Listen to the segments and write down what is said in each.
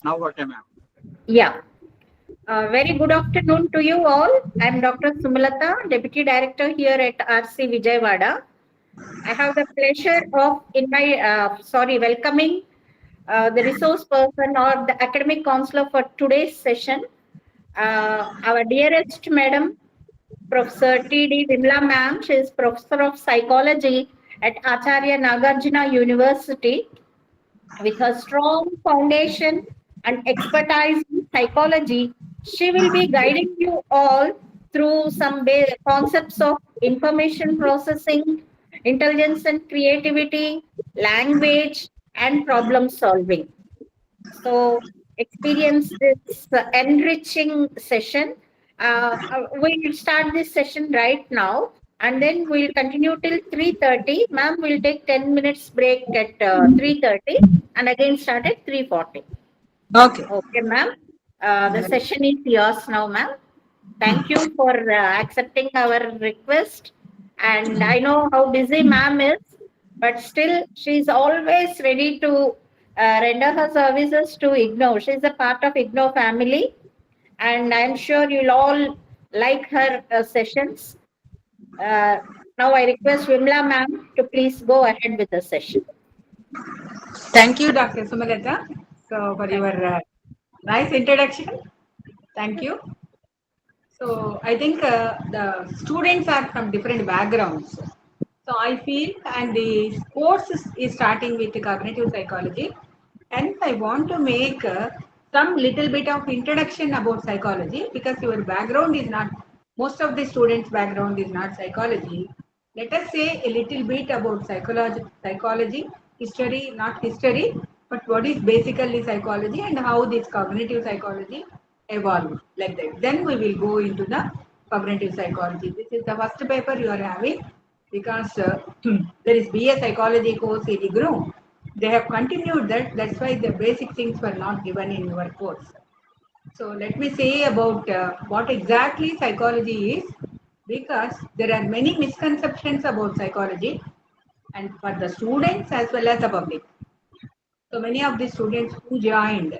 Now okay, ma'am. Yeah. Very good afternoon to you all. I'm Dr. Sumalata, Deputy Director here at RC Vijayawada. I have the pleasure of welcoming the resource person or the academic counselor for today's session, our dearest madam, Professor T.D. Vimla ma'am. She is Professor of Psychology at Acharya Nagarjuna University with her strong foundation and expertise in psychology. She will be guiding you all through some concepts of information processing, intelligence and creativity, language, and problem solving. So, experience this enriching session. We'll start this session right now, and then we'll continue till 3:30. Ma'am will take 10 minutes break at 3:30 and again start at 3:40. Okay. Okay, ma'am. The session is yours now, ma'am. Thank you for accepting our request. And I know how busy ma'am is, but still she's always ready to render her services to IGNOU. She's a part of IGNOU family, and I'm sure you'll all like her sessions. Uh, Now I request Vimla ma'am to please go ahead with the session. Thank you, Dr. Sumalata, for Thank your nice introduction. Thank you. So, I think the students are from different backgrounds. So, I feel, and the course is starting with cognitive psychology. Hence, I want to make some little bit of introduction about psychology because your background is not, most of the students' background is not psychology. Let us say a little bit about psychology, history, not history, but what is basically psychology and how this cognitive psychology evolved like that. Then we will go into the cognitive psychology. This is the first paper you are having because there is BA psychology course in IGNOU. They have continued that. That's why the basic things were not given in your course. So let me say about what exactly psychology is because there are many misconceptions about psychology and for the students as well as the public. So many of the students who joined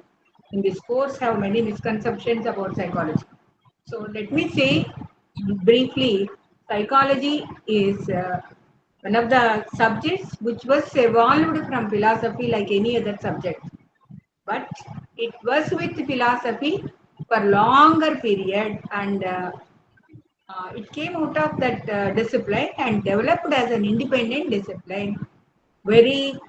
in this course have many misconceptions about psychology. So let me say briefly, psychology is one of the subjects which was evolved from philosophy like any other subject. But it was with philosophy for longer period and it came out of that discipline and developed as an independent discipline very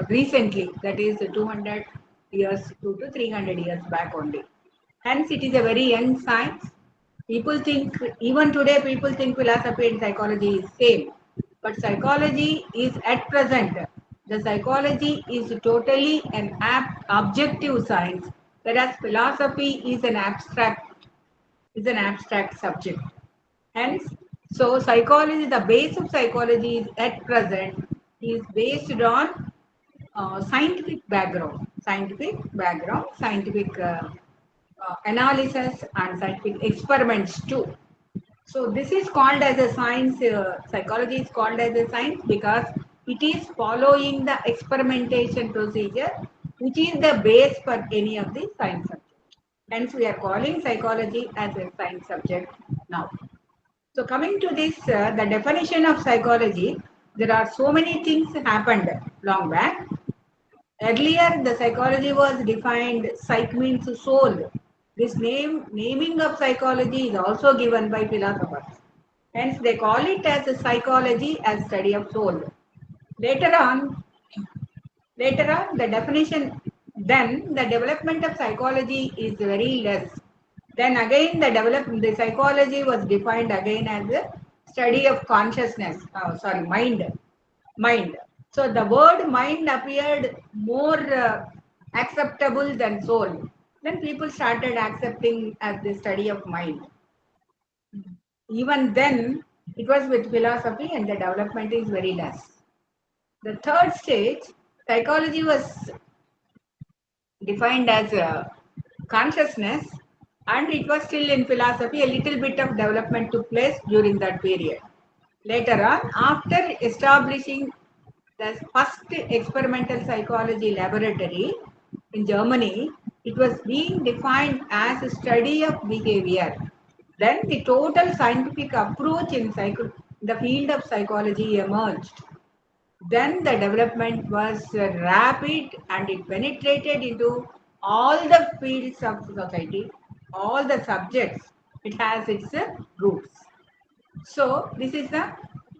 recently, that is 200 years, 2 to 300 years back only. Hence, it is a very young science. People think, even today, people think philosophy and psychology is same. But psychology is at present, the psychology is totally an objective science, whereas philosophy is an abstract subject. Hence, so psychology, the base of psychology is at present is based on scientific analysis and scientific experiments too. So this is called as a science, psychology is called as a science because it is following the experimentation procedure which is the base for any of the science subjects. Hence we are calling psychology as a science subject now. So coming to this, the definition of psychology, there are so many things happened long back. Earlier, the psychology was defined, psych means soul. This naming of psychology is also given by philosophers. Hence, they call it as a psychology as study of soul. Later on, the definition, then the development of psychology is very less. Then again, the psychology was defined again as a study of consciousness. Mind. So the word mind appeared more acceptable than soul. Then people started accepting as the study of mind. Even then, it was with philosophy, and the development is very less. The third stage, psychology was defined as consciousness, and it was still in philosophy. A little bit of development took place during that period. Later on, after establishing the first experimental psychology laboratory, in Germany, it was being defined as a study of behavior. Then the total scientific approach in the field of psychology emerged. Then the development was rapid and it penetrated into all the fields of society, all the subjects. It has its roots. So this is the,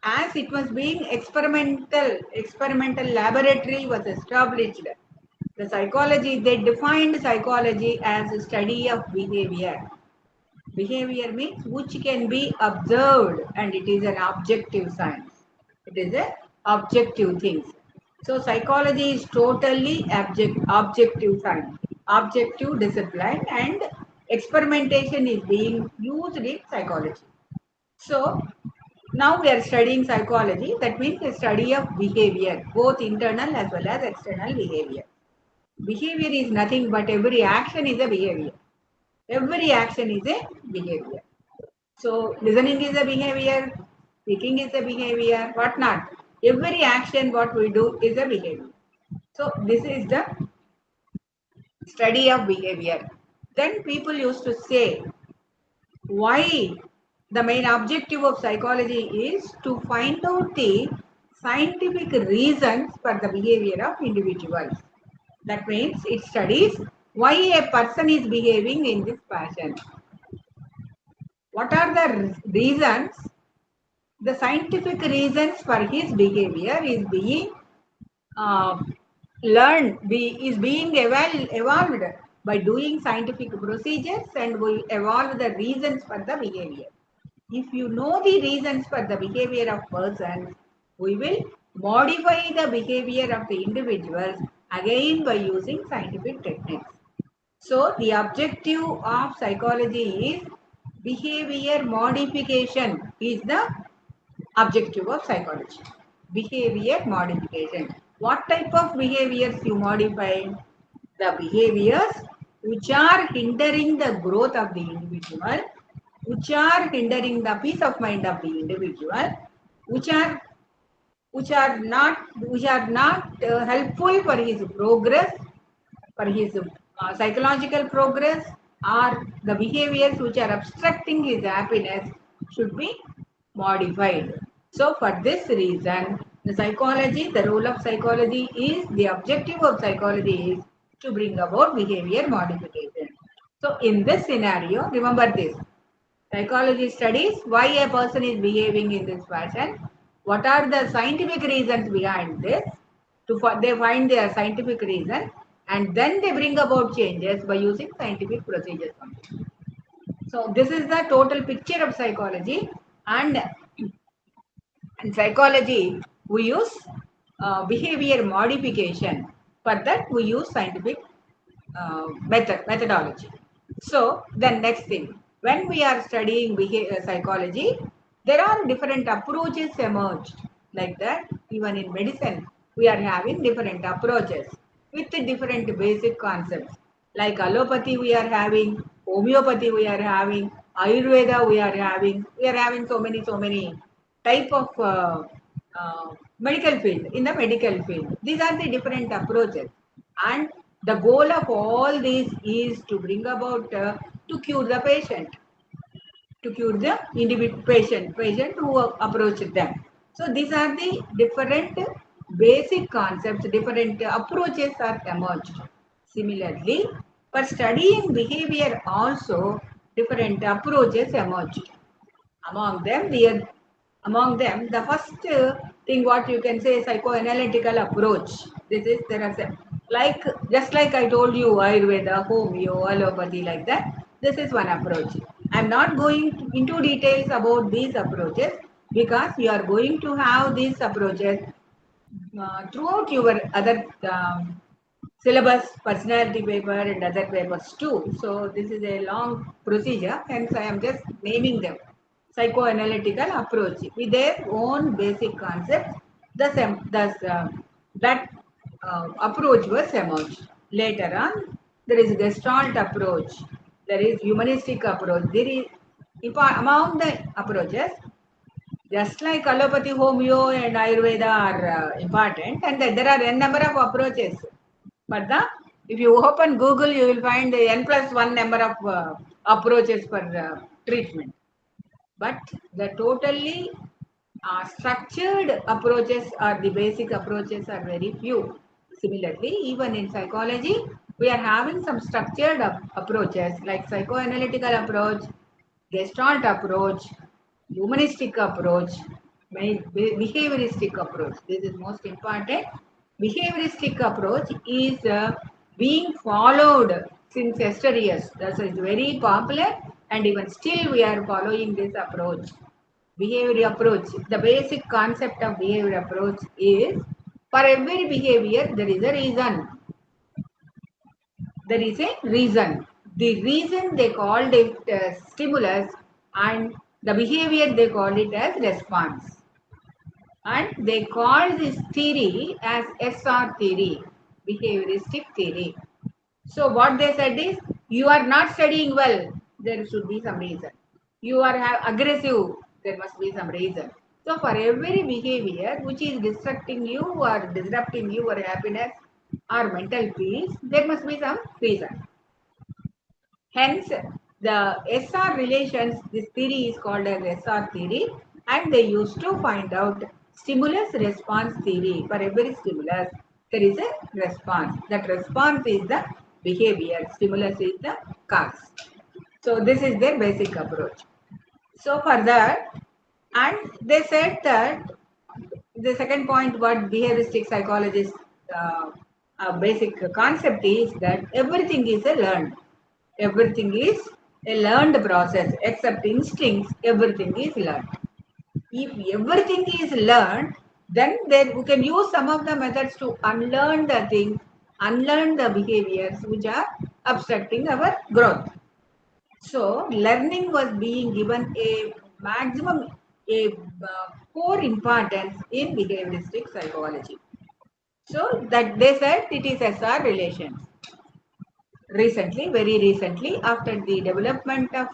as it was being experimental laboratory was established. The psychology, they defined psychology as a study of behavior. Behavior means which can be observed and it is an objective science. It is a objective things. So psychology is totally objective science, objective discipline, and experimentation is being used in psychology. So now we are studying psychology. That means the study of behavior, both internal as well as external behavior. Behavior is nothing but every action is a behavior. Every action is a behavior. So listening is a behavior, speaking is a behavior, what not. Every action what we do is a behavior. So this is the study of behavior. Then people used to say, why the main objective of psychology is to find out the scientific reasons for the behavior of individuals. That means it studies why a person is behaving in this fashion. What are the reasons? The scientific reasons for his behavior is being uh, learned, is being evolved by doing scientific procedures, and we evolve the reasons for the behavior. If you know the reasons for the behavior of persons, we will modify the behavior of the individuals again by using scientific techniques. So the objective of psychology is behavior modification is the objective of psychology. Behavior modification. What type of behaviors you modify? The behaviors which are hindering the growth of the individual, which are hindering the peace of mind of the individual, which are not helpful for his progress, for his psychological progress, or the behaviors which are obstructing his happiness should be modified. So for this reason, the role of psychology is, the objective of psychology is to bring about behavior modification. So in this scenario, remember this, psychology studies why a person is behaving in this fashion, what are the scientific reasons behind this, they find their scientific reason, and then they bring about changes by using scientific procedures. So this is the total picture of psychology, and in psychology we use behavior modification. For that we use scientific methodology. So the next thing, when we are studying psychology, there are different approaches emerged. Like that, even in medicine, we are having different approaches with the different basic concepts. Like allopathy, we are having homeopathy, we are having Ayurveda, we are having so many type of medical field, in the medical field. These are the different approaches, and the goal of all these is to bring about to cure the patient, to cure the individual patient who approach them. So these are the different basic concepts, different approaches are emerged. Similarly, for studying behavior also different approaches emerged. Among them, the first thing what you can say, psychoanalytical approach. This is, there are like, just like I told you, Ayurveda, homeo, allopathy, like that. This is one approach. I'm not going into details about these approaches because you are going to have these approaches throughout your other syllabus, personality paper, and other papers too. So this is a long procedure, hence I am just naming them. Psychoanalytical approach with their own basic concepts. That approach was emerged. Later on, there is Gestalt approach. There is humanistic approach. There is, among the approaches, just like allopathy, homeo, and Ayurveda are important, and there are a number of approaches for the If you open Google, you will find the n+1 number of approaches for treatment. But the totally structured approaches or the basic approaches are very few. Similarly, even in psychology, we are having some structured approaches like psychoanalytical approach, Gestalt approach, humanistic approach, behavioristic approach. This is most important. Behavioristic approach is being followed since yesteryears. That's why it's very popular, and even still we are following this approach. Behavior approach. The basic concept of behavior approach is for every behavior there is a reason. There is a reason. The reason they called it stimulus, and the behavior they called it as response. And they call this theory as SR theory, behavioristic theory. So what they said is, you are not studying well, there should be some reason. You are aggressive, there must be some reason. So for every behavior which is distracting you or disrupting your happiness or mental peace, there must be some reason. Hence, the SR relations, this theory is called as SR theory, and they used to find out stimulus response theory. For every stimulus, there is a response. That response is the behavior, stimulus is the cause. So, this is their basic approach. So, for that, and they said that the second point, what behavioristic psychologists basic concept is that everything is a learned. Everything is a learned process, except instincts, everything is learned. If everything is learned, then we can use some of the methods to unlearn the things, unlearn the behaviors which are obstructing our growth. So, learning was being given a maximum, a core importance in behavioristic psychology. So, that they said it is SR relations. Recently, very recently, after the development of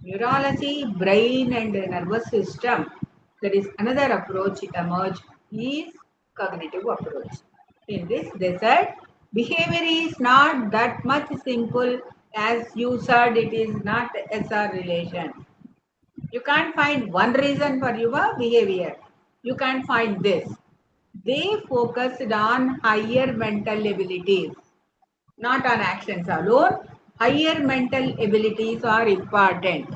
neurology, brain and nervous system, there is another approach emerged, is cognitive approach. In this, they said behavior is not that much simple as you said. It is not SR relation. You can't find one reason for your behavior. You can't find this. They focused on higher mental abilities, not on actions alone. Higher mental abilities are important.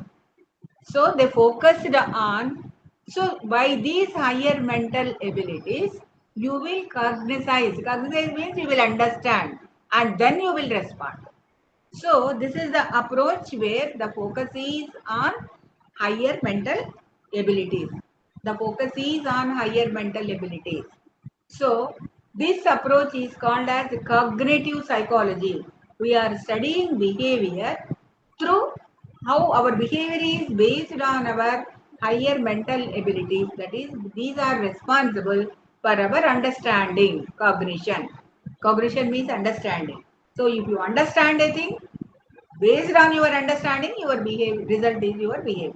So they focused on, so by these higher mental abilities, you will cognize. Cognize means you will understand and then you will respond. So this is the approach where the focus is on higher mental abilities. The focus is on higher mental abilities. So this approach is called as cognitive psychology. We are studying behavior through how our behavior is based on our higher mental abilities. That is, these are responsible for our understanding, cognition. Cognition means understanding. So if you understand a thing, based on your understanding, your behavior result is your behavior.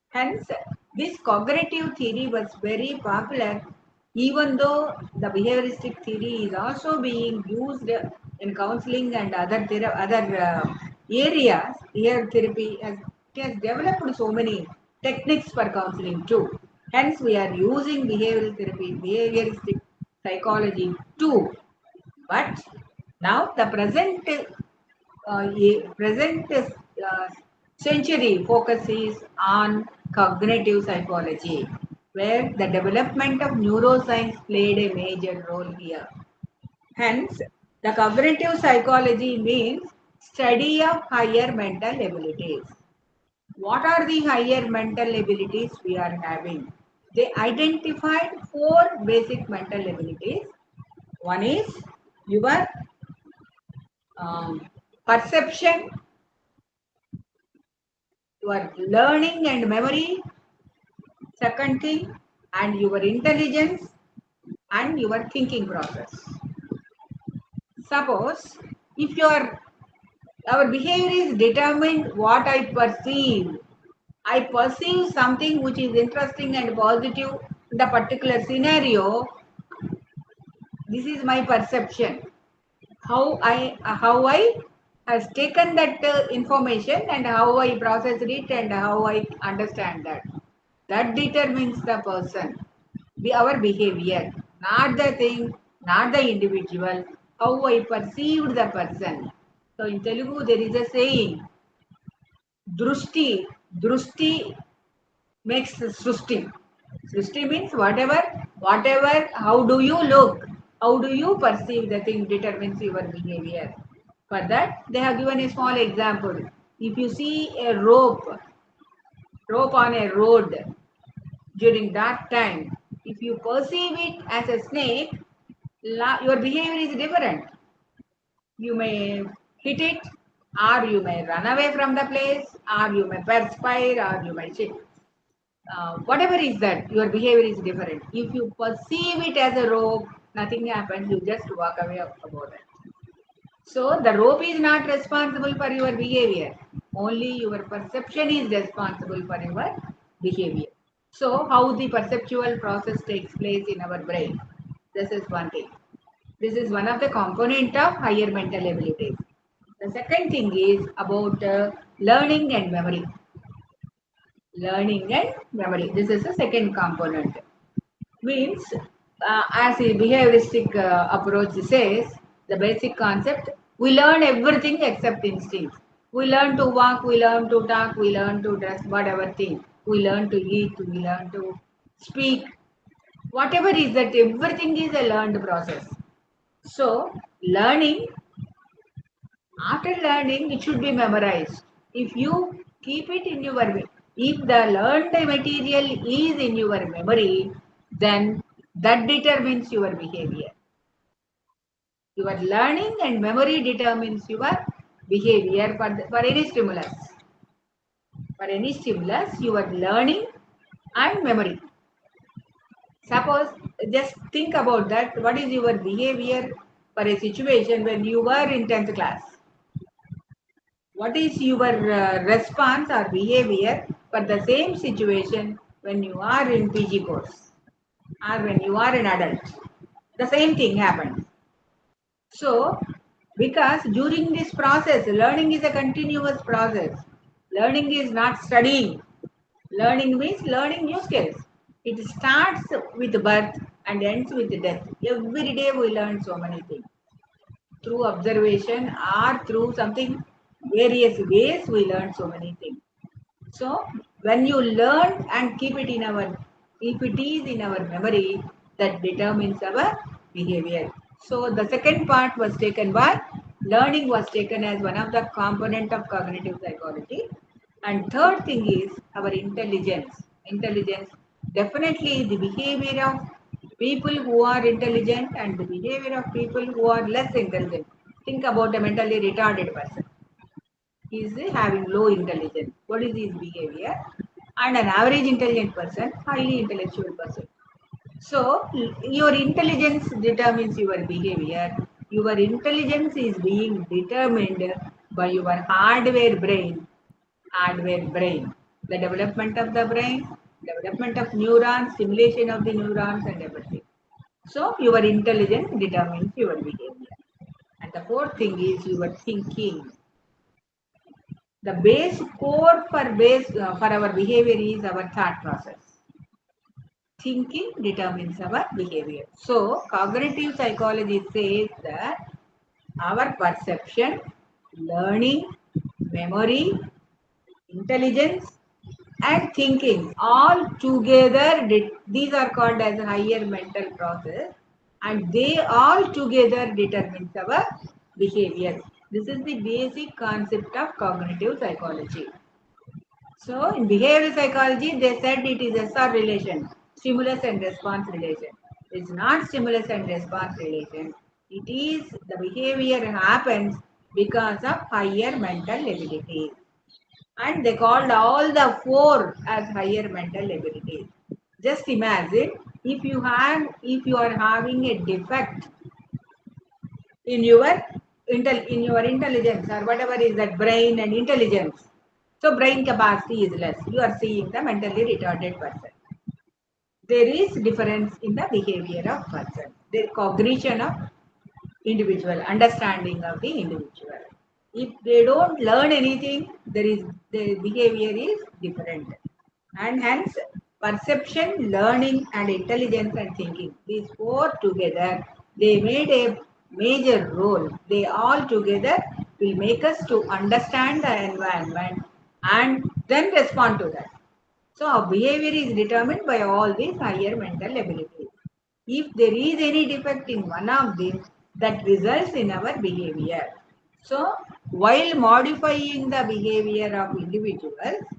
Hence, this cognitive theory was very popular, even though the behavioristic theory is also being used in counseling and other areas. Here, therapy has developed so many techniques for counseling too. Hence, we are using behavioral therapy, behavioristic psychology too. But now the present century focuses on cognitive psychology, where the development of neuroscience played a major role here. Hence, the cognitive psychology means study of higher mental abilities. What are the higher mental abilities we are having? They identified four basic mental abilities. One is your perception, your learning and memory, second thing, and your intelligence and your thinking process. Suppose if our behavior is determined what I perceive. I perceive something which is interesting and positive in the particular scenario. This is my perception. how I has taken that information and how I processed it and how I understand that. That determines the person, our behavior, not the thing, not the individual, how I perceived the person. So in Telugu there is a saying, drusti makes srusti. Srusti means whatever, how do you look, how do you perceive the thing determines your behavior. For that, they have given a small example. If you see a rope on a road during that time, if you perceive it as a snake, your behavior is different. You may hit it, or you may run away from the place, or you may perspire, or you may shit. Whatever is that, your behavior is different. If you perceive it as a rope, nothing happens, you just walk away about it. So the rope is not responsible for your behavior. Only your perception is responsible for your behavior. So how the perceptual process takes place in our brain. This is one thing. This is one of the component of higher mental abilities. The second thing is about learning and memory. Learning and memory. This is the second component. Means, as a behavioristic approach says, the basic concept, we learn everything except instinct. We learn to walk, we learn to talk, we learn to dress, whatever thing. We learn to eat, we learn to speak. Whatever is that, everything is a learned process. So, learning, after learning, it should be memorized. If you keep it in your, if the learned material is in your memory, then that determines your behavior. Your learning and memory determines your behavior for any stimulus. For any stimulus, your learning and memory. Suppose, just think about that. What is your behavior for a situation when you were in 10th class? What is your response or behavior for the same situation when you are in PG course or when you are an adult? The same thing happens. So, because during this process, learning is a continuous process. Learning is not studying. Learning means learning new skills. It starts with birth and ends with death. Every day we learn so many things. Through observation or through something, various ways we learn so many things. So when you learn and keep it in our, if it is in our memory, that determines our behavior. So the second part was taken by, learning was taken as one of the component of cognitive psychology. And third thing is our intelligence. Intelligence, definitely the behavior of people who are intelligent and the behavior of people who are less intelligent. Think about a mentally retarded person. He is having low intelligence. What is his behavior? And an average intelligent person, highly intellectual person. So your intelligence determines your behavior. Your intelligence is being determined by your hardware brain. The development of the brain, development of neurons, stimulation of the neurons and everything. So your intelligence determines your behavior. And the fourth thing is your thinking. The base core for our behavior is our thought process. Thinking determines our behavior. So cognitive psychology says that our perception, learning, memory, intelligence and thinking all together, these are called as higher mental process, and they all together determines our behavior. This is the basic concept of cognitive psychology. So in behavioral psychology, they said it is SR relation, stimulus and response relation. It's not stimulus and response relation. It is the behavior happens because of higher mental abilities. And they called all the four as higher mental abilities. Just imagine if you are having a defect in your intelligence or whatever is that brain and intelligence. So brain capacity is less. You are seeing the mentally retarded person. There is difference in the behavior of person. The cognition of individual, understanding of the individual. If they don't learn anything, the behavior is different. And hence, perception, learning, and intelligence and thinking, these four together, they made a major role. They all together will make us to understand the environment and then respond to that. So our behavior is determined by all these higher mental abilities. If there is any defect in one of these, that results in our behavior. So while modifying the behavior of individuals,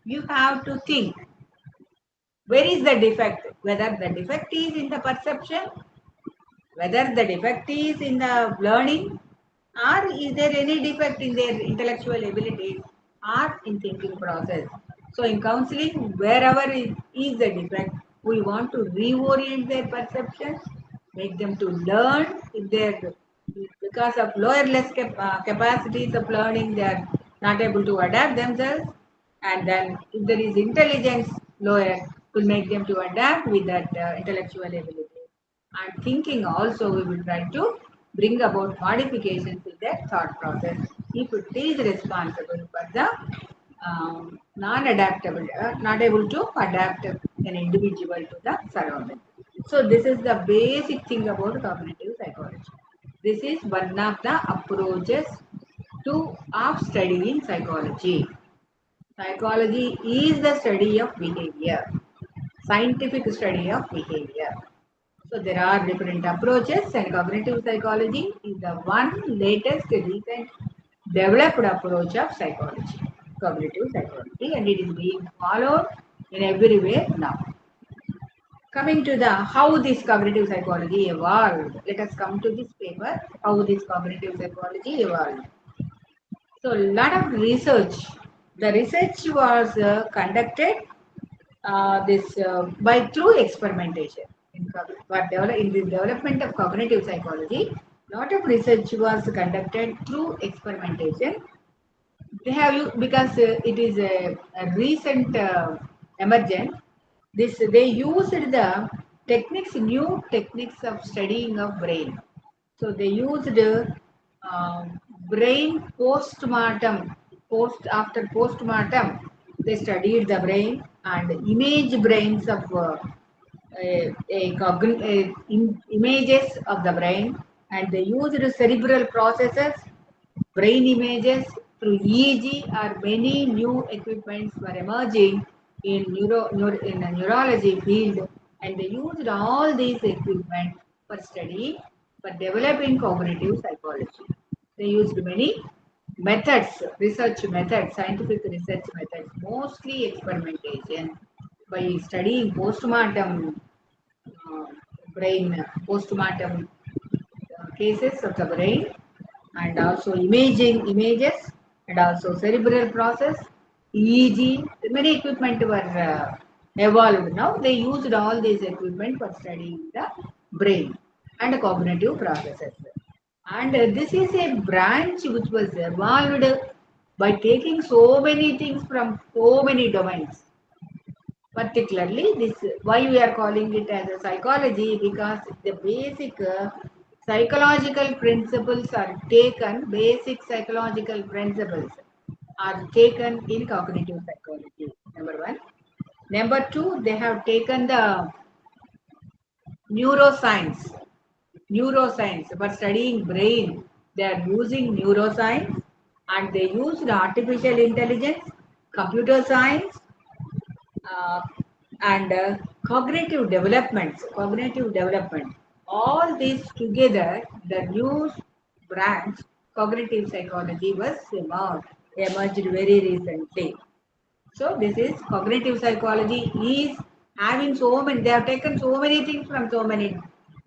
you have to think where is the defect, whether the defect is in the perception, whether the defect is in the learning, or is there any defect in their intellectual abilities or in thinking process. So in counseling, wherever is the defect, we want to reorient their perceptions, make them to learn. If they're because of lower less capacities of learning, they are not able to adapt themselves. And then if there is intelligence lower, will make them to adapt with that intellectual ability. And thinking also, we will try to bring about modifications in their thought process if it is responsible for the non-adaptable, not able to adapt an individual to the surrounding. So this is the basic thing about cognitive psychology. This is one of the approaches to of studying psychology. Psychology is the study of behavior, scientific study of behavior. So there are different approaches, and cognitive psychology is the one latest recent developed approach of psychology, cognitive psychology, and it is being followed in every way now. Coming to the how this cognitive psychology evolved, let us come to this paper, how this cognitive psychology evolved. So a lot of research. The research was conducted by through experimentation. In the development of cognitive psychology, lot of research was conducted through experimentation. They have you because it is a recent emergent. This they used the techniques, new techniques of studying of brain. So they used brain postmortem. After postmortem, they studied the brain and image brains of images of the brain, and they used cerebral processes, brain images through EEG, or many new equipments were emerging in in the neurology field, and they used all these equipment for study, for developing cognitive psychology. They used many methods, research methods, scientific research methods, mostly experimentation by studying postmortem uh, brain, postmortem cases of the brain, and also imaging images, and also cerebral process, EEG. Many equipment were evolved now. They used all these equipment for studying the brain and cognitive processes. And this is a branch which was evolved by taking so many things from so many domains. Particularly this, why we are calling it as a psychology, because the basic psychological principles are taken, basic psychological principles are taken in cognitive psychology, number one. Number two, they have taken the neuroscience. Neuroscience, for studying brain, they are using neuroscience, and they use artificial intelligence, computer science, uh, and cognitive development. All these together, the new branch, cognitive psychology, was emerged very recently. So this is cognitive psychology is having so many, they have taken so many things from so many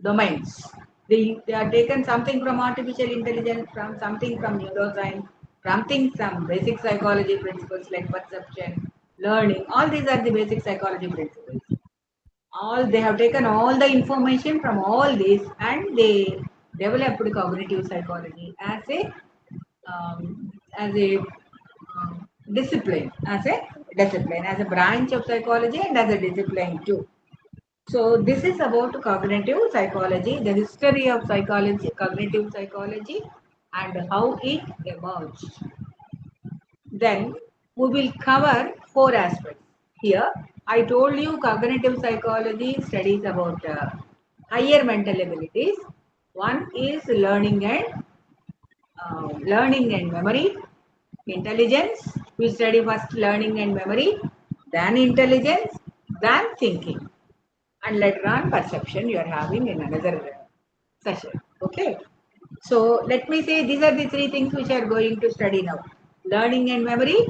domains. They have taken something from artificial intelligence, from something from neuroscience, something some basic psychology principles like perception, learning. All these are the basic psychology principles. All they have taken all the information from all these, and they developed cognitive psychology as a discipline, as a branch of psychology, and as a discipline too. So this is about cognitive psychology, the history of psychology, cognitive psychology, and how it emerged. Then we will cover four aspects. Here, I told you cognitive psychology studies about higher mental abilities. One is learning and memory, intelligence. We study first learning and memory, then intelligence, then thinking, and later on perception you are having in another session. Okay. So let me say these are the three things which are going to study now. Learning and memory.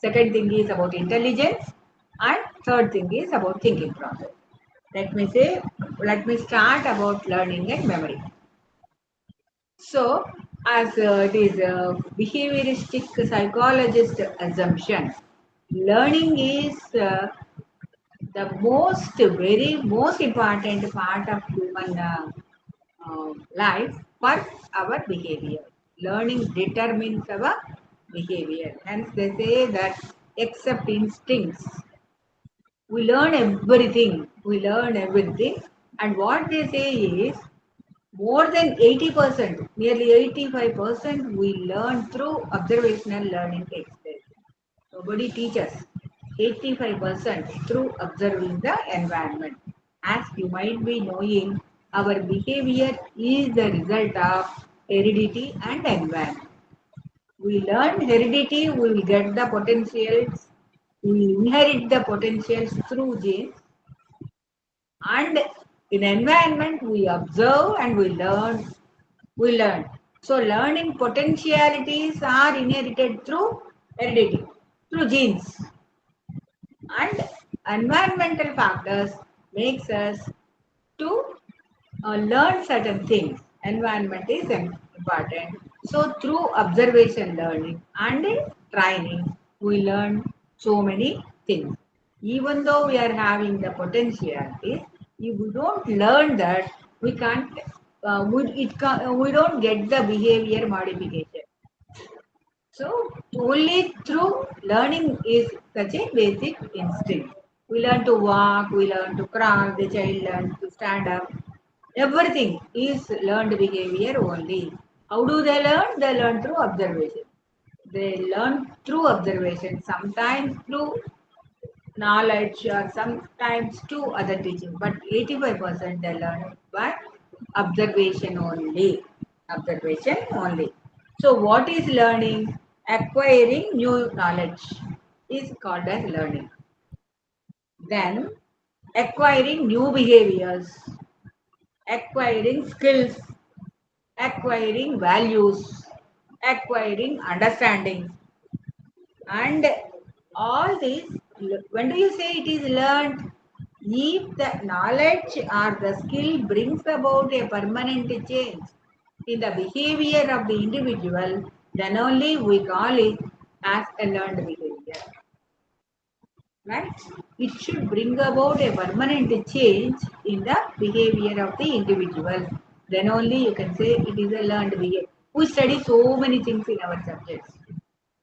Second thing is about intelligence. And third thing is about thinking process. Let me start about learning and memory. So, as it is a behavioristic psychologist assumption, learning is the very most important part of human life for our behavior. Learning determines our behavior. Hence, they say that except instincts, we learn everything. We learn everything. And what they say is more than 80%, nearly 85%, we learn through observational learning takes place. Nobody teaches. 85% through observing the environment. As you might be knowing, our behavior is the result of heredity and environment. We learn heredity, we will get the potentials, we inherit the potentials through genes, and in environment we observe and we learn. So learning potentialities are inherited through heredity, through genes, and environmental factors makes us to learn certain things. Environment is important. So through observation learning and training, we learn so many things. Even though we are having the potentialities, if we don't learn that, we can't. We don't get the behavior modification. So only through learning is such a basic instinct. We learn to walk, we learn to crawl, the child learns to stand up. Everything is learned behavior only. How do they learn? They learn through observation. They learn through observation, sometimes through knowledge or sometimes through other teaching. But 85% they learn by observation only. Observation only. So what is learning? Acquiring new knowledge is called as learning. Then acquiring new behaviors, acquiring skills, acquiring values, acquiring understanding, and all this. When do you say it is learned? If the knowledge or the skill brings about a permanent change in the behavior of the individual, then only we call it as a learned behavior. Right? It should bring about a permanent change in the behavior of the individual. Then only you can say it is a learned behavior. We study so many things in our subjects,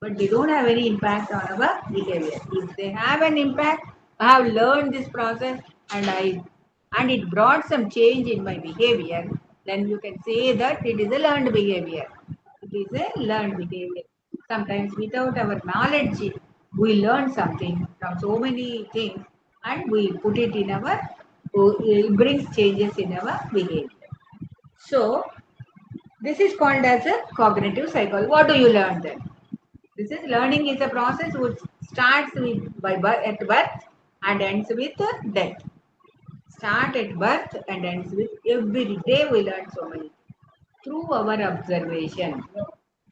but they don't have any impact on our behavior. If they have an impact, I have learned this process and it brought some change in my behavior, then you can say that it is a learned behavior. It is a learned behavior. Sometimes without our knowledge, we learn something from so many things and we put it in it brings changes in our behavior. So this is called as a cognitive psychology. What do you learn then? This is learning is a process which starts at birth and ends with death. Start at birth and ends with every day we learn so many through our observation,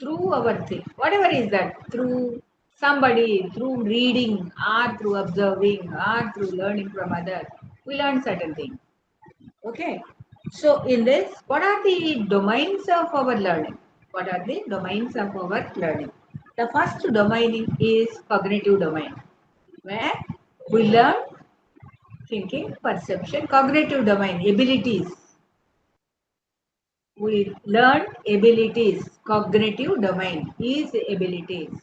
through our thing, whatever is that, through somebody, through reading or through observing or through learning from others, we learn certain things. Okay. So in this, what are the domains of our learning? What are the domains of our learning? The first domain is cognitive domain, where we learn thinking, perception, cognitive domain, abilities. We learn abilities. Cognitive domain is abilities.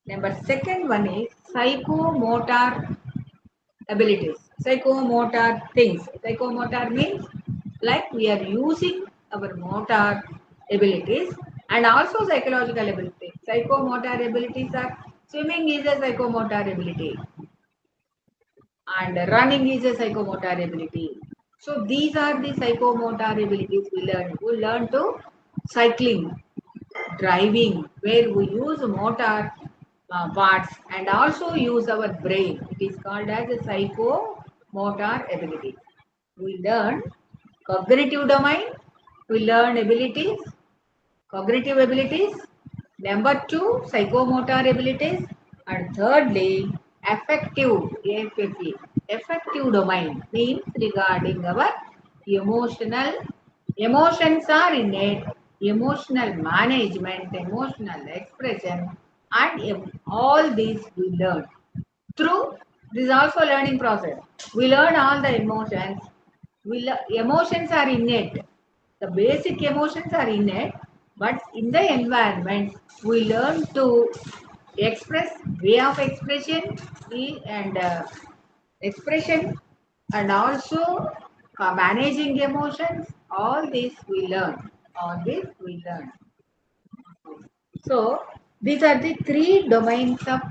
Number second one is psychomotor abilities, psychomotor things. Psychomotor means like we are using our motor abilities and also psychological abilities. Psychomotor abilities are swimming is a psychomotor ability and running is a psychomotor ability. So these are the psychomotor abilities we learn. We learn to cycling, driving, where we use motor parts and also use our brain. It is called as a psychomotor ability. We learn cognitive domain, we learn abilities, cognitive abilities. Number two, psychomotor abilities. And thirdly, affective, AFFE. Affective domain means regarding our emotional. Emotions are innate, emotional management, emotional expression, and all these we learn through this is also learning process. We learn all the emotions. Emotions are innate. The basic emotions are innate, but in the environment we learn to express way of expression and expression and also managing emotions. All this we learn. All this we learn. So these are the three domains of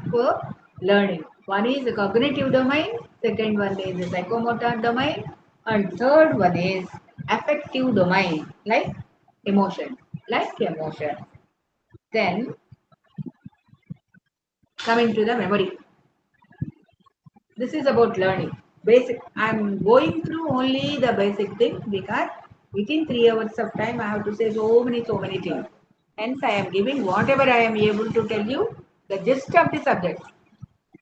learning. One is the cognitive domain, second one is the psychomotor domain, and third one is affective domain, like emotion, like emotion. Then coming to the memory. This is about learning. Basic. I'm going through only the basic thing because within 3 hours of time I have to say so many things. Hence, I am giving whatever I am able to tell you the gist of the subject,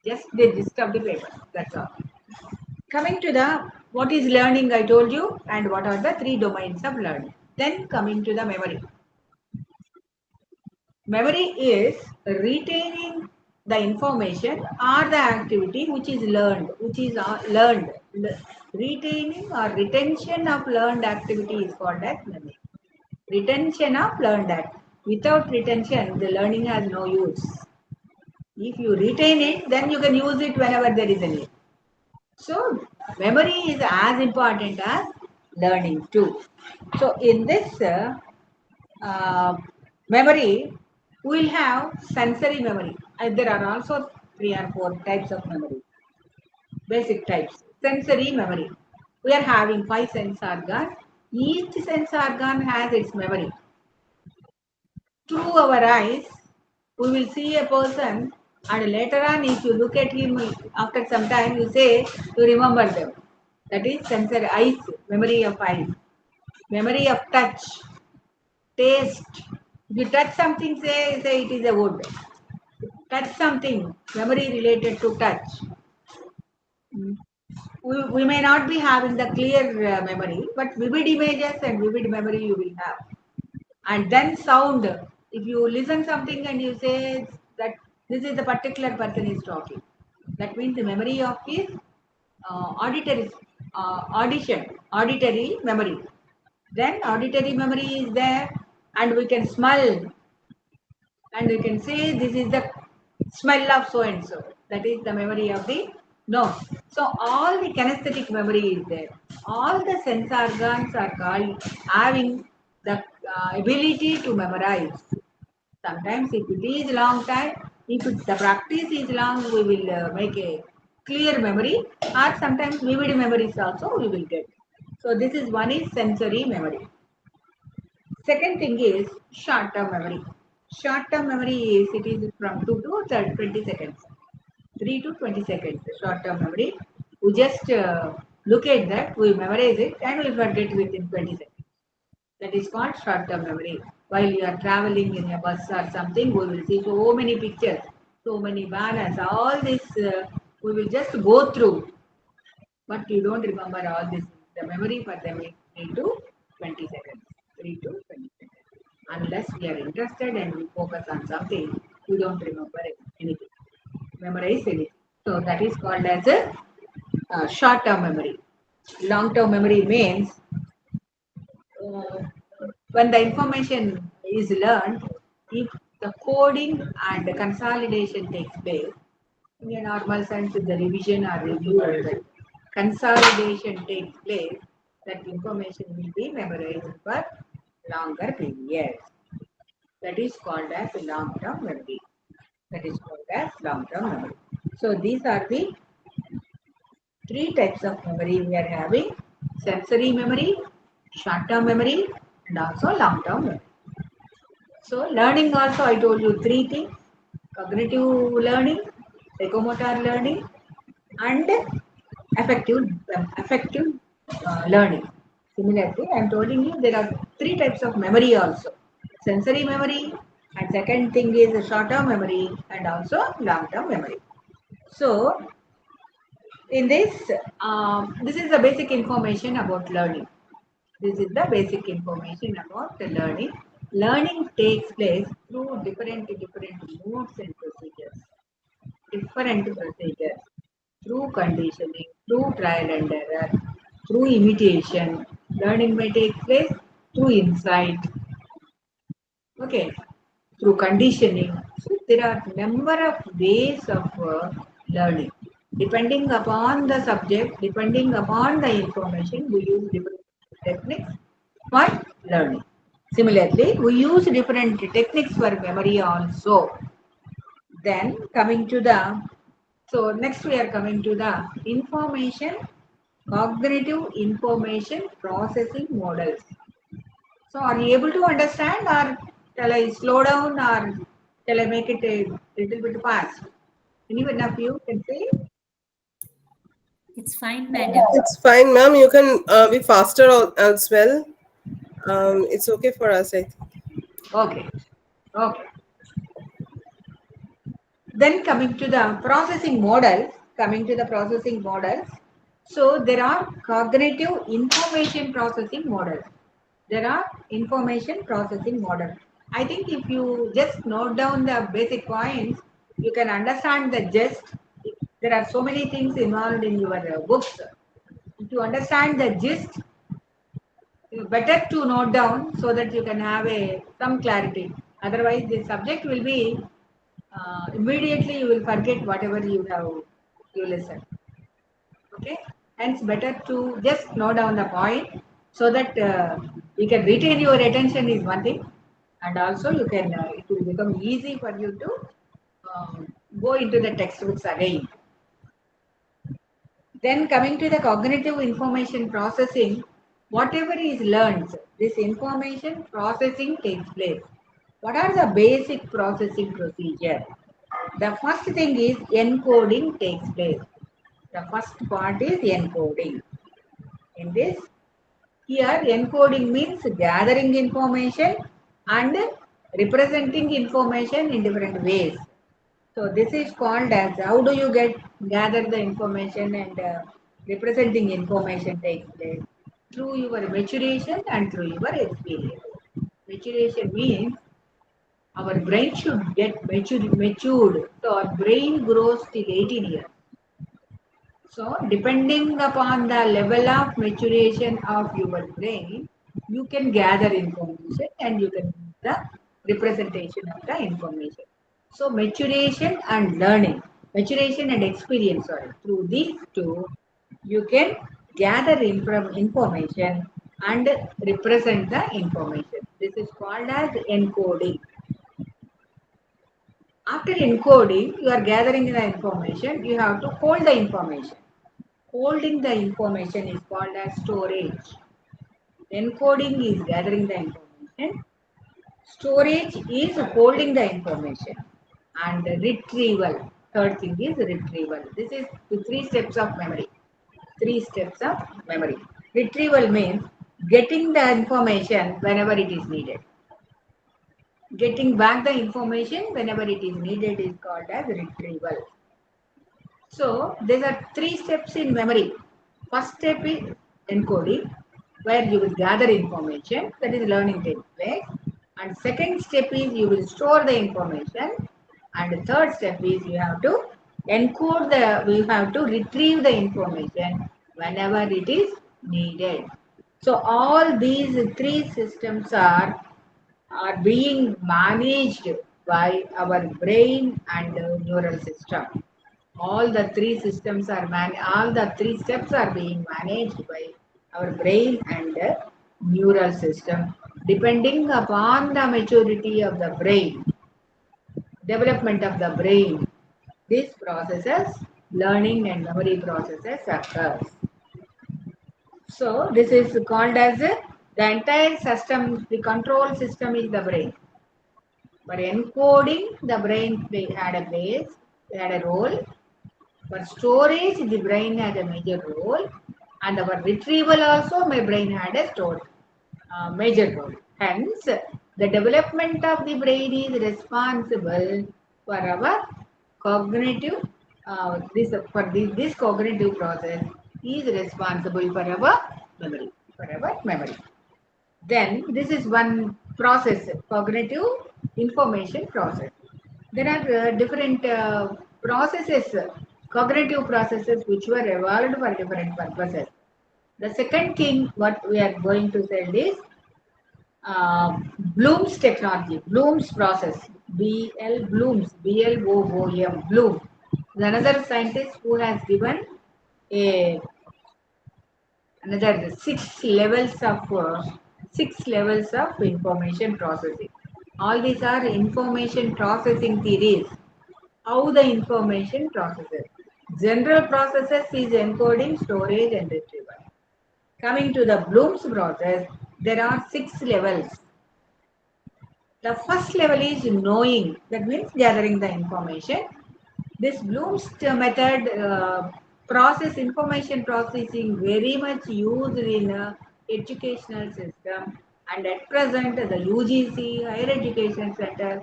just the gist of the paper. That's all. Coming to the what is learning, I told you, and what are the three domains of learning. Then coming to the memory. Memory is retaining the information or the activity which is learned, which is learned. Retaining or retention of learned activity is called as memory. Retention of learned act. Without retention, the learning has no use. If you retain it, then you can use it whenever there is a need. So, memory is as important as learning too. So, in this uh, memory, we will have sensory memory. There are also 3 or 4 types of memory, basic types. Sensory memory. We are having 5 sense organs. Each sense organ has its memory. Through our eyes, we will see a person, and later on, if you look at him after some time, you say you remember them. That is sensory eyes, memory of eyes, memory of touch, taste. If you touch something, say it is a wood. Touch something, memory related to touch. We may not be having the clear memory, but vivid images and vivid memory you will have. And then sound. If you listen something and you say that this is the particular person is talking, that means the memory of his auditory auditory memory. Then auditory memory is there, and we can smell, and we can say this is the smell of so and so. That is the memory of the nose. So all the kinesthetic memory is there. All the sense organs are called having the ability to memorize. Sometimes if it is long time, the practice is long, we will make a clear memory, or sometimes vivid memories also we will get. So this is one is sensory memory. Second thing is short-term memory. Short-term memory is it is from 2 to 20 seconds. 3 to 20 seconds short-term memory. We just look at that, we memorize it, and we forget within 20 seconds. That is called short-term memory. While you are traveling in a bus or something, we will see so many pictures, so many banners, all this we will just go through, but you don't remember all this. The memory for them is 3 to 20 seconds. 3 to 20 seconds. Unless we are interested and we focus on something, we don't remember anything, memorize anything. So that is called as a short-term memory. Long-term memory means uh, when the information is learned, if the coding and the consolidation takes place, In a normal sense, if the revision or review or the consolidation takes place, that information will be memorized for longer periods. That is called as long-term memory. That is called as long-term memory. So these are the three types of memory we are having: sensory memory, short-term memory, and also long-term memory. So learning also, I told you three things: cognitive learning, psychomotor learning, and affective learning. Similarly, I am telling you there are three types of memory also: sensory memory, and second thing is short-term memory, and also long-term memory. So in this, this is the basic information about learning. This is the basic information about the learning. Learning takes place through different modes and procedures. Different procedures, through conditioning, through trial and error, through imitation. Learning may take place through insight, okay, through conditioning. So there are number of ways of learning. Depending upon the subject, depending upon the information, we use different techniques for learning. Similarly, we use different techniques for memory also. Then coming to the, so next we are coming to the information, cognitive information processing models. So are you able to understand, or shall I slow down, or shall I make it a little bit fast? Anyone of you can say? It's fine, madam. It's fine, ma'am. You can be faster as well. It's okay for us, I think. Okay. Okay. Then coming to the processing models. So there are cognitive information processing models. There are information processing models. I think if you just note down the basic points, you can understand the gist. There are so many things involved in your books. If you understand the gist, better to note down so that you can have some clarity. Otherwise, the subject will be immediately you will forget whatever you listen. Okay, hence better to just note down the point so that you can retain your attention is one thing, and also you can it will become easy for you to go into the textbooks again. Then coming to the cognitive information processing, whatever is learned, this information processing takes place. What are the basic processing procedure? The first thing is encoding takes place. The first part is encoding. In this, here encoding means gathering information and representing information in different ways. So this is called as how do you gather the information and representing information takes place through your maturation and through your experience. Maturation means our brain should get matured. So our brain grows till 18 years. So depending upon the level of maturation of your brain, you can gather information and you can do the representation of the information. So maturation and learning, maturation and experience, sorry, through these two, you can gather information and represent the information. This is called as encoding. After encoding, you are gathering the information, you have to hold the information. Holding the information is called as storage. Encoding is gathering the information. Storage is holding the information. And retrieval, third thing is retrieval. This is the three steps of memory. Three steps of memory. Retrieval means getting the information whenever it is needed. Getting back the information whenever it is needed is called as retrieval. So there are three steps in memory. First step is encoding, where you will gather information, that is learning takes place. And second step is you will store the information. And third step is you have to you have to retrieve the information whenever it is needed. So all these three systems are being managed by our brain and neural system. All the three systems are all the three steps are being managed by our brain and the neural system, depending upon the maturity of the brain, development of the brain. These processes, learning and memory processes occurs. So this is called as the entire system, the control system is the brain. For encoding, the brain had a base, had a role. For storage, the brain had a major role, and our retrieval also, my brain had a major role. Hence, the development of the brain is responsible for our cognitive. This cognitive process is responsible for our memory. Then this is one process, cognitive information process. There are different processes, cognitive processes which were evolved for different purposes. The second thing what we are going to say is Bloom's technology, Bloom's process, B-L-O-O-M, Bloom. Is another scientist who has given a another six levels of information processing. All these are information processing theories. How the information processes. General processes is encoding, storage, and retrieval. Coming to the Bloom's process, there are 6 levels. The first level is knowing, that means gathering the information. This Bloom's method process information processing very much used in educational system, and at present the UGC, higher education center,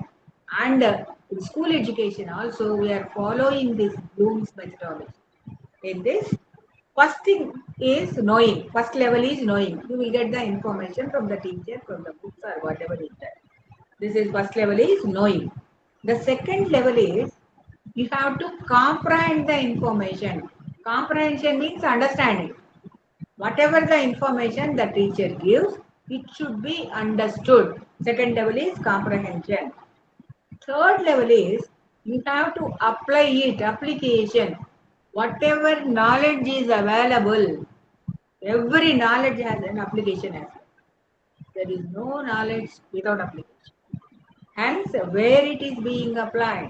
and school education also we are following this Bloom's methodology. In this, first thing is knowing. First level is knowing. You will get the information from the teacher, from the books or whatever is there. This is first level is knowing. The second level is you have to comprehend the information. Comprehension means understanding. Whatever the information the teacher gives, it should be understood. Second level is comprehension. Third level is you have to apply it, application. Whatever knowledge is available, every knowledge has an application as well. There is no knowledge without application. Hence, where it is being applied,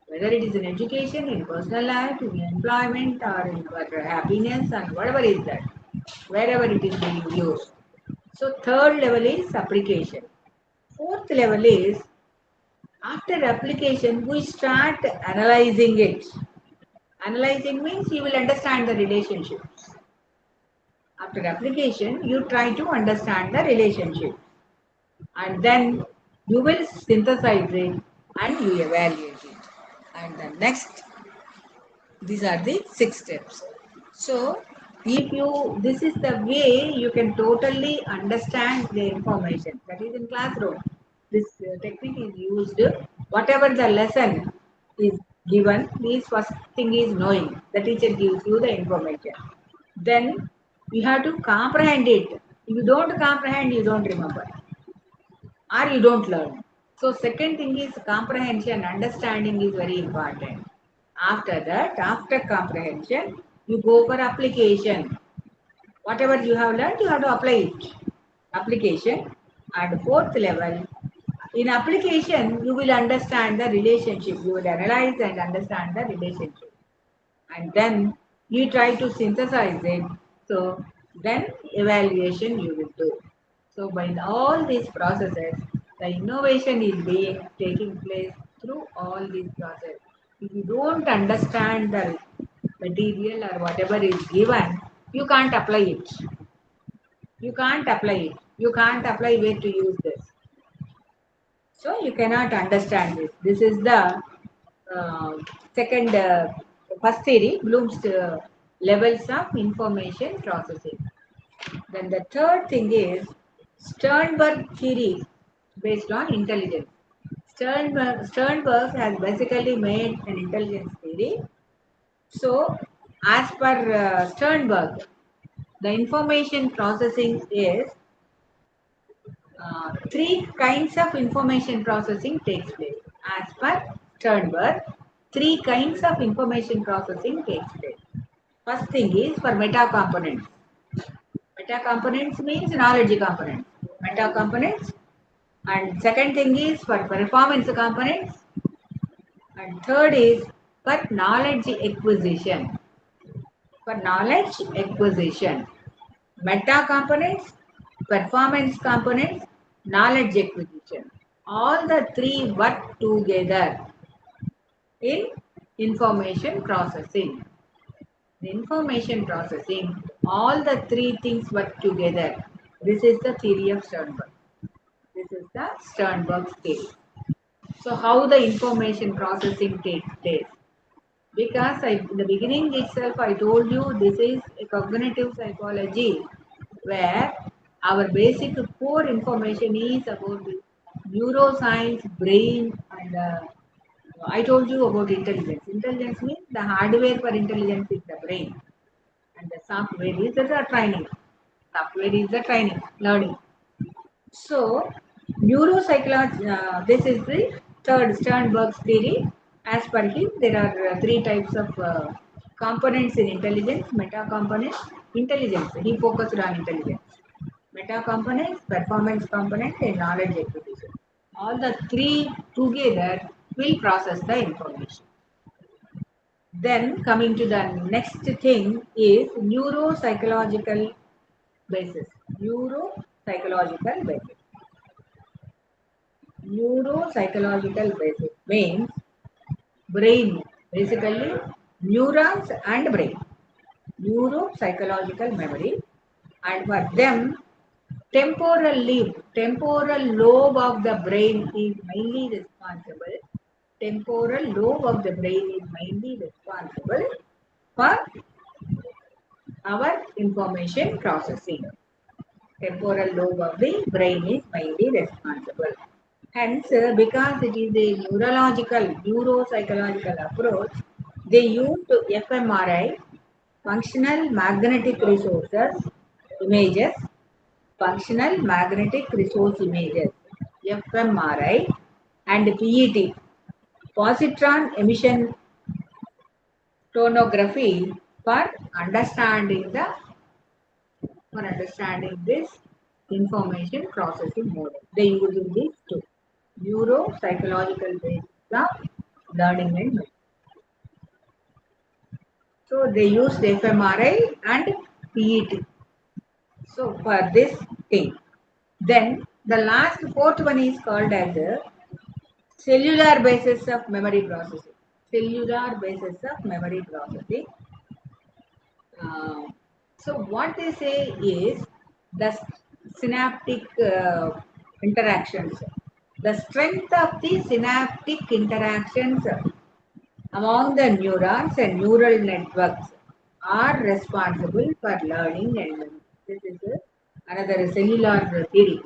whether it is in education, in personal life, in employment, or in our happiness, and whatever is that, wherever it is being used. So, third level is application. Fourth level is after application, we start analyzing it. Analyzing means you will understand the relationships. After application, you try to understand the relationship. And then you will synthesize it and you evaluate it. And the next, these are the 6 steps. So, this is the way you can totally understand the information that is in classroom. This technique is used, whatever the lesson is given, this first thing is knowing. The teacher gives you the information. Then you have to comprehend it. If you don't comprehend, you don't remember or you don't learn. So second thing is comprehension, understanding is very important. After that, after comprehension, you go for application. Whatever you have learned, you have to apply it. Application. And fourth level, in application, you will understand the relationship. You will analyze and understand the relationship. And then you try to synthesize it. So then evaluation you will do. So by all these processes, the innovation is being taking place through all these processes. If you don't understand the material or whatever is given, you can't apply it. You can't apply it. You can't apply where to use this. So you cannot understand this. This is the second, first theory, Bloom's levels of information processing. Then the third thing is Sternberg theory based on intelligence. Sternberg has basically made an intelligence theory. So, as per Sternberg, the information processing is 3 kinds of information processing takes place. As per Sternberg, three kinds of information processing takes place. First thing is for meta components. Meta components means knowledge components. Meta components. And second thing is for performance components. And third is for knowledge acquisition. For knowledge acquisition, meta components, performance components, knowledge acquisition. All the three work together in information processing. In information processing, all the three things work together. This is the theory of Sternberg. This is the Sternberg's theory. So, how the information processing takes place? Because in the beginning itself, I told you this is a cognitive psychology where our basic core information is about the neuroscience, brain, and I told you about intelligence. Intelligence means the hardware for intelligence is the brain, and the software is the training. Software is the training, learning. So, neuropsychology, this is the third Sternberg's theory. As per him, there are three types of components in intelligence, meta components, intelligence. He focused on intelligence. Meta components, performance components, and knowledge acquisition. All the three together will process the information. Then coming to the next thing is neuropsychological basis. Neuropsychological basis. Neuropsychological basis means brain, basically neurons and brain. Neuropsychological memory, and for them, temporal lobe of the brain is mainly responsible. Temporal lobe of the brain is mainly responsible for our information processing. Temporal lobe of the brain is mainly responsible. Hence, because it is a neuropsychological approach, they use fMRI, functional magnetic resources, images, functional magnetic resource images, fMRI, and PET, positron emission tomography for understanding this information processing model. They use these two neuropsychological basis of learning and memory. So they use fMRI and PET. So for this thing, then the last fourth one is called as a cellular basis of memory processing. Cellular basis of memory processing. So what they say is the synaptic interactions. The strength of the synaptic interactions among the neurons and neural networks are responsible for learning and memory. This is another cellular theory.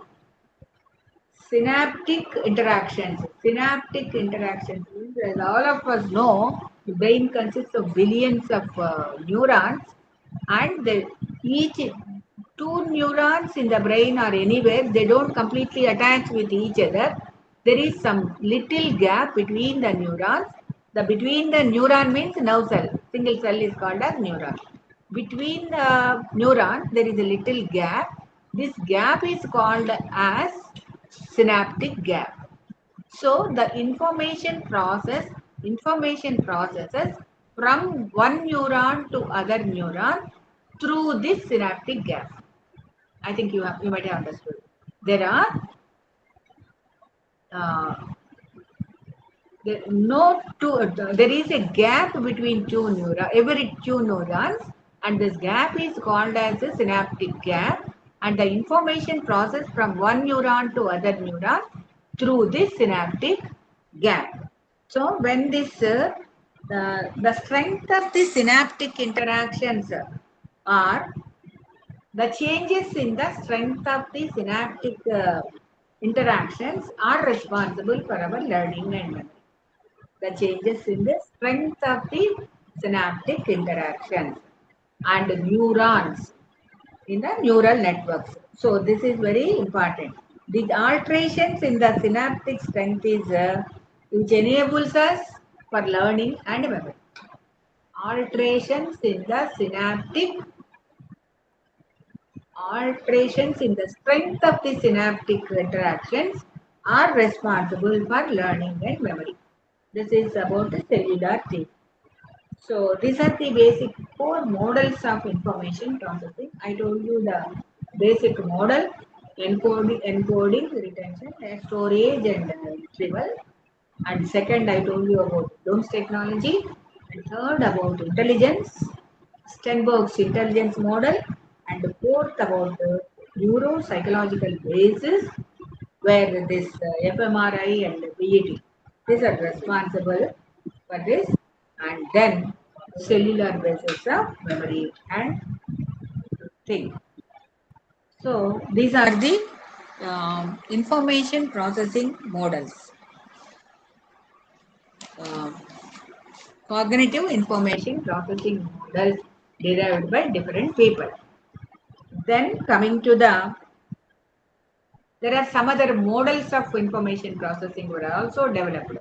Synaptic interactions. Synaptic interactions means, as all of us know, the brain consists of billions of neurons, and each two neurons in the brain or anywhere, they don't completely attach with each other. There is some little gap between the neurons. The between the neuron means nerve cell. Single cell is called as neuron. Between the neurons, there is a little gap. This gap is called as synaptic gap. So the information processes from one neuron to other neuron through this synaptic gap. I think you might have understood. There is a gap between every two neurons, and this gap is called as a synaptic gap, and the information processed from one neuron to other neuron through this synaptic gap. So when this the strength of the synaptic interactions are the changes in the strength of the synaptic interactions are responsible for our learning and memory. The changes in the strength of the synaptic interactions and neurons in the neural networks. So this is very important. The alterations in the synaptic strength is which enables us for learning and memory. Alterations in the strength of the synaptic interactions are responsible for learning and memory. This is about the cellular thing. So these are the basic four models of information processing. I told you the basic model: encoding, retention, storage, and retrieval. And second, I told you about Bloom's technology. And third, about intelligence, Stenberg's intelligence model. And fourth, about the neuropsychological basis, where this fMRI and BET, these are responsible for this. And then cellular basis of memory and thing. So these are the information processing models. Uh, Cognitive information processing models derived by different people. Then coming to there are some other models of information processing were also developed.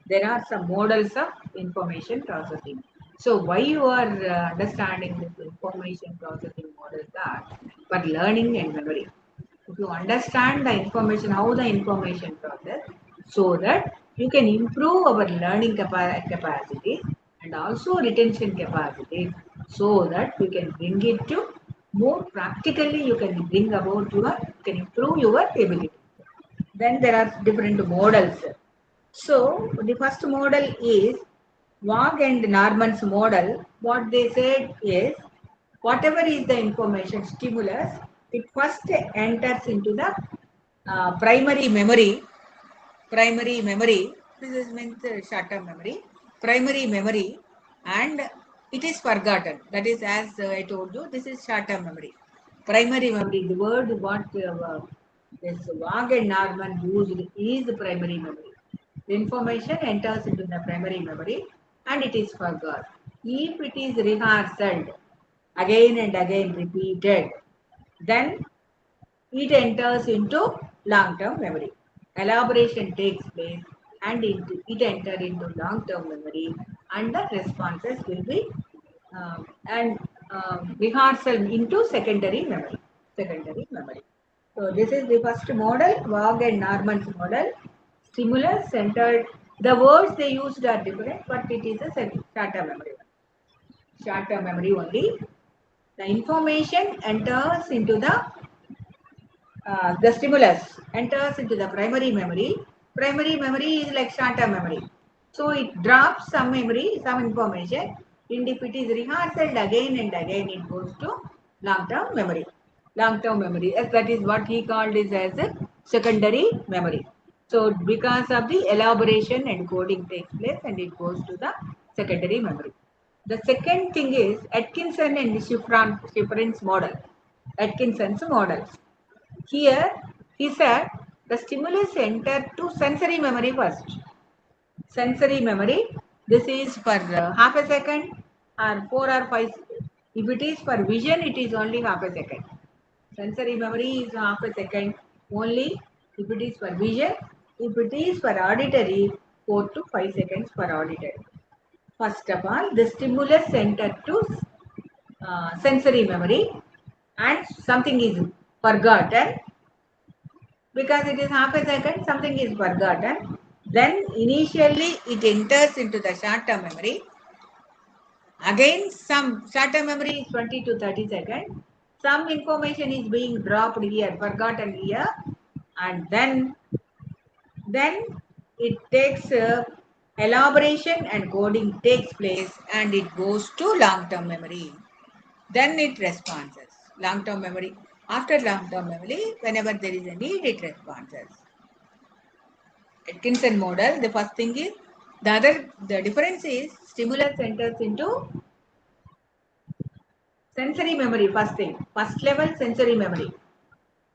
There are some models of information processing. So why you are understanding this information processing models are for learning and memory. If you understand the information, how the information process, so that you can improve our learning capacity and also retention capacity, so that you can bring it to more practically, you can bring about you can improve your ability. Then there are different models. So the first model is Wag and Norman's model. What they said is, whatever is the information stimulus, it first enters into the primary memory. Primary memory. This is meant short-term memory. Primary memory, and it is forgotten. That is, as I told you, this is short-term memory. Primary memory. The word what this Wag and Norman used is primary memory. The information enters into the primary memory and it is forgot. If it is rehearsed again and again repeated, then it enters into long-term memory. Elaboration takes place and it enters into long-term memory, and the responses will be rehearsal into secondary memory. Secondary memory. So this is the first model, Wag and Norman's model. Stimulus centered. The words they used are different, but it is a short-term memory. Short-term memory only. The information enters into the stimulus enters into the primary memory. Primary memory is like short-term memory. So it drops some memory, some information, and if it is rehearsed again and again, it goes to long-term memory. Long-term memory, as that is what he called is as a secondary memory. So because of the elaboration and coding takes place, and it goes to the secondary memory. The second thing is Atkinson and Schifrin's model. Atkinson's models. Here, he said the stimulus entered to sensory memory first. Sensory memory, this is for half a second or 4 or 5. If it is for vision, it is only half a second. Sensory memory is half a second only if it is for vision. If it is for auditory, 4 to 5 seconds for auditory. First of all, the stimulus entered to sensory memory and something is forgotten. Because it is half a second, something is forgotten. Then initially it enters into the short-term memory. Again, some short-term memory is 20 to 30 seconds. Some information is being dropped here, forgotten here, and then it takes elaboration and coding takes place, and it goes to long-term memory. Then it responds. Long-term memory. After long-term memory, whenever there is a need, it responds. Atkinson model, the first thing is, the difference is stimulus enters into sensory memory, first thing, first level sensory memory.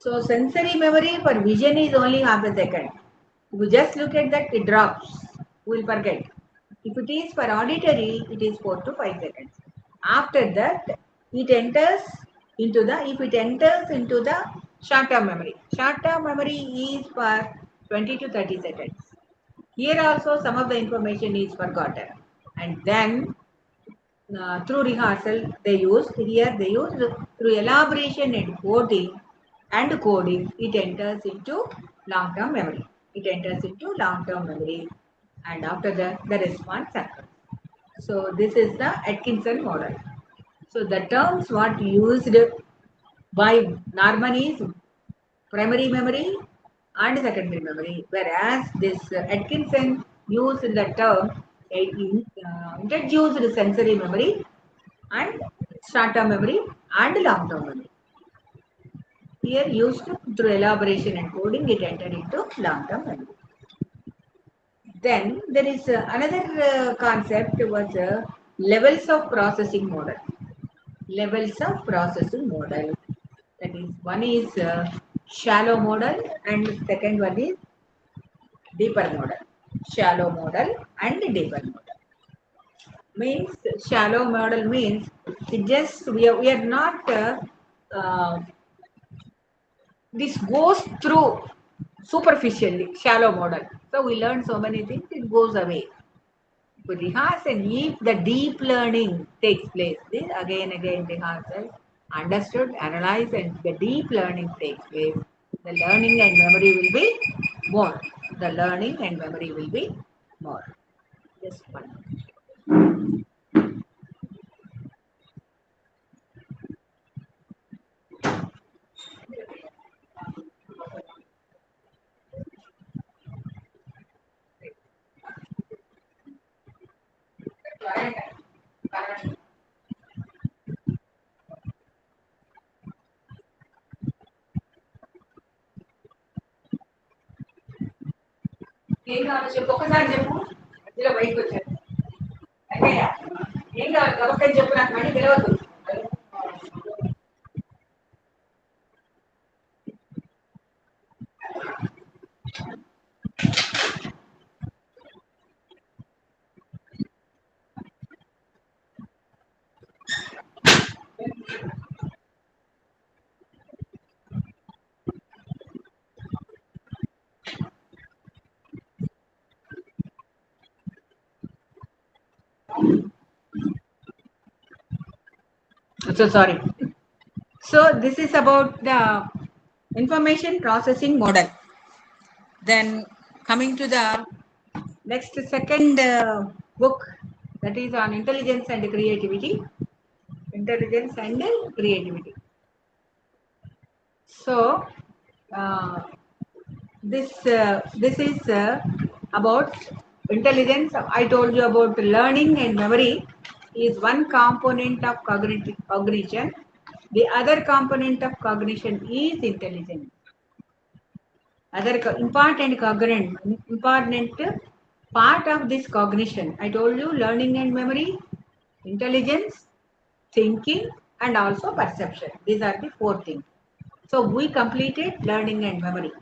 So sensory memory for vision is only half a second. If you just look at that, it drops. We will forget. If it is for auditory, it is 4 to 5 seconds. After that, it enters into the short-term memory. Short-term memory is for 20 to 30 seconds. Here also some of the information is forgotten. And then through rehearsal they use through elaboration and coding it enters into long-term memory. It enters into long-term memory, and after that the response occurs. So this is the Atkinson model. So the terms what used by Norman is primary memory and secondary memory, whereas this Atkinson used the term introduced sensory memory and short-term memory and long-term memory. Here used through elaboration and coding, it entered into long-term memory. Then there is another concept was levels of processing model. Levels of processing model. That is, one is shallow model and second one is deeper model. Shallow model and deeper model. Means shallow model means it just we are not uh, this goes through superficially shallow model. So we learn so many things, it goes away. We rehearse and if the deep learning takes place, this again rehearsal, understood, analyze, and the deep learning takes place, the learning and memory will be more. The learning and memory will be more. Just one. ఏం కావాలో చెప్పు ఒకసారి చెప్పు మధ్యలో బయటకు వచ్చాను అయ్యా ఏం కావాలి గబక్కని చెప్పు నాకు మళ్ళీ తెలియదు so sorry. So this is about the information processing model. Then coming to the next second book, that is on intelligence and creativity. Intelligence and creativity. So this is about intelligence. I told you about learning and memory is one component of cognition. The other component of cognition is intelligence. Other important part of this cognition. I told you learning and memory, intelligence, thinking, and also perception. These are the four things. So we completed learning and memory.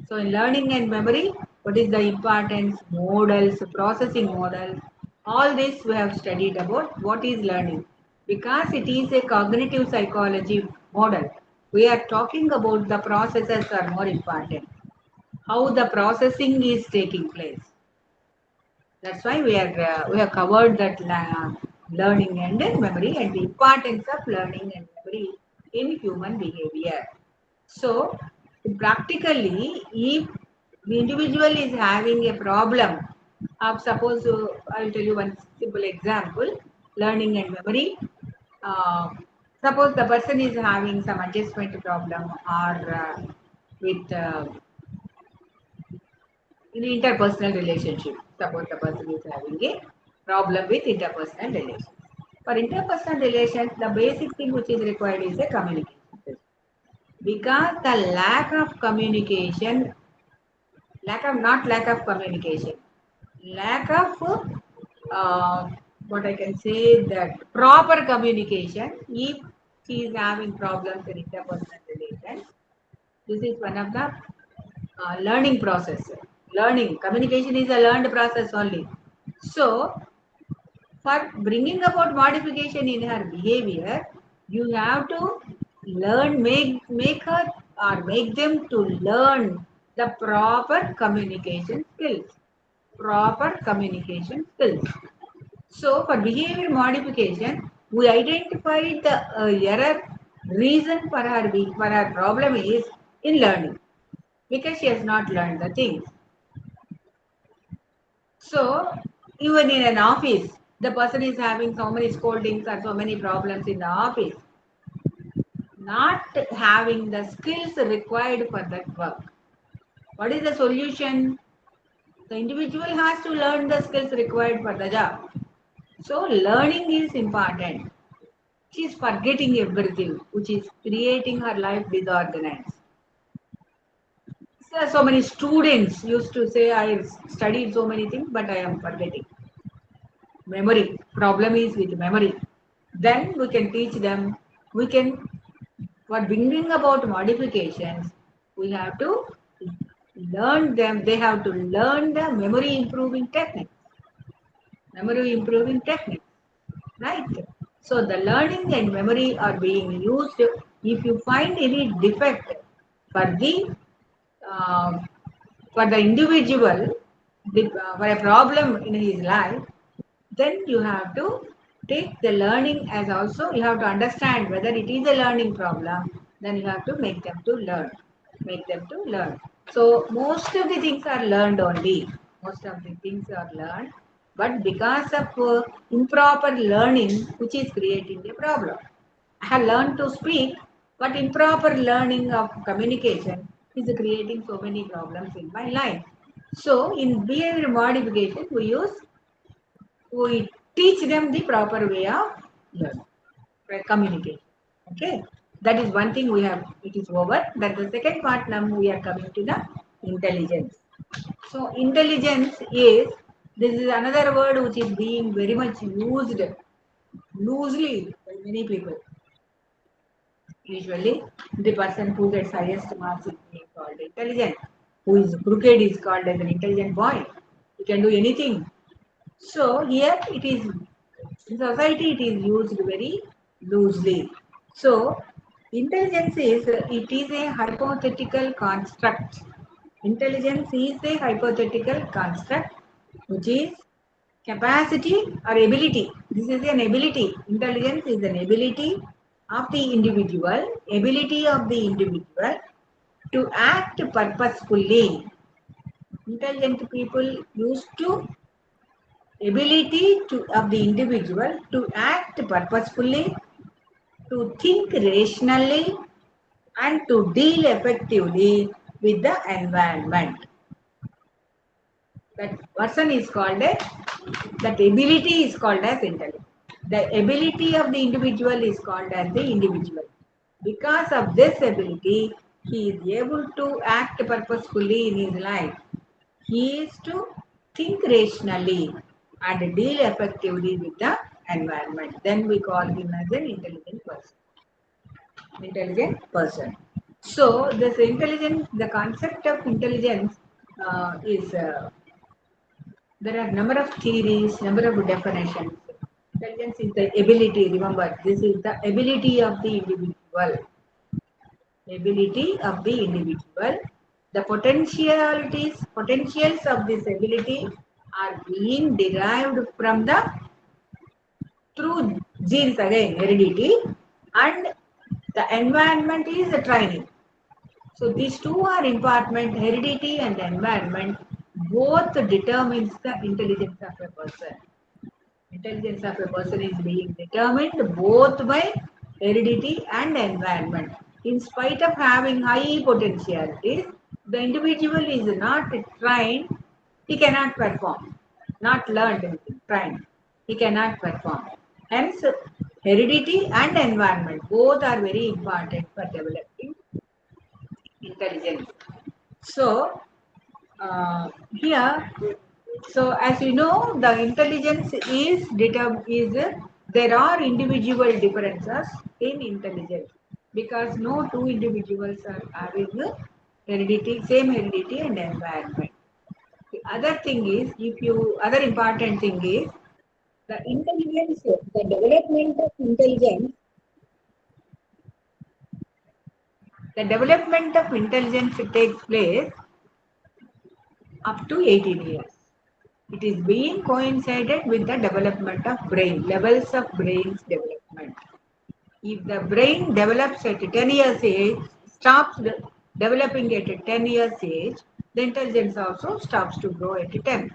So in learning and memory, what is the importance, models, processing models, all this we have studied about what is learning. Because it is a cognitive psychology model, we are talking about the processes are more important. How the processing is taking place. That's why we have covered that learning and memory and the importance of learning and memory in human behavior. So practically, if the individual is having a problem of suppose I'll tell you one simple example, learning and memory. Suppose the person is having some adjustment problem or with in interpersonal relationship. Suppose the person is having a problem with interpersonal relations. For interpersonal relations, the basic thing which is required is a communication. Because the lack of communication, lack of communication, lack of what I can say that proper communication, if he is having problems in interpersonal relations, this is one of the learning process. Learning, communication is a learned process only. So, for bringing about modification in her behavior, you have to learn, make her or make them to learn the proper communication skills. proper communication skills. So for behavior modification, we identified the error reason for her problem is in learning because she has not learned the things. So even in an office, the person is having so many scoldings or so many problems in the office, not having the skills required for that work. What is the solution? The individual has to learn the skills required for the job. So learning is important. She is forgetting everything, which is creating her life disorganized. So many students used to say, I studied so many things, but I am forgetting. Memory. Problem is with memory. Then we can teach them. We can, for bringing about modifications, we have to learn them. They have to learn the memory improving techniques. Memory improving techniques. Right? So the learning and memory are being used. If you find any defect for the uh, individual, for a problem in his life, then you have to take the learning as also you have to understand whether it is a learning problem. Then you have to make them to learn. Make them to learn. So most of the things are learned only. Most of the things are learned, but because of improper learning, which is creating a problem. I have learned to speak, but improper learning of communication is creating so many problems in my life. So in behavior modification, we teach them the proper way of learning, communication. Okay, that is one thing we have. It is over. That the second part. Now we are coming to the intelligence. So intelligence is, this is another word which is being very much used loosely by many people. Usually, the person who gets highest marks is being called intelligent. Who is crooked is called as an intelligent boy. He can do anything. So here it is, in society it is used very loosely. So intelligence is, it is a hypothetical construct. Intelligence is a hypothetical construct which is capacity or ability. This is an ability. Intelligence is an ability of the individual to act purposefully. Intelligent people used to ability of the individual to act purposefully, to think rationally, and to deal effectively with the environment. That person is called as, that ability is called as intelligence. The ability of the individual is called as the individual. Because of this ability, he is able to act purposefully in his life. He is to think rationally and deal effectively with the environment. Then we call him as an intelligent person. Intelligent person. So this intelligence, the concept of intelligence is, there are number of theories, number of definitions. Intelligence is the ability. Remember, this is the ability of the individual. Ability of the individual. The potentials of this ability are being derived from the, through genes again, heredity, and the environment is the training. So these two are important, heredity and environment, both determines the intelligence of a person. Intelligence of a person is being determined both by heredity and environment. In spite of having high potentialities, the individual is not trained, he cannot perform. Not learned, trained, he cannot perform. Hence, heredity and environment both are very important for developing intelligence. So, here, so as you know, the intelligence is there are individual differences in intelligence because no two individuals are having heredity, same heredity and environment. The other thing is, other important thing is the intelligence, the development of intelligence takes place up to 18 years. It is being coincided with the development of brain, levels of brain's development. If the brain develops at 10 years age, stops developing at 10 years age, the intelligence also stops to grow at 10.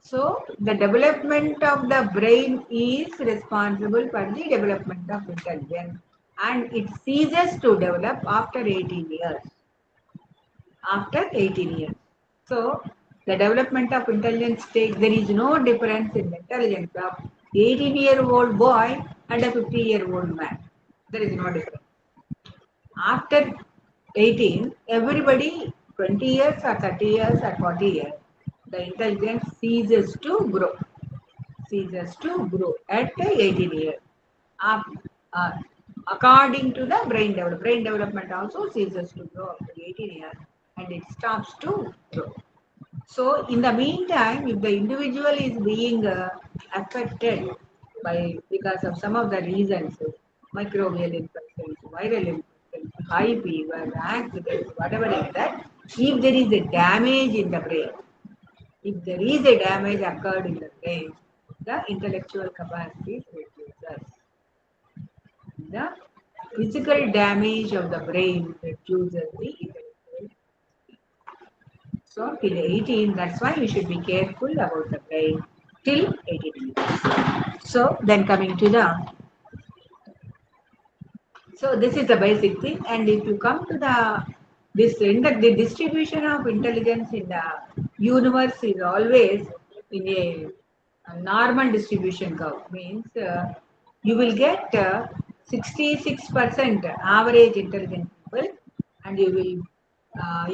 So, the development of the brain is responsible for the development of intelligence, and it ceases to develop after 18 years. After 18 years. So, the development of intelligence takes, there is no difference in the intelligence of 18-year-old boy and a 50-year-old man. There is no difference. After 18, everybody 20 years or 30 years or 40 years, the intelligence ceases to grow. Ceases to grow at 18 years. Uh, uh, According to the brain development also ceases to grow after 18 years and it stops to grow. So, in the meantime, if the individual is being affected by because of some of the reasons, microbial infections, viral infections, high fever, accidents, whatever is that, if there is a damage in the brain, if there is a damage occurred in the brain, the intellectual capacity reduces. The physical damage of the brain reduces the intellectual. So till 18, that's why we should be careful about the brain till 18 years. So then coming to the, so this is the basic thing. And if you come to the distribution of intelligence in the universe is always in a normal distribution curve. Means you will get 66% average intelligent people, and you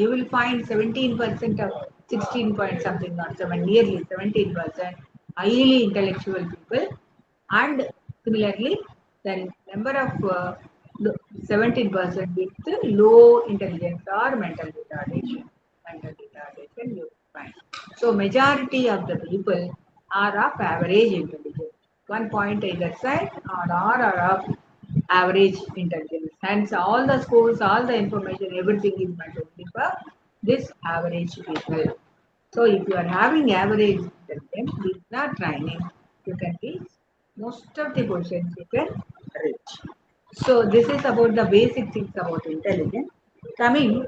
will find 17% of 16 point something or 7, nearly 17% highly intellectual people, and similarly the number of 17% with low intelligence or mental retardation. Mental retardation you find. So majority of the people are of average intelligence. 1 point either side or are of average intelligence. Hence all the scores, all the information, everything is meant only for this average people. So if you are having average intelligence with the training, you can reach most of the questions you can reach. So this is about the basic things about intelligence. Coming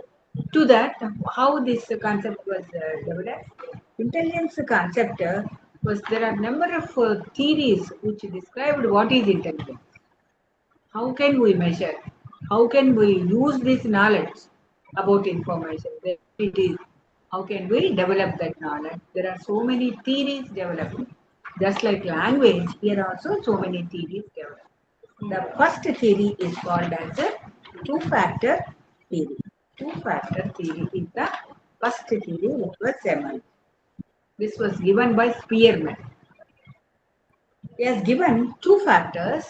to that, how this concept was developed. Intelligence concept was, there are number of theories which described what is intelligence. How can we measure? How can we use this knowledge about information? Where it is? How can we develop that knowledge? There are so many theories developed. Just like language, here also so many theories developed. The first theory is called as a two-factor theory. Two-factor theory is the first theory which was emerged. This was given by Spearman. He has given two-factor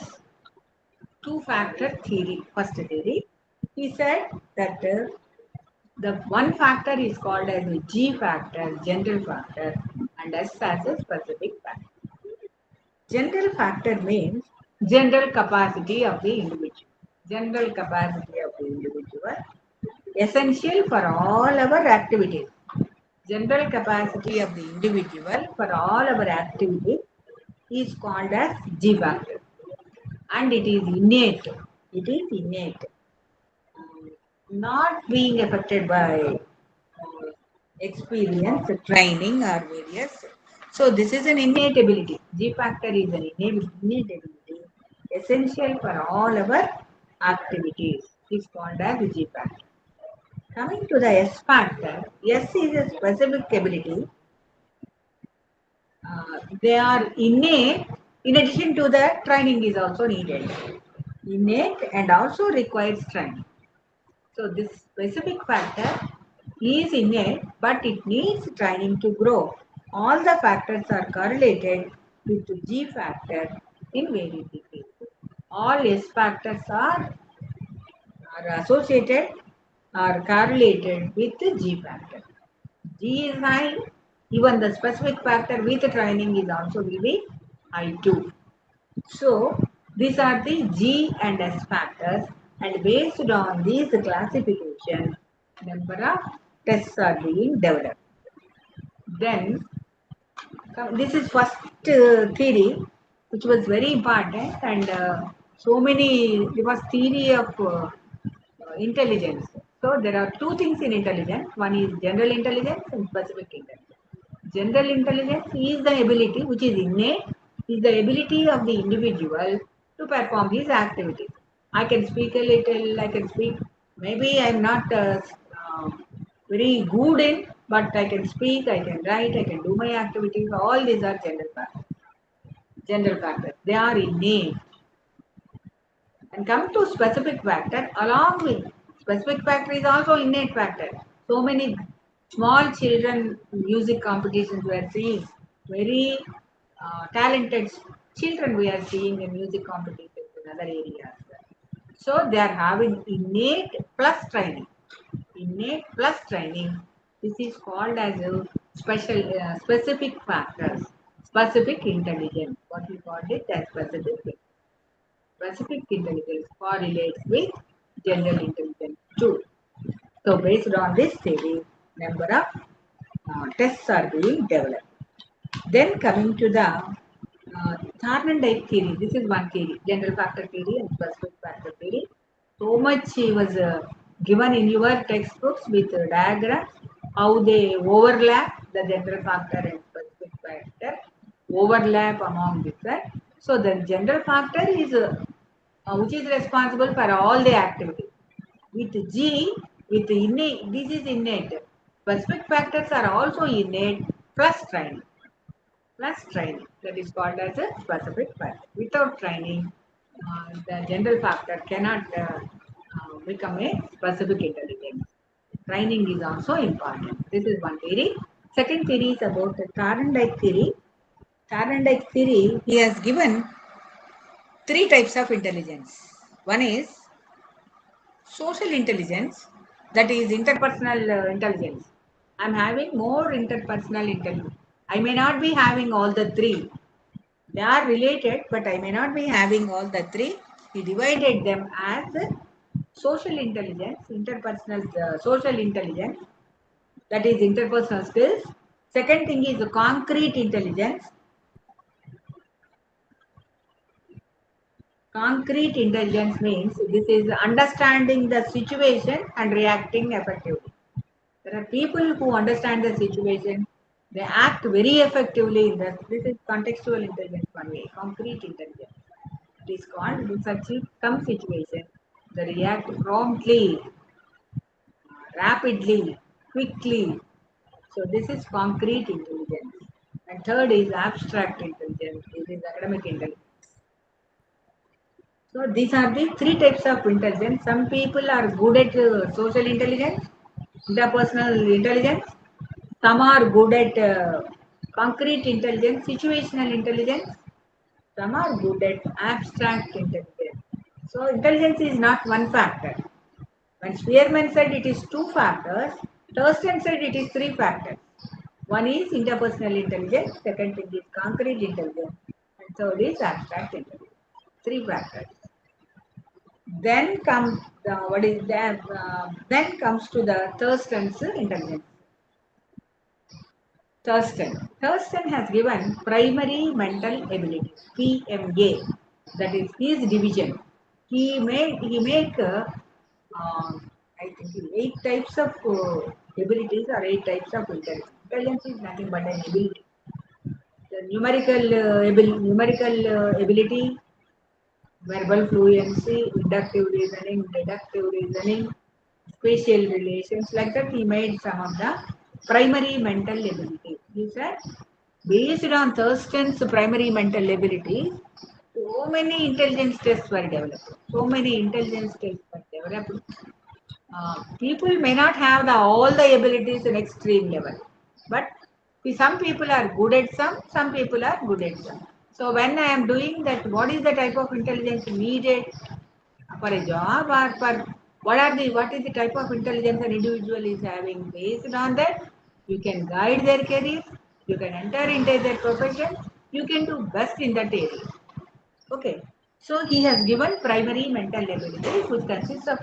theory, first theory. He said that the one factor is called as a G factor, general factor, and S as a specific factor. General factor means general capacity of the individual. General capacity of the individual, essential for all our activities. General capacity of the individual for all our activities is called as G factor. And it is innate. It is innate. Not being affected by experience, training, or various. So this is an innate ability. G factor is an innate ability, essential for all our activities. Is called as G factor. Coming to the S factor, S is a specific ability. They are innate. In addition to that, training is also needed. Innate and also requires training. So this specific factor is innate, but it needs training to grow. All the factors are correlated with the G factor in variability. All S factors are associated or correlated with the G factor. G is high, even the specific factor with training is also will be high too. So these are the G and S factors, and based on these classification, number of tests are being developed. Then This is first theory, which was very important, and so many. It was theory of intelligence. So there are two things in intelligence. One is general intelligence and specific intelligence. General intelligence is the ability, which is innate, is the ability of the individual to perform his activities. I can speak a little, I can speak, maybe I'm not very good in, but I can speak, I can write, I can do my activities. All these are general factors. General factors. They are innate. And come to specific factor, along with specific factor is also innate factor. So many small children music competitions we are seeing, very talented children we are seeing in music competitions in other areas. So they are having innate plus training. Innate plus training. This is called as a specific factors. Specific intelligence. What we call it as specific intelligence correlates with general intelligence too. So based on this theory, number of tests are being developed. Then coming to the Thorndike theory, this is one theory, general factor theory and specific factor theory. So much was given in your textbooks with diagrams, how they overlap the general factor and specific factor, overlap among different. So the general factor is which is responsible for all the activities. With G, with innate, this is innate. Specific factors are also innate plus training. Plus training, that is called as a specific factor. Without training, the general factor cannot become a specific intelligence. Training is also important. This is one theory. Second theory is about the Thorndike theory. Thorndike theory, he has given three types of intelligence. One is social intelligence, that is interpersonal intelligence. I'm having more interpersonal intelligence. I may not be having all the three. They are related, but I may not be having all the three. He divided them as social intelligence, interpersonal social intelligence, that is interpersonal skills. Second thing is the concrete intelligence. Concrete intelligence means this is understanding the situation and reacting effectively. There are people who understand the situation, they act very effectively in that. This is contextual intelligence one way, concrete intelligence. It is called in such some situation, they react promptly, rapidly, quickly. So this is concrete intelligence. And third is abstract intelligence. This is academic intelligence. So these are the three types of intelligence. Some people are good at social intelligence, interpersonal intelligence. Some are good at concrete intelligence, situational intelligence. Some are good at abstract intelligence. So intelligence is not one factor. When Spearman said it is two factors, Thurston said it is three factors. One is interpersonal intelligence, second thing is concrete intelligence, and third is abstract intelligence. Three factors. Then comes the what is that? Then comes to the Thurston's intelligence. Thurston has given primary mental ability (PMA). That is his division. He make I think eight types of abilities or eight types of intelligence. Intelligence is nothing but an ability. The numerical ability, verbal fluency, inductive reasoning, deductive reasoning, spatial relations, like that he made some of the primary mental abilities. He said, based on Thurston's primary mental abilities, so many intelligence tests were developed. So many intelligence tests were developed. People may not have all the abilities in extreme level, but some people are good at some people are good at some. So when I am doing that, what is the type of intelligence needed for a job or for what is the type of intelligence an individual is having? Based on that, you can guide their career, you can enter into their profession, you can do best in that area. Okay, so he has given primary mental abilities, which consists of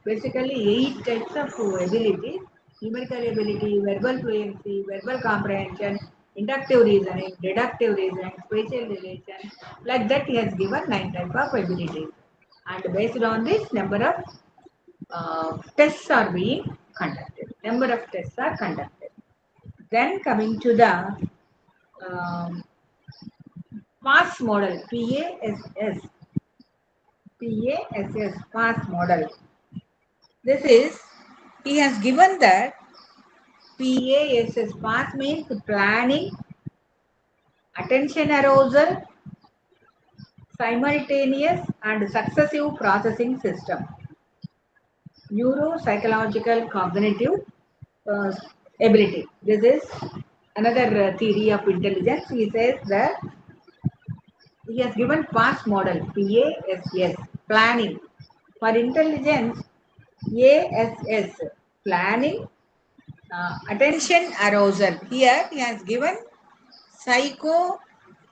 basically eight types of abilities: numerical ability, verbal fluency, verbal comprehension, inductive reasoning, deductive reasoning, spatial relation. Like that, he has given 9 types of abilities. And based on this, number of tests are being conducted. Number of tests are conducted. Then coming to the um, PASS model, PASS, PASS, PASS model. This is, he has given that PASS, PASS means planning, attention arousal, simultaneous and successive processing system. Neuropsychological cognitive uh, ability. This is another theory of intelligence. He says that he has given PASS model, PASS, planning. For intelligence, ASS, planning, attention arousal. Here he has given psycho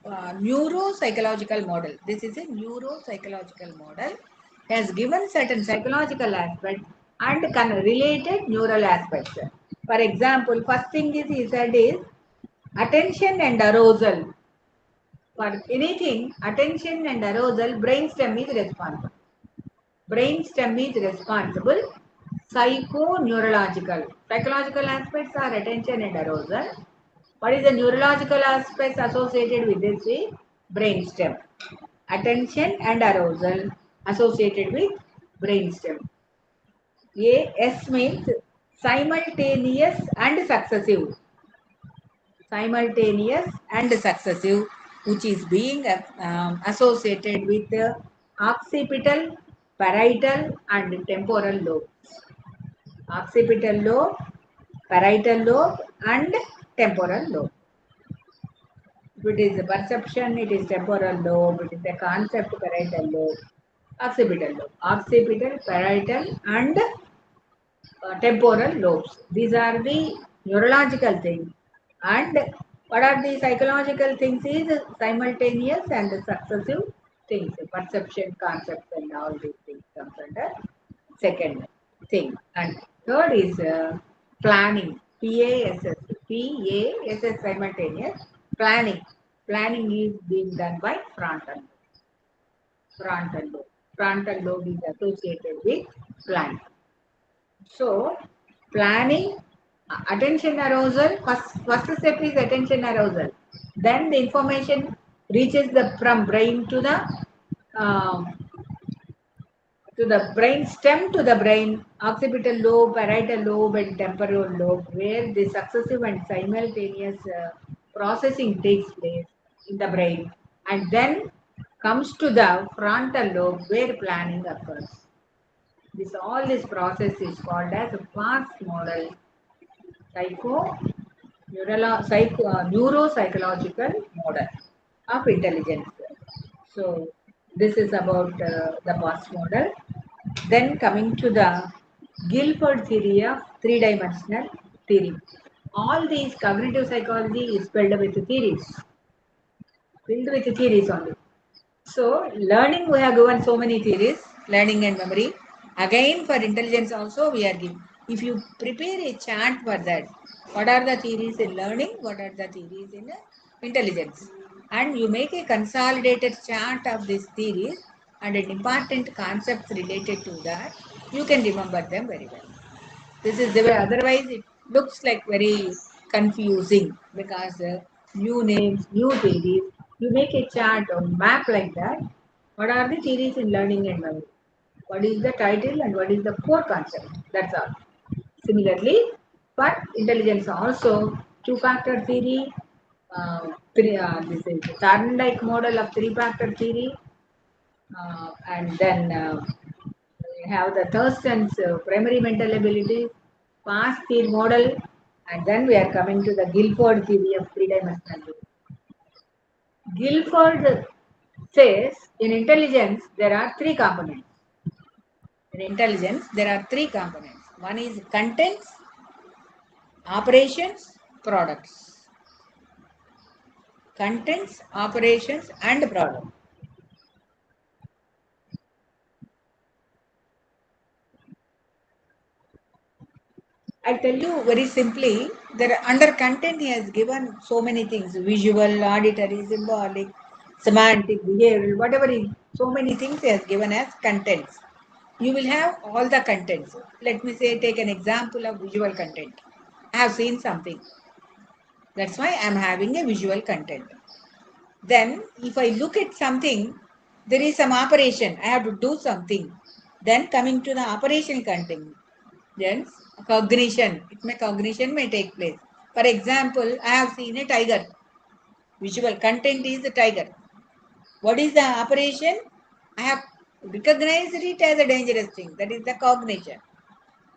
neuropsychological model. This is a neuropsychological model. He has given certain psychological aspects and related neural aspects. For example, first thing is he said is attention and arousal. For anything, attention and arousal, brainstem is responsible. Brainstem is responsible. Psychoneurological. Psychological aspects are attention and arousal. What is the neurological aspects associated with this? Brainstem. Attention and arousal associated with brainstem. AS means simultaneous and successive. Simultaneous and successive, which is being associated with the occipital, parietal, and temporal lobe. Occipital lobe, parietal lobe, and temporal lobe. If it is a perception, it is temporal lobe. It is a concept, parietal lobe. Occipital lobe. Occipital, parietal, and temporal lobes. These are the neurological things. And what are the psychological things is simultaneous and successive things. Perception, concepts, and all these things comes under second thing. And third is planning. PASS. PASS simultaneous. Planning. Planning is being done by frontal lobe. Frontal lobe. Frontal lobe is associated with planning. So, planning, attention arousal, first step is attention arousal. Then the information reaches from brain to the brain stem to the brain, occipital lobe, parietal lobe, and temporal lobe, where the successive and simultaneous processing takes place in the brain, and then comes to the frontal lobe where planning occurs. All this process is called as a PASS model, neuropsychological model of intelligence. So this is about the PASS model. Then coming to the Guilford theory of three-dimensional theory. All these cognitive psychology is filled with theories. Filled with theories only. So learning, we have given so many theories, learning and memory. Again, for intelligence also we are giving. If you prepare a chart for that, what are the theories in learning, what are the theories in intelligence, and you make a consolidated chart of these theories and important concepts related to that, you can remember them very well. This is the way, otherwise it looks like very confusing because new names, new theories, you make a chart or map like that. What are the theories in learning and memory? What is the title and what is the core concept? That's all. Similarly, for intelligence also, two-factor theory, this is the Thorndike model of three-factor theory, and then we have the Thurston's primary mental abilities, PASS theory model, and then we are coming to the Guilford theory of three-dimensional theory. Guilford says in intelligence there are three components. In intelligence there are three components. One is contents, operations, products. Contents, operations, and products. I'll tell you very simply. There under content he has given so many things: visual, auditory, symbolic, semantic, behavioral, whatever is so many things he has given as contents. You will have all the contents. Let me say, take an example of visual content. I have seen something. That's why I'm having a visual content. Then, if I look at something, there is some operation. I have to do something. Then, coming to the operation content, then cognition. Cognition may take place. For example, I have seen a tiger. Visual content is the tiger. What is the operation? I have recognized it as a dangerous thing. That is the cognition.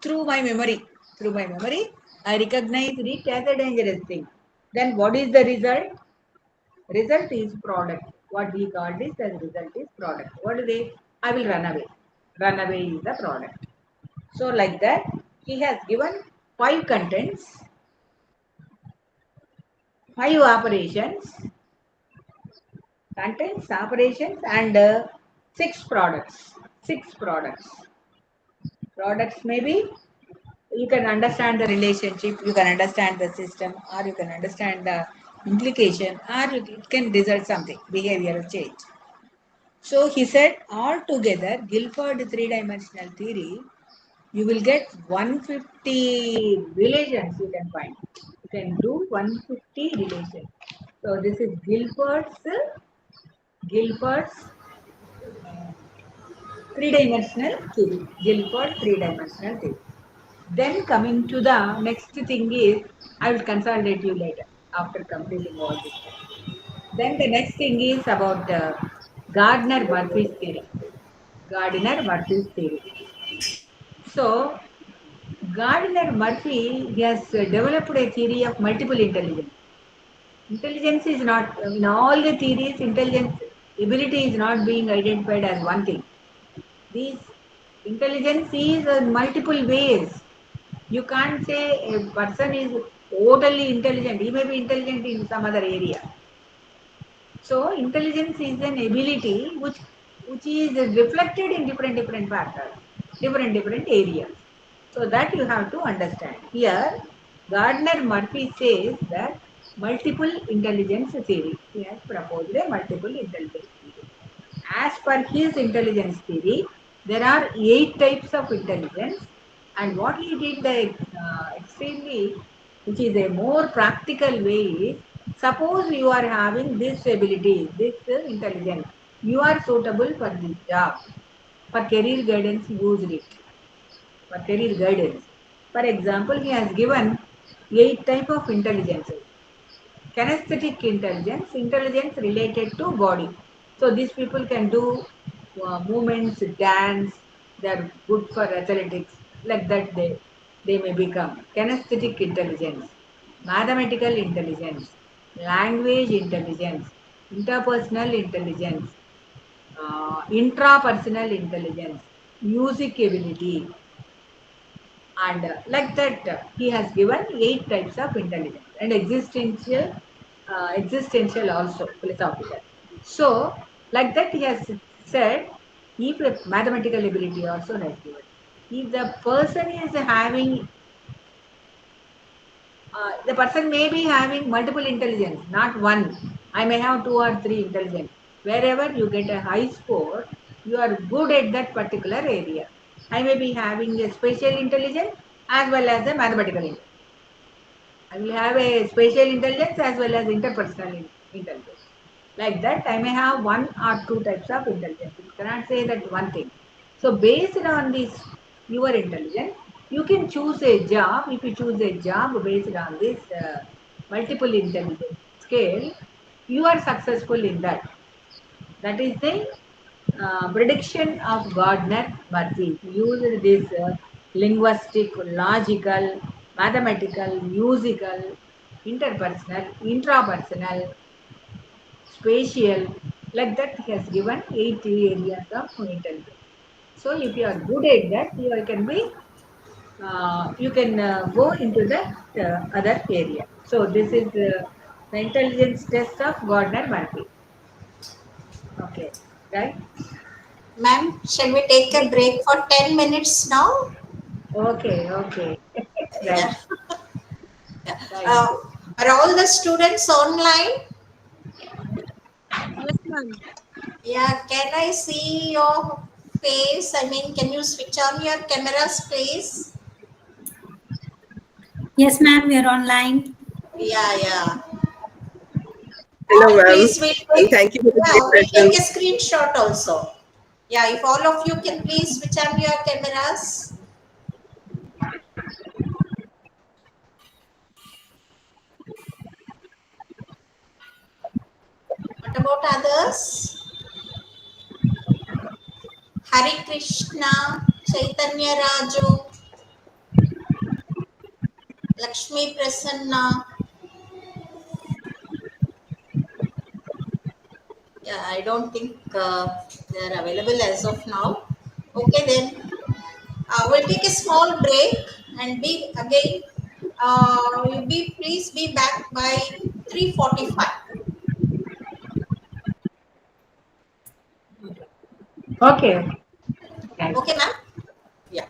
Through my memory. Through my memory, I recognized it as a dangerous thing. Then what is the result? Result is product. What we call this as result is product. What do they? I will run away. Run away is the product. So like that, he has given 5 contents, 5 operations, contents, operations, and 6 products. 6 products. Products maybe you can understand the relationship, you can understand the system, or you can understand the implication, or it can result something, behavioral change. So he said, altogether, Guilford three-dimensional theory, you will get 150 relations you can find. You can do 150 relations. So this is Guilford's three-dimensional theory. Guilford three-dimensional theory. Then coming to the next thing is, I will consolidate you later after completing all this. Then the next thing is about Gardner-Murphy's theory. Gardner-Murphy's theory. So Gardner-Murphy has developed a theory of multiple intelligence. Intelligence is not, in all the theories, intelligence ability is not being identified as one thing. This intelligence is in multiple ways. You can't say a person is totally intelligent. He may be intelligent in some other area. So intelligence is an ability which is reflected in different factors, different areas. So that you have to understand. Here, Gardner Murphy says that multiple intelligence theory. He has proposed a multiple intelligence theory. As per his intelligence theory, there are 8 types of intelligence, and what he did the extremely, which is a more practical way, is suppose you are having this ability, this intelligence, you are suitable for this job. For career guidance, use it. For career guidance. For example, he has given 8 type of intelligences. Kinesthetic intelligence, intelligence related to body. So these people can do movements, dance, they're good for athletics, like that they may become. Kinesthetic intelligence, mathematical intelligence, language intelligence, interpersonal intelligence, intrapersonal intelligence, music ability, and like that he has given 8 types of intelligence and existential also philosophical. So like that he has said, if a mathematical ability also has given, if the person is having the person may be having multiple intelligence, not one. I may have 2 or 3 intelligence. Wherever you get a high score, you are good at that particular area. I may be having a spatial intelligence as well as a mathematical intelligence. I will have a spatial intelligence as well as interpersonal intelligence. Like that, I may have 1 or 2 types of intelligence. You cannot say that one thing. So, based on this, your intelligence, you can choose a job. If you choose a job based on this multiple intelligence scale, you are successful in that. That is the prediction of Gardner-Murphy. He used this linguistic, logical, mathematical, musical, interpersonal, intrapersonal, spatial, like that he has given 8 areas of intelligence. So if you are good at that, you can be, you can go into the other area. So this is the intelligence test of Gardner-Murphy. Okay, right? Ma'am, shall we take a break for 10 minutes now? Okay, okay. Right. Yeah. Right. Are all the students online? Yes, ma'am. Yeah, can I see your face? I mean, can you switch on your cameras, please? Yes, ma'am, we are online. Yeah, yeah. Hello, Or ma'am, please, we'll and take, thank you for the yeah, we'll great take session. a screenshot also. Yeah, if all of you can please switch on your cameras. What about others? Hari Krishna, Chaitanya Raju, Lakshmi Prasanna. Yeah, I don't think they are available as of now. Okay, then we'll take a small break and be again. You'll be please be back by 3:45. Okay. Thank you. Okay, ma'am. Yeah.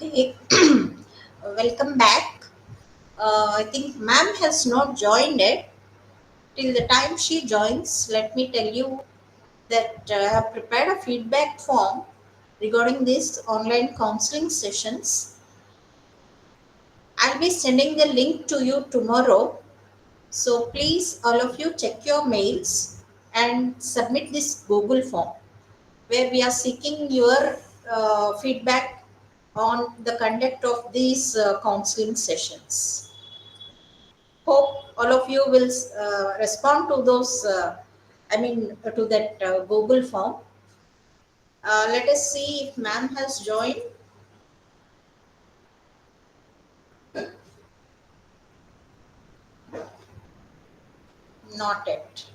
Okay. Welcome back. I think ma'am has not joined it. Till the time she joins, let me tell you that I have prepared a feedback form regarding these online counseling sessions. I'll be sending the link to you tomorrow. So please, all of you, check your mails and submit this Google form where we are seeking your feedback on the conduct of these counseling sessions. Hope all of you will respond to those, to that Google form. Let us see if ma'am has joined. Not yet.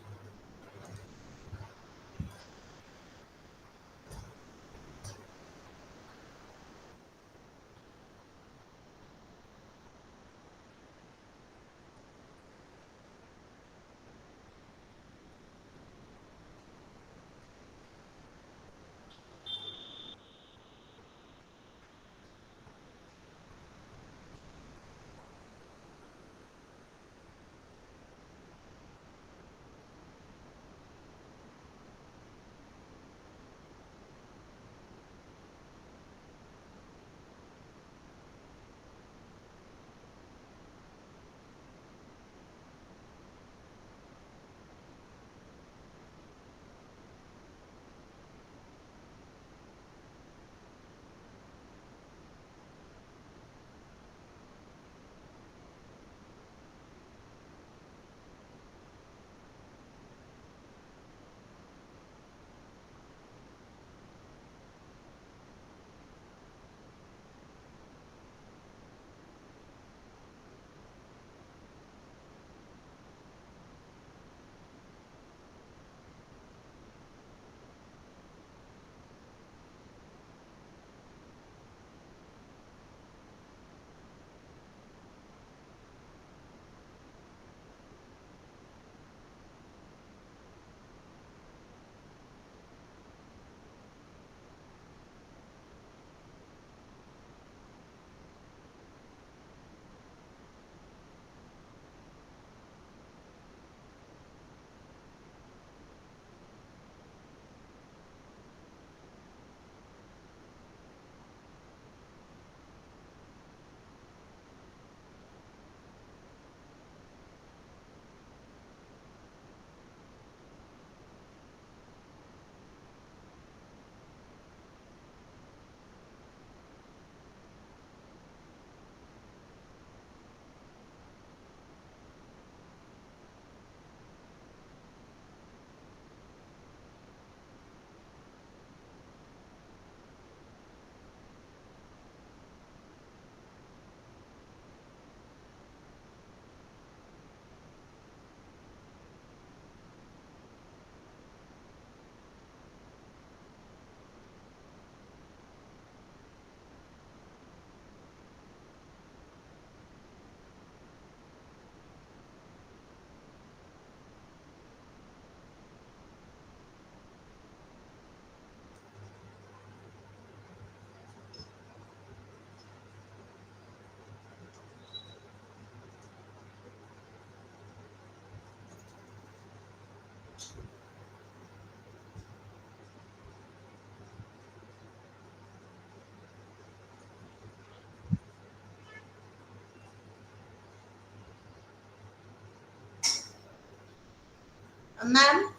Ma'am,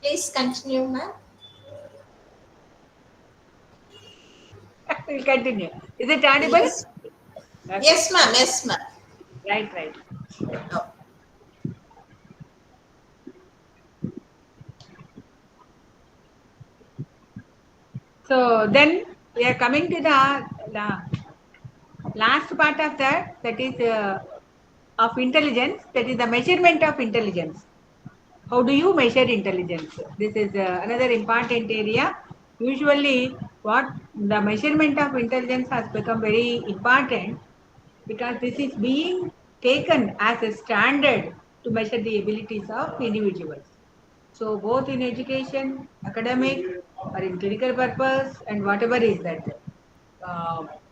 please continue, ma'am. We'll continue. Is it audible? Yes. Okay. Yes, ma'am. Yes, ma'am. Right, right. Oh. So then we are coming to the last part of that, that is of intelligence, that is the measurement of intelligence. How do you measure intelligence? This is another important area. Usually, what the measurement of intelligence has become very important because this is being taken as a standard to measure the abilities of individuals. So, both in education, academic, or in clinical purpose, and whatever is that.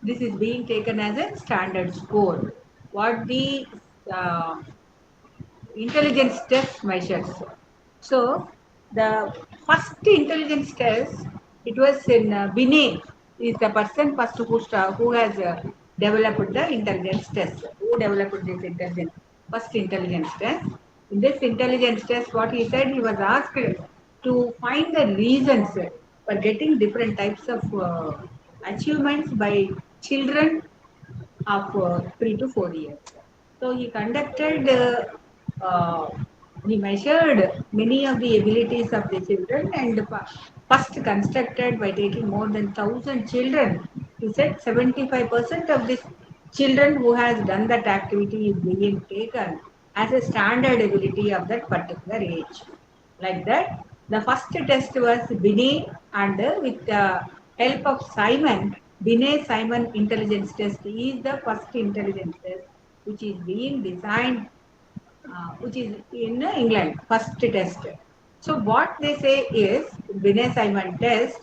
this is being taken as a standard score. What the uh, intelligence test measures. So the first intelligence test, it was in Binay, is the person first who has developed the intelligence test. Who developed this intelligence first intelligence test? In this intelligence test, what he said, he was asked to find the reasons for getting different types of achievements by children of 3 to 4 years. So he measured many of the abilities of the children and first constructed by taking more than 1,000 children. He said 75% of these children who has done that activity is being taken as a standard ability of that particular age. Like that, the first test was Binay, and with the help of Simon, Binay Simon intelligence test is the first intelligence test which is being designed, which is in England, first test. So what they say is Binay Simon test.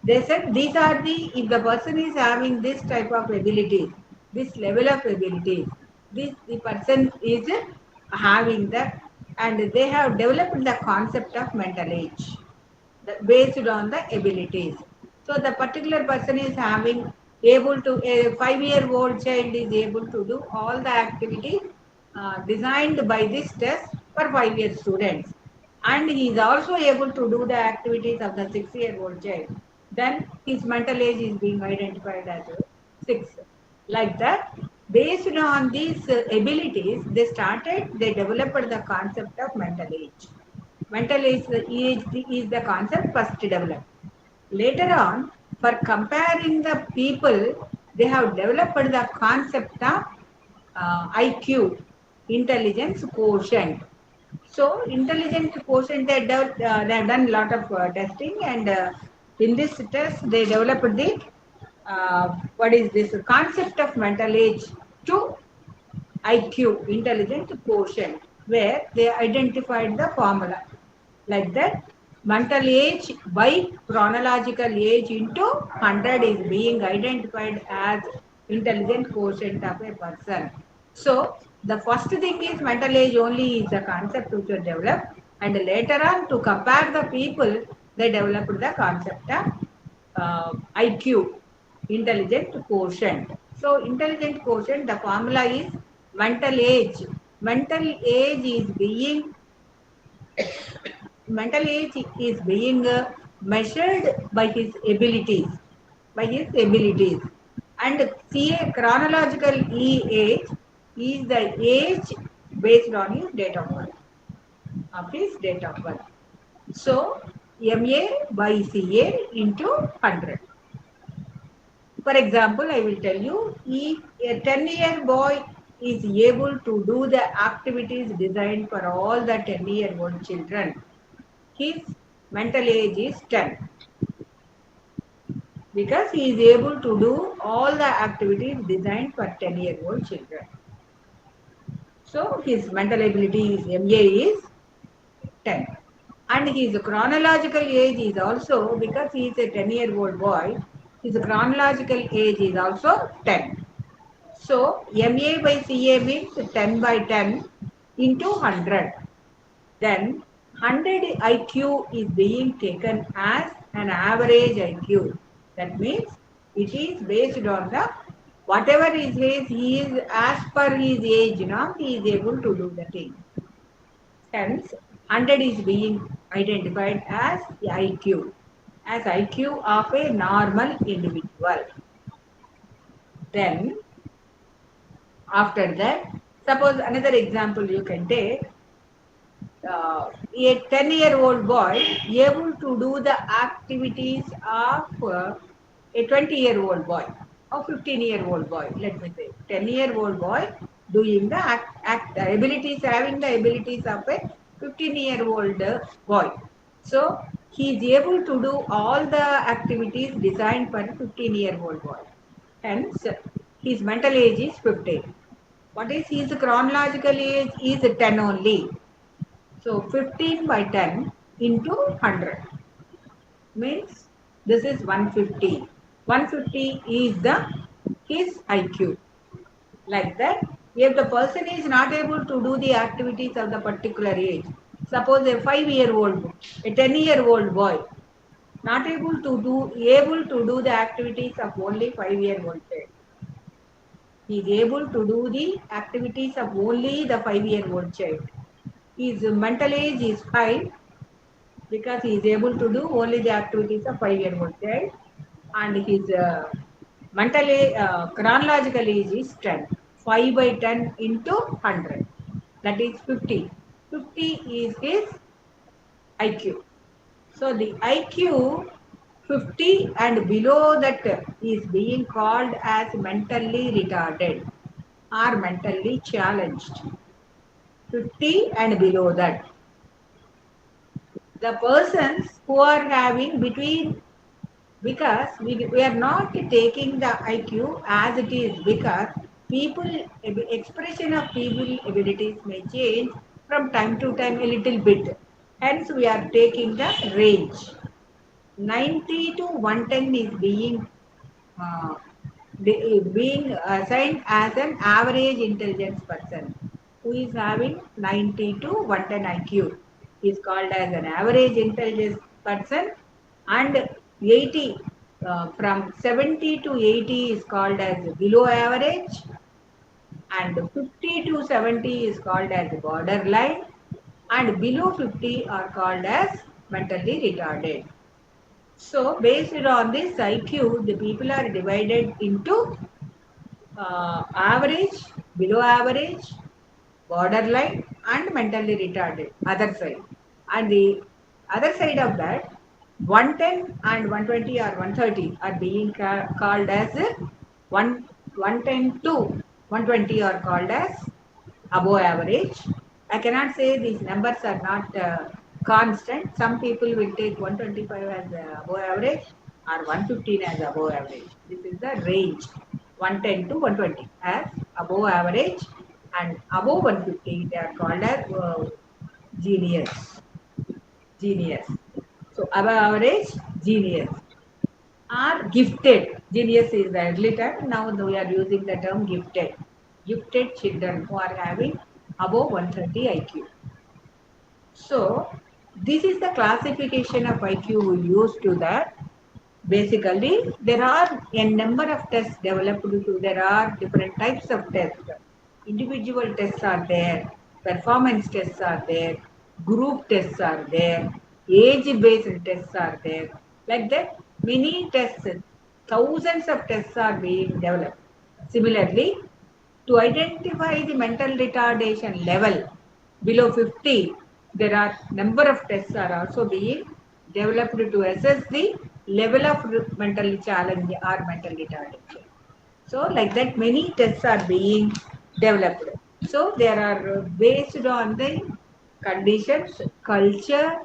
They said these are the, if the person is having this type of abilities, this level of abilities, this the person is having that, and they have developed the concept of mental age based on the abilities. So the particular person is having able to, a 5-year-old child is able to do all the activities designed by this test for 5-year students, and he is also able to do the activities of the 6-year-old child. Then his mental age is being identified as 6. Like that, based on these abilities, they developed the concept of mental age. Mental age is the concept first developed. Later on, for comparing the people, they have developed the concept of IQ, intelligence quotient. So, intelligence quotient, they have done a lot of testing, and in this test, they developed the what is this concept of mental age to IQ, intelligence quotient, where they identified the formula. Like that, mental age by chronological age into 100 is being identified as intelligent quotient of a person. So, the first thing is mental age only is the concept which was developed, and later on to compare the people, they developed the concept of IQ, intelligent quotient. So, intelligent quotient, the formula is mental age. Mental age is being measured by his abilities, and CA chronological age is the age based on his date of birth. So MA by CA into 100. For example, I will tell you, if a 10-year boy is able to do the activities designed for all the 10-year-old children, his mental age is 10, because he is able to do all the activities designed for 10-year-old children. So his mental ability is MA is 10, and his chronological age is also, because he is a 10-year-old boy, his chronological age is also 10. So MA by CA means 10 by 10 into 100. Then 100 IQ is being taken as an average IQ. That means it is based on the whatever is his, he is as per his age now, he is able to do the thing. Hence, 100 is being identified as the IQ, as IQ of a normal individual. Then, after that, suppose another example you can take. A 10-year-old boy able to do the activities of a 20-year-old boy or 15-year-old boy, let me say. 10-year-old boy doing the abilities, having the abilities of a 15-year-old boy. So, he is able to do all the activities designed for a 15-year-old boy. Hence, his mental age is 15. What is his chronological age? Is 10 only. So 15 by 10 into 100 means this is 150. 150 is his IQ. Like that, if the person is not able to do the activities of the particular age, suppose a 5-year-old, a 10-year-old boy, not able to do the activities of only 5-year-old child. He is able to do the activities of only the 5-year-old child. His mental age is 5 because he is able to do only the activities of 5-year-old child, and his mental age, chronological age is 10. 5 by 10 into 100, that is 50. 50 is his IQ. So the IQ 50 and below that is being called as mentally retarded or mentally challenged. 50 and below that. The persons who are having between, because we are not taking the IQ as it is, because people expression of people abilities may change from time to time a little bit. Hence we are taking the range. 90 to 110 is uh, being assigned as an average intelligence person who is having 90 to 110 IQ is called as an average intelligence person, and 80 from 70 to 80 is called as below average, and 50 to 70 is called as borderline, and below 50 are called as mentally retarded. So based on this IQ, the people are divided into average, below average, borderline, and mentally retarded, other side. And the other side of that, 110 and 120 or 130 are being called as 110 to 120 are called as above average. I cannot say these numbers are not constant. Some people will take 125 as above average or 115 as above average. This is the range, 110 to 120 as above average, and above 150 they are called as genius. Genius. So above average, genius. Are gifted. Genius is the early term. Now we are using the term gifted. Gifted children who are having above 130 IQ. So this is the classification of IQ we use to that. Basically, there are a number of tests developed to, there are different types of tests. Individual tests are there, performance tests are there, group tests are there, age-based tests are there. Like that, many tests, thousands of tests are being developed. Similarly, to identify the mental retardation level below 50, there are number of tests are also being developed to assess the level of mental challenge or mental retardation. So like that, many tests are being developed. So there are based on the conditions, culture,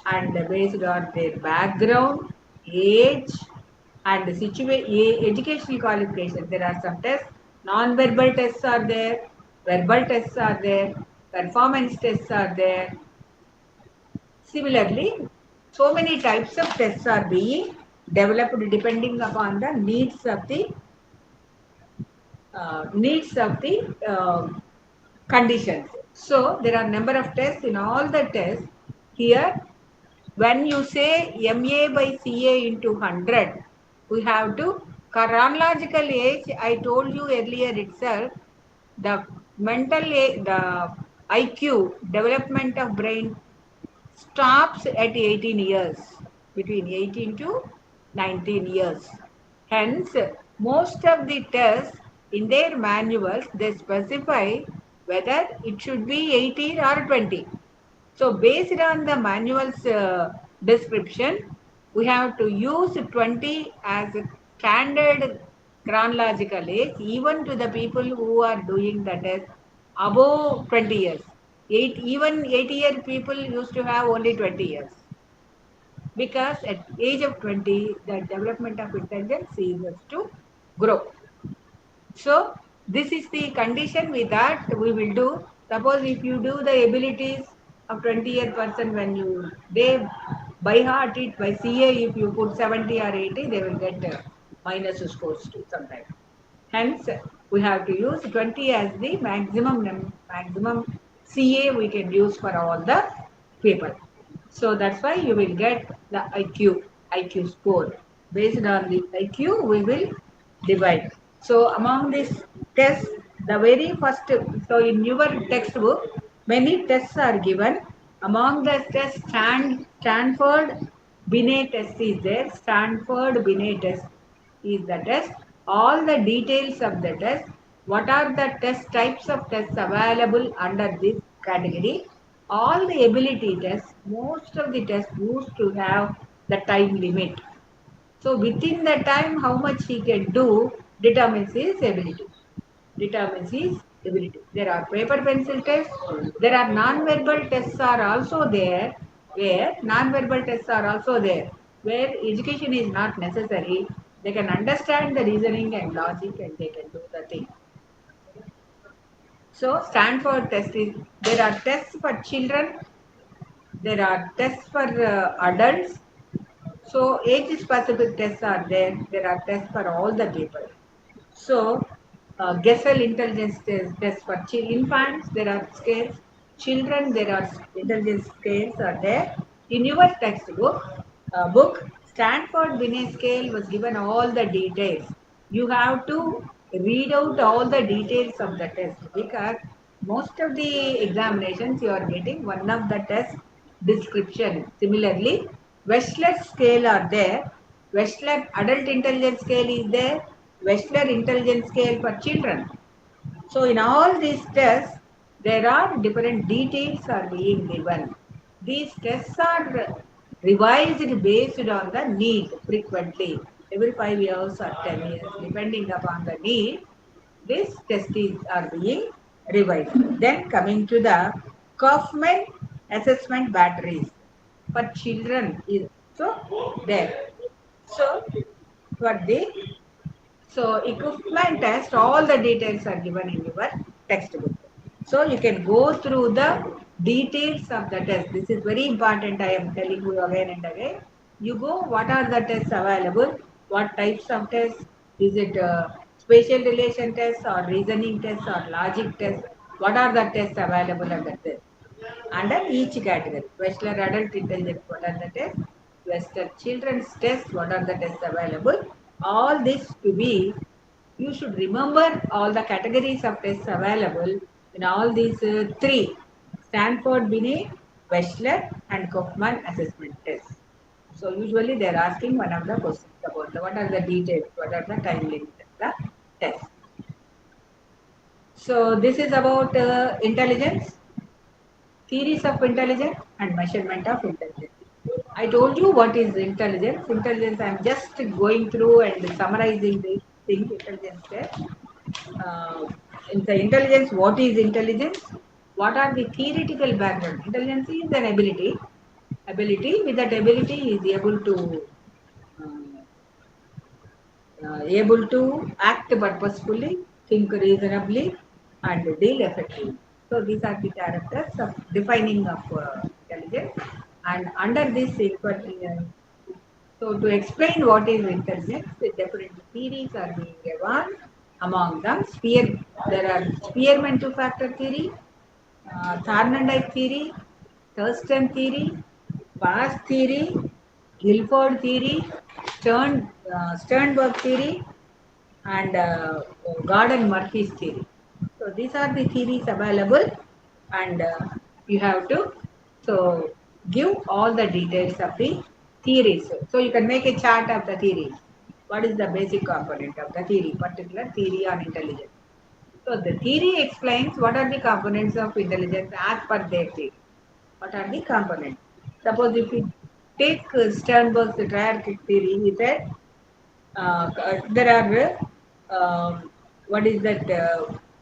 and based on their background, age, and educational qualification. There are some tests. Non-verbal tests are there, verbal tests are there, performance tests are there. Similarly, so many types of tests are being developed depending upon the needs of the conditions. So there are number of tests in all the tests. Here, when you say MA by CA into 100, we have to chronological age. I told you earlier itself, the mental age, the IQ development of brain stops at 18 years, between 18 to 19 years. Hence, most of the tests in their manuals, they specify whether it should be 18 or 20. So, based on the manual's description, we have to use 20 as a standard chronological age, even to the people who are doing the test above 20 years. Even 80-year people used to have only 20 years. Because at age of 20, the development of intelligence ceases to grow. So, this is the condition with that we will do. Suppose if you do the abilities of 20-year person, when they by heart it, by CA, if you put 70 or 80, they will get minus scores too sometimes. Hence, we have to use 20 as the maximum CA we can use for all the paper. So that's why you will get the IQ score. Based on the IQ, we will divide. So among these tests, the very first, so in your textbook, many tests are given. Among the tests, Stanford Binet test is there. Stanford Binet test is the test. All the details of the test. What are the test types of tests available under this category? All the ability tests, most of the tests used to have the time limit. So within the time, how much he can do determines his ability. Determines his ability. There are paper pencil tests. There are non-verbal tests are also there. Where non-verbal tests are also there. Where education is not necessary. They can understand the reasoning and logic and they can do the thing. So Stanford test is, there are tests for children. There are tests for adults. So age specific tests are there. There are tests for all the people. So Gesell intelligence test for infants. There are scales. Children, there are intelligence scales are there. In your textbook, Stanford Binet scale was given all the details. You have to read out all the details of the test because most of the examinations you are getting one of the test description. Similarly, Wechsler scale are there. Wechsler adult intelligence scale is there. Wechsler intelligence scale for children. So in all these tests, there are different details are being given. These tests are revised based on the need frequently. Every 5 years or 10 years, depending upon the need, these tests are being revised. Then coming to the Kaufman assessment batteries for children is so there. So for the equipment test, all the details are given in your textbook. So you can go through the details of the test. This is very important. I am telling you again and again. You go, what are the tests available? What types of tests? Is it spatial relation tests or reasoning tests or logic tests? What are the tests available under this? Under each category. Wechsler adult intelligence, what are the tests? Wechsler children's tests, what are the tests available? All this to be, you should remember all the categories of tests available in all these three: Stanford Binet, Wechsler, and Kaufman assessment tests. So usually they are asking one of the questions about what are the details, what are the time limits of the test. So this is about intelligence, theories of intelligence and measurement of intelligence. I told you what is intelligence. Intelligence, I am just going through and summarizing the thing, intelligence test. In the intelligence, what is intelligence? What are the theoretical background? Intelligence is an ability. With that ability is able to act purposefully, think reasonably, and deal effectively. So these are the characters of defining of intelligence. And under this, so to explain what is intelligence, the different theories are being given. Among them, there are Spearman two-factor theory, Thorndike theory, Thurston theory, Bass theory, Guilford theory, Sternberg theory, and Gordon Murphy's theory. So these are the theories available, and you have to give all the details of the theories. So you can make a chart of the theories. What is the basic component of the theory, particular theory on intelligence? So the theory explains what are the components of intelligence as per their theory. What are the components? Suppose if we take Sternberg's triarchic theory, he said there are what is that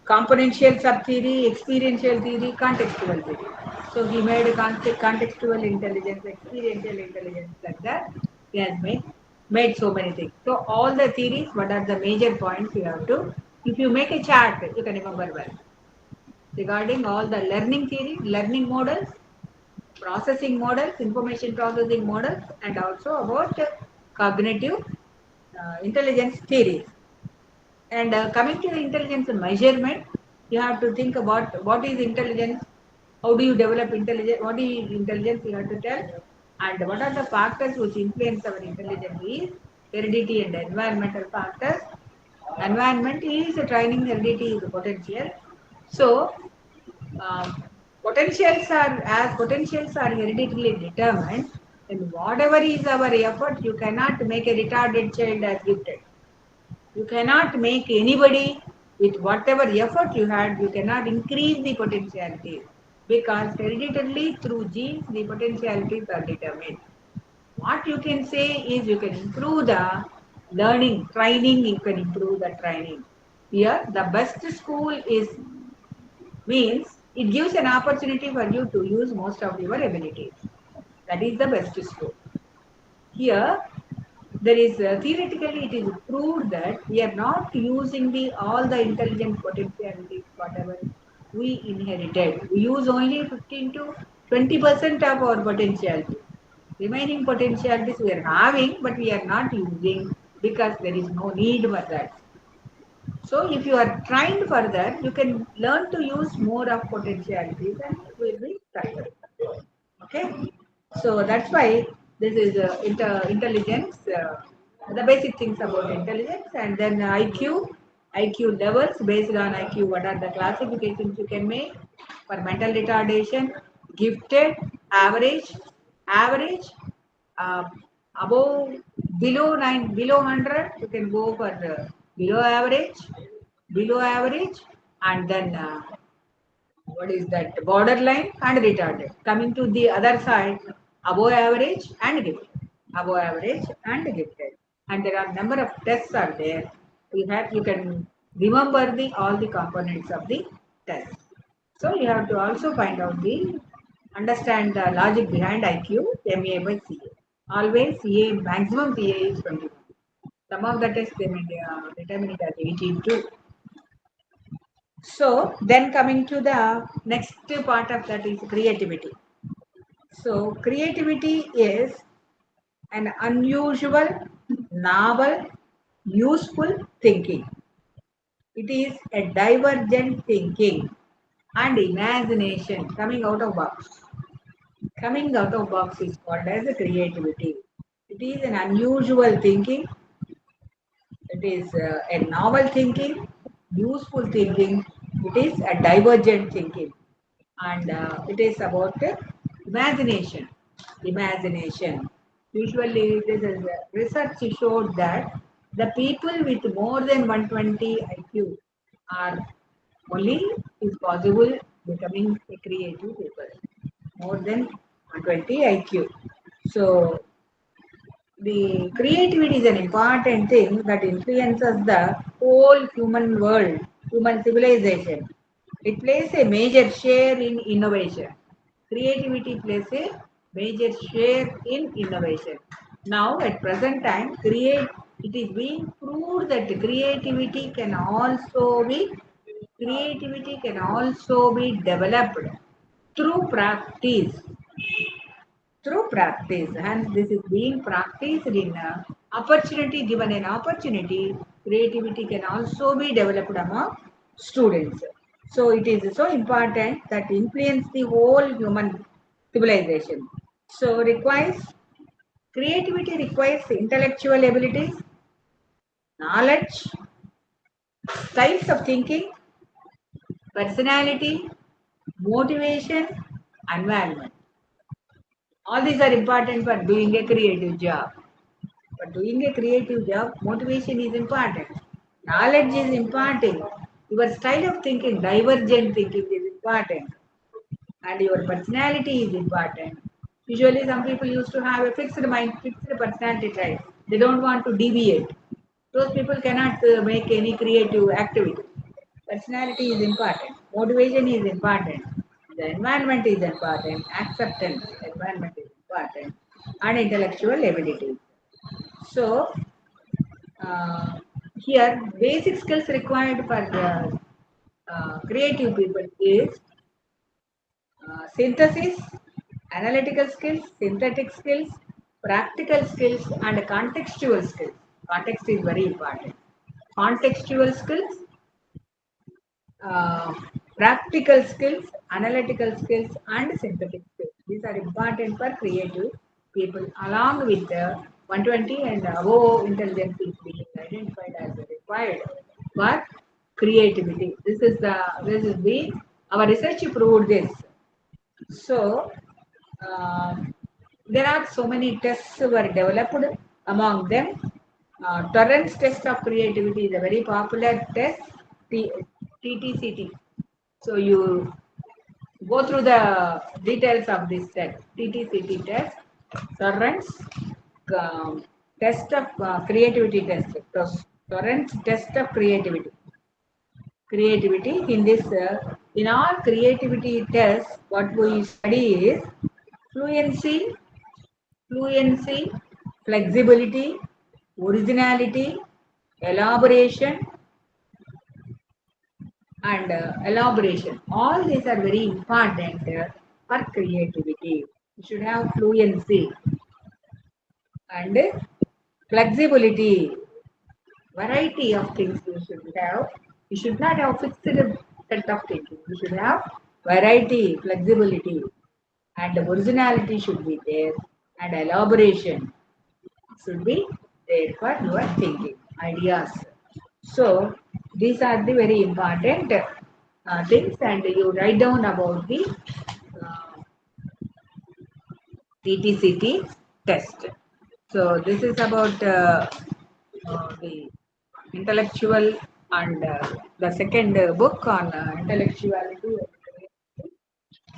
componential sub-theory, experiential theory, contextual theory. So he made a contextual intelligence, experiential intelligence, like that. He has made so many things. So all the theories, what are the major points you have to, if you make a chart, you can remember well. Regarding all the learning theory, learning models, processing models, information processing models, and also about cognitive intelligence theories. And coming to the intelligence measurement, you have to think about what is intelligence, how do you develop intelligence, what is intelligence you have to tell, and what are the factors which influence our intelligence is heredity and environmental factors. Environment is a training, heredity is a potential. So, um, potentials are hereditarily determined, and whatever is our effort, you cannot make a retarded child as gifted. You cannot make anybody with whatever effort you had, you cannot increase the potentialities because hereditarily through genes the potentialities are determined. What you can say is you can improve the learning, training, you can improve the training. Here, the best school is means it gives an opportunity for you to use most of your abilities. That is the best school. Here, there is theoretically it is proved that we are not using the all the intelligent potentialities whatever we inherited. We use only 15 to 20% of our potentiality. Remaining potentialities we are having, but we are not using because there is no need for that. So if you are trained for that, you can learn to use more of potentialities and will be trained. Okay, so that's why this is intelligence, the basic things about intelligence, and then IQ levels based on IQ. What are the classifications you can make for mental retardation? Gifted, average, uh, above, below 100. You can go for below average, and then. What is that borderline and retarded. Coming to the other side, above average and gifted, above average and gifted, and there are number of tests are there. You can remember the all the components of the test. So you have to also find out the understand the logic behind IQ. MA by CA, always CA maximum CA is 21. Some of the tests they may determine it as 18 too. So then coming to the next part of that is creativity. So creativity is an unusual, novel, useful thinking. It is a divergent thinking and imagination coming out of box. Coming out of box is called as a creativity. It is an unusual thinking. It is a novel thinking, useful thinking. It is a divergent thinking. And it is about imagination. Imagination. Usually, this is research showed that the people with more than 120 IQ are only is possible becoming a creative people. More than 120 IQ. So the creativity is an important thing that influences the whole human world, human civilization. It plays a major share in innovation. Creativity plays a major share in innovation. Now, at present time, it is being proved that creativity can also be developed through practice and this is being practiced in opportunity. Given an opportunity, creativity can also be developed among students. So it is so important that influence the whole human civilization. So creativity requires intellectual abilities, knowledge, styles of thinking, personality, motivation, environment. All these are important for doing a creative job. For doing a creative job, motivation is important. Knowledge is important. Your style of thinking, divergent thinking is important. And your personality is important. Usually, some people used to have a fixed mind, fixed personality type. They don't want to deviate. Those people cannot make any creative activity. Personality is important. Motivation is important. The environment is important. Acceptance, environment is important. And intellectual ability. So, here basic skills required for creative people is synthesis, analytical skills, synthetic skills, practical skills, and contextual skills. Context is very important. Contextual skills, uh, practical skills, analytical skills, and synthetic skills. These are important for creative people, along with the 120 and above intelligence is being identified as required for creativity. This is the our research proved this. So there are so many tests were developed. Among them, Torrance test of creativity is a very popular test, TTCT. So you go through the details of this test, TTCT test, Torrance test of creativity test, Torrance test of creativity. Creativity in this, in all creativity tests, what we study is fluency, fluency, flexibility, originality, elaboration, and elaboration. All these are very important for creativity. You should have fluency and flexibility. Variety of things you should have. You should not have fixed set of thinking. You should have variety, flexibility, and originality should be there, and elaboration should be there for your thinking, ideas. So these are the very important things, and you write down about the uh, TTCT test. So this is about the intellectual, and the second book on intellectuality.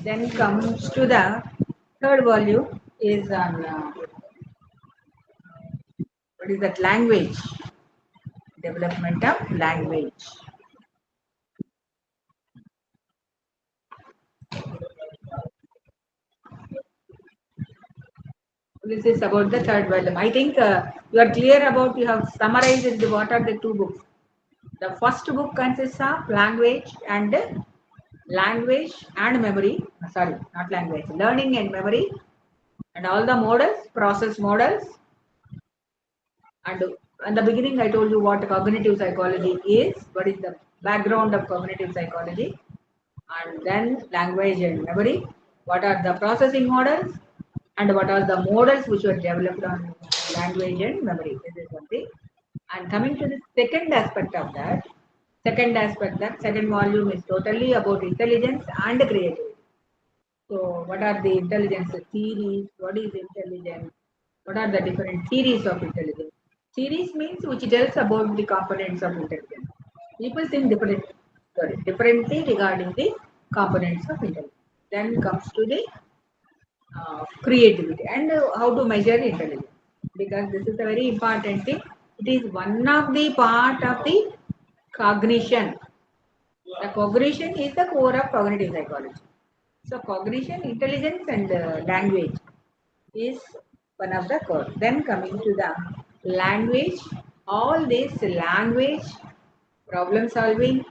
Then comes to the third volume is on what is that, language, development of language. This is about the third volume. I think you are clear about, you have summarized what are the two books. The first book consists of language and memory. Sorry, not language, learning and memory, and all the models, process models. And in the beginning, I told you what cognitive psychology is, what is the background of cognitive psychology, and then language and memory, what are the processing models, and what are the models which were developed on language and memory. This is something. And coming to the second aspect of that, that second volume is totally about intelligence and creativity. So, what are the intelligence theories? What is intelligence? What are the different theories of intelligence? Theories means which tells about the components of intelligence. People think differently regarding the components of intelligence. Then comes to the creativity and how to measure intelligence, because this is a very important thing. It is one of the part of the cognition. The cognition is the core of cognitive psychology. So cognition, intelligence, and language is one of the core. Then coming to the language, all this language, problem solving,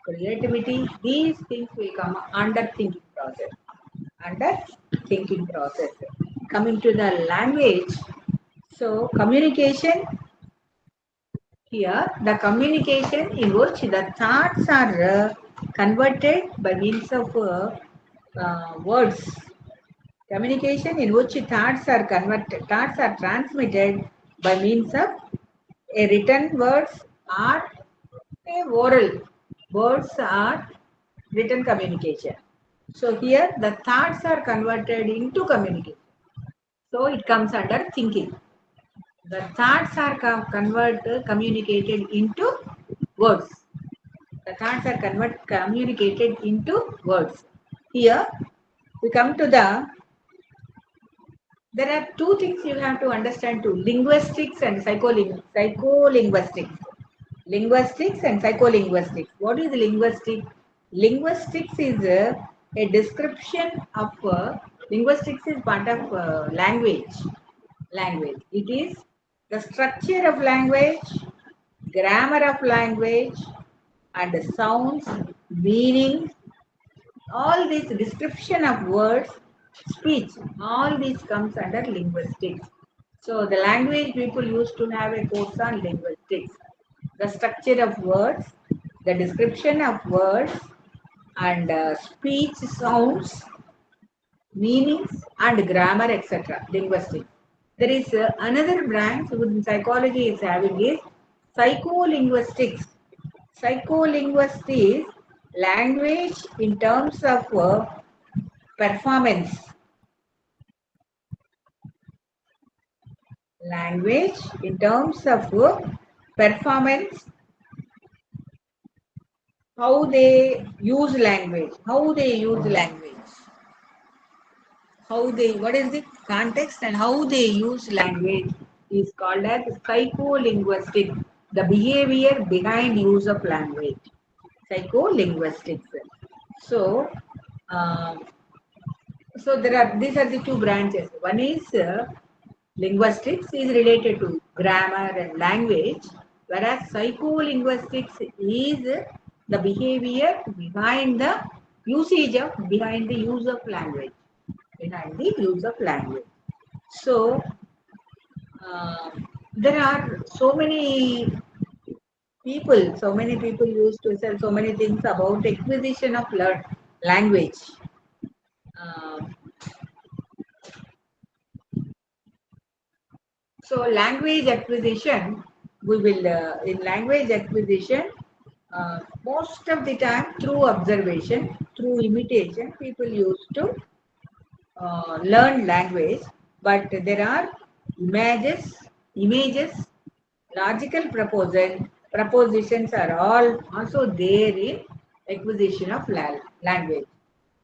creativity, these things will come under thinking process. Under thinking process. Coming to the language, so communication, here the communication in which the thoughts are converted by means of words. Communication in which thoughts are transmitted by means of a written words or a oral words or written communication. So here the thoughts are converted into communication. So it comes under thinking. The thoughts are communicated into words. The thoughts are communicated into words. Here we come to there are two things you have to understand too: linguistics and psycholinguistics. Linguistics and psycholinguistics. What is linguistics? Linguistics is a description of linguistics is part of language. Language. It is the structure of language, grammar of language, and the sounds, meaning, all this description of words, speech, all this comes under linguistics. So the language people used to have a course on linguistics, the structure of words, the description of words, and speech sounds, meanings, and grammar, etc. Linguistics. There is another branch within psychology is having is psycholinguistics. Psycholinguistics language in terms of performance. Language in terms of performance, how they use language, what is the context and how they use language is called as psycholinguistic, the behavior behind use of language, psycholinguistics. So, uh, these are the two branches. One is linguistics is related to grammar and language, whereas psycholinguistics is the behavior behind the behind the use of language, So uh, there are so many people used to say so many things about acquisition of language. Um, So language acquisition, we will in language acquisition, most of the time through observation, through imitation, people used to learn language. But there are images, logical propositions are all also there in acquisition of language.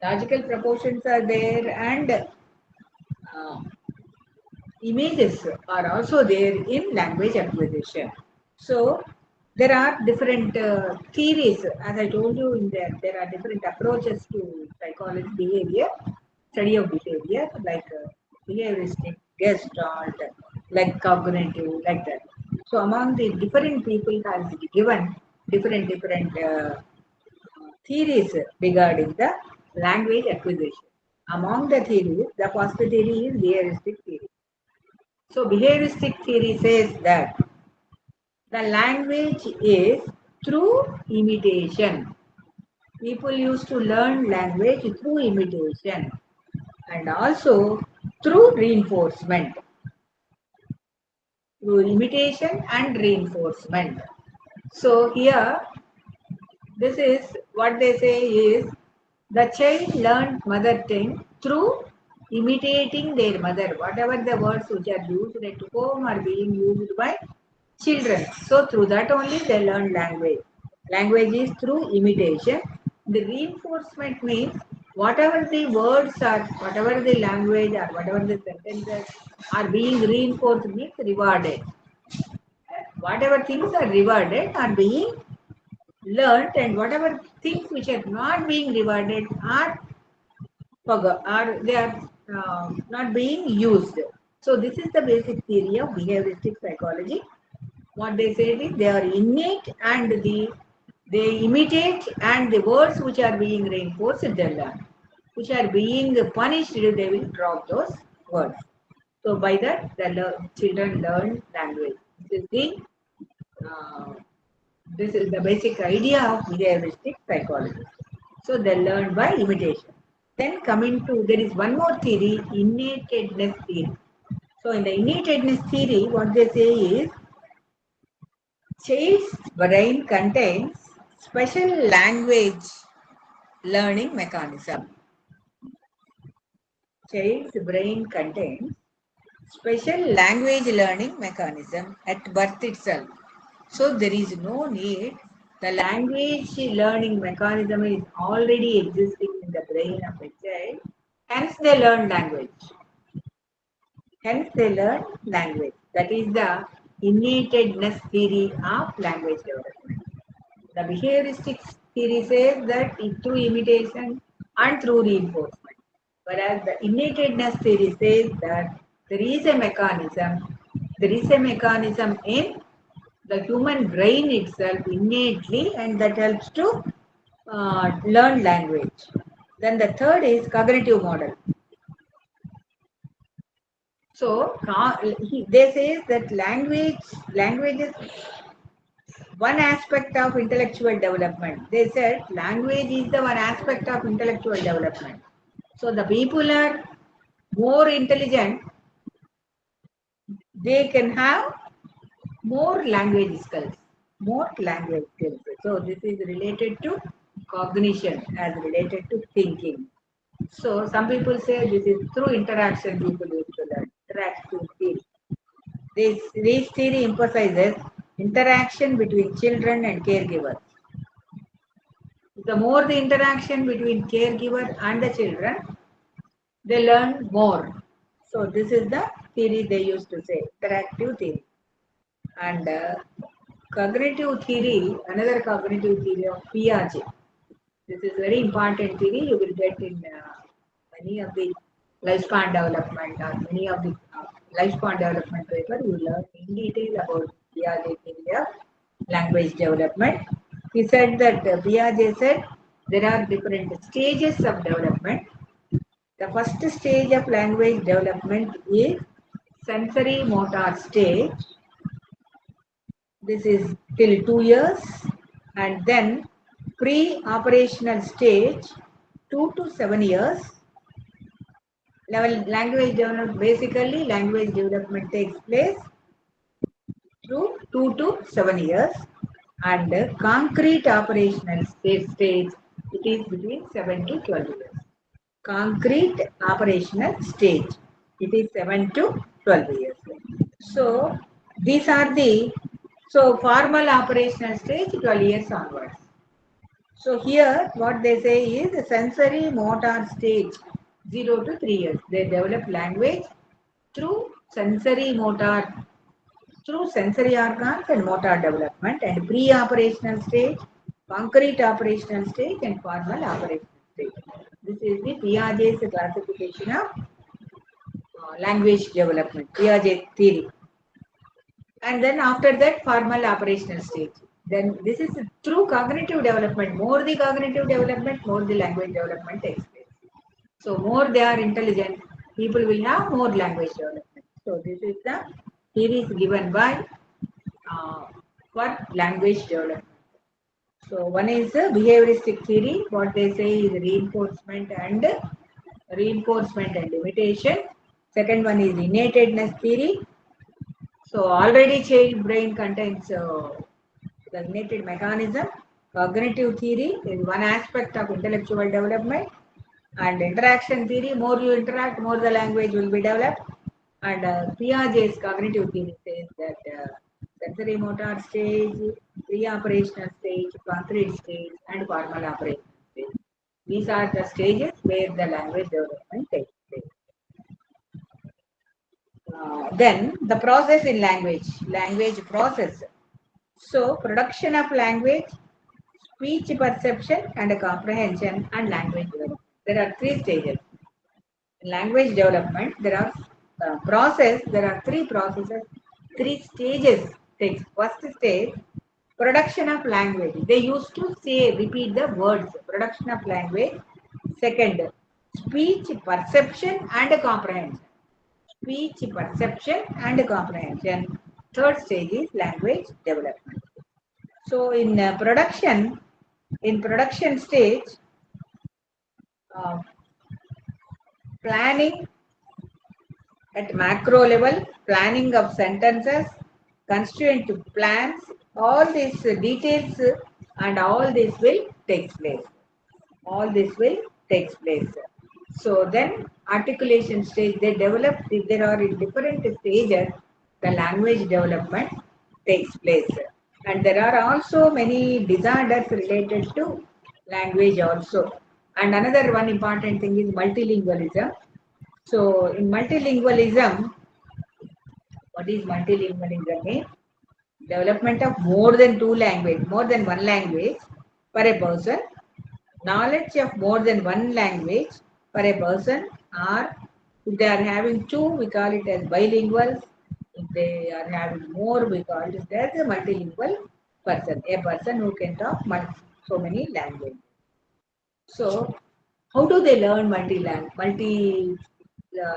Logical propositions are there, and images are also there in language acquisition. So there are different theories. As I told you, there are different approaches to psychology behavior, study of behavior, like behavioristic, gestalt, like cognitive, like that. So among the different people has given different theories regarding the language acquisition. Among the theories, the first theory is behavioristic theory. So behavioristic theory says that the language is through imitation. People used to learn language through imitation and also through reinforcement. Through imitation and reinforcement. So here, this is what they say is the child learned mother tongue through imitating their mother. Whatever the words which are used at home are being used by children. So through that only they learn language. Language is through imitation. The reinforcement means whatever the words are, whatever the language or whatever the sentences are being reinforced means rewarded. Whatever things are rewarded are being learned, and whatever things which are not being rewarded are they are not being used. So this is the basic theory of behavioristic psychology. What they say is they are innate and they imitate, and the words which are being reinforced they learn. Which are being punished, they will drop those words. So by that the children learn language. Uh, this is the basic idea of behavioristic psychology. So they learn by imitation. Then coming to, there is one more theory, innatedness theory. So in the innatedness theory, what they say is child's brain contains special language learning mechanism. Child's brain contains special language learning mechanism at birth itself. So there is no need. The language learning mechanism is already existing in the brain of a child. Hence they learn language. That is the innatedness theory of language development. The behavioristic theory says that through imitation and through reinforcement. Whereas the innatedness theory says that there is a mechanism in the human brain itself innately, and that helps to learn language. Then the third is cognitive model. So they say that language is one aspect of intellectual development. They said language is the one aspect of intellectual development. So the people are more intelligent, they can have more language skills, more language skills. So this is related to cognition as related to thinking. So some people say this is through interaction people used to learn, interactive theory. This theory emphasizes interaction between children and caregivers. The more the interaction between caregiver and the children, they learn more. So this is the theory they used to say, interactive theory. And cognitive theory, another cognitive theory of Piaget. This is very important theory you will get in many of the lifespan development or many of the lifespan development paper. You learn in detail about Piaget theory of language development. He said that Piaget said there are different stages of development. The first stage of language development is sensory motor stage. This is till 2 years, and then pre-operational stage 2 to 7 years. Language development, basically language development takes place through 2 to 7 years, and concrete operational stage it is between 7 to 12 years. Concrete operational stage it is 7 to 12 years. So these are the formal operational stage 12 years onwards. So here what they say is the sensory motor stage 0 to 3 years. They develop language through sensory motor, through sensory organs and motor development, and pre-operational stage, concrete operational stage, and formal operational stage. This is the Piaget's classification of language development, Piaget theory. And then after that, formal operational stage. Then this is through cognitive development. More the cognitive development, more the language development takes place. So more they are intelligent, people will have more language development. So this is the theories given by for language development. So one is the behavioristic theory. What they say is reinforcement and imitation. Second one is innatedness theory. So already child brain contains the innated mechanism. Cognitive theory is one aspect of intellectual development, and interaction theory, more you interact, more the language will be developed. And Piaget's cognitive theory says that sensory motor stage, pre-operational stage, concrete stage, and formal operational stage. These are the stages where the language development takes place. Then the process in language process. So production of language, speech perception and comprehension, and language development. There are three stages. In language development, there are there are three processes, three stages. First stage, production of language. They used to repeat the words, production of language. Second, speech perception and comprehension. Speech perception and comprehension. Third stage is language development. So in production stage, planning at macro level, planning of sentences, constituent plans, all these details and all this will take place. All this will take place. So then articulation stage, they develop, there are in different stages, the language development takes place. And there are also many disorders related to language also. And another one important thing is multilingualism. So in multilingualism, what is multilingualism mean? Development of more than one language for a person, knowledge of more than one language for a person, or if they are having two, we call it as bilinguals. If they are having more, we call it as a multilingual person, a person who can talk so many languages. So how do they learn multilingual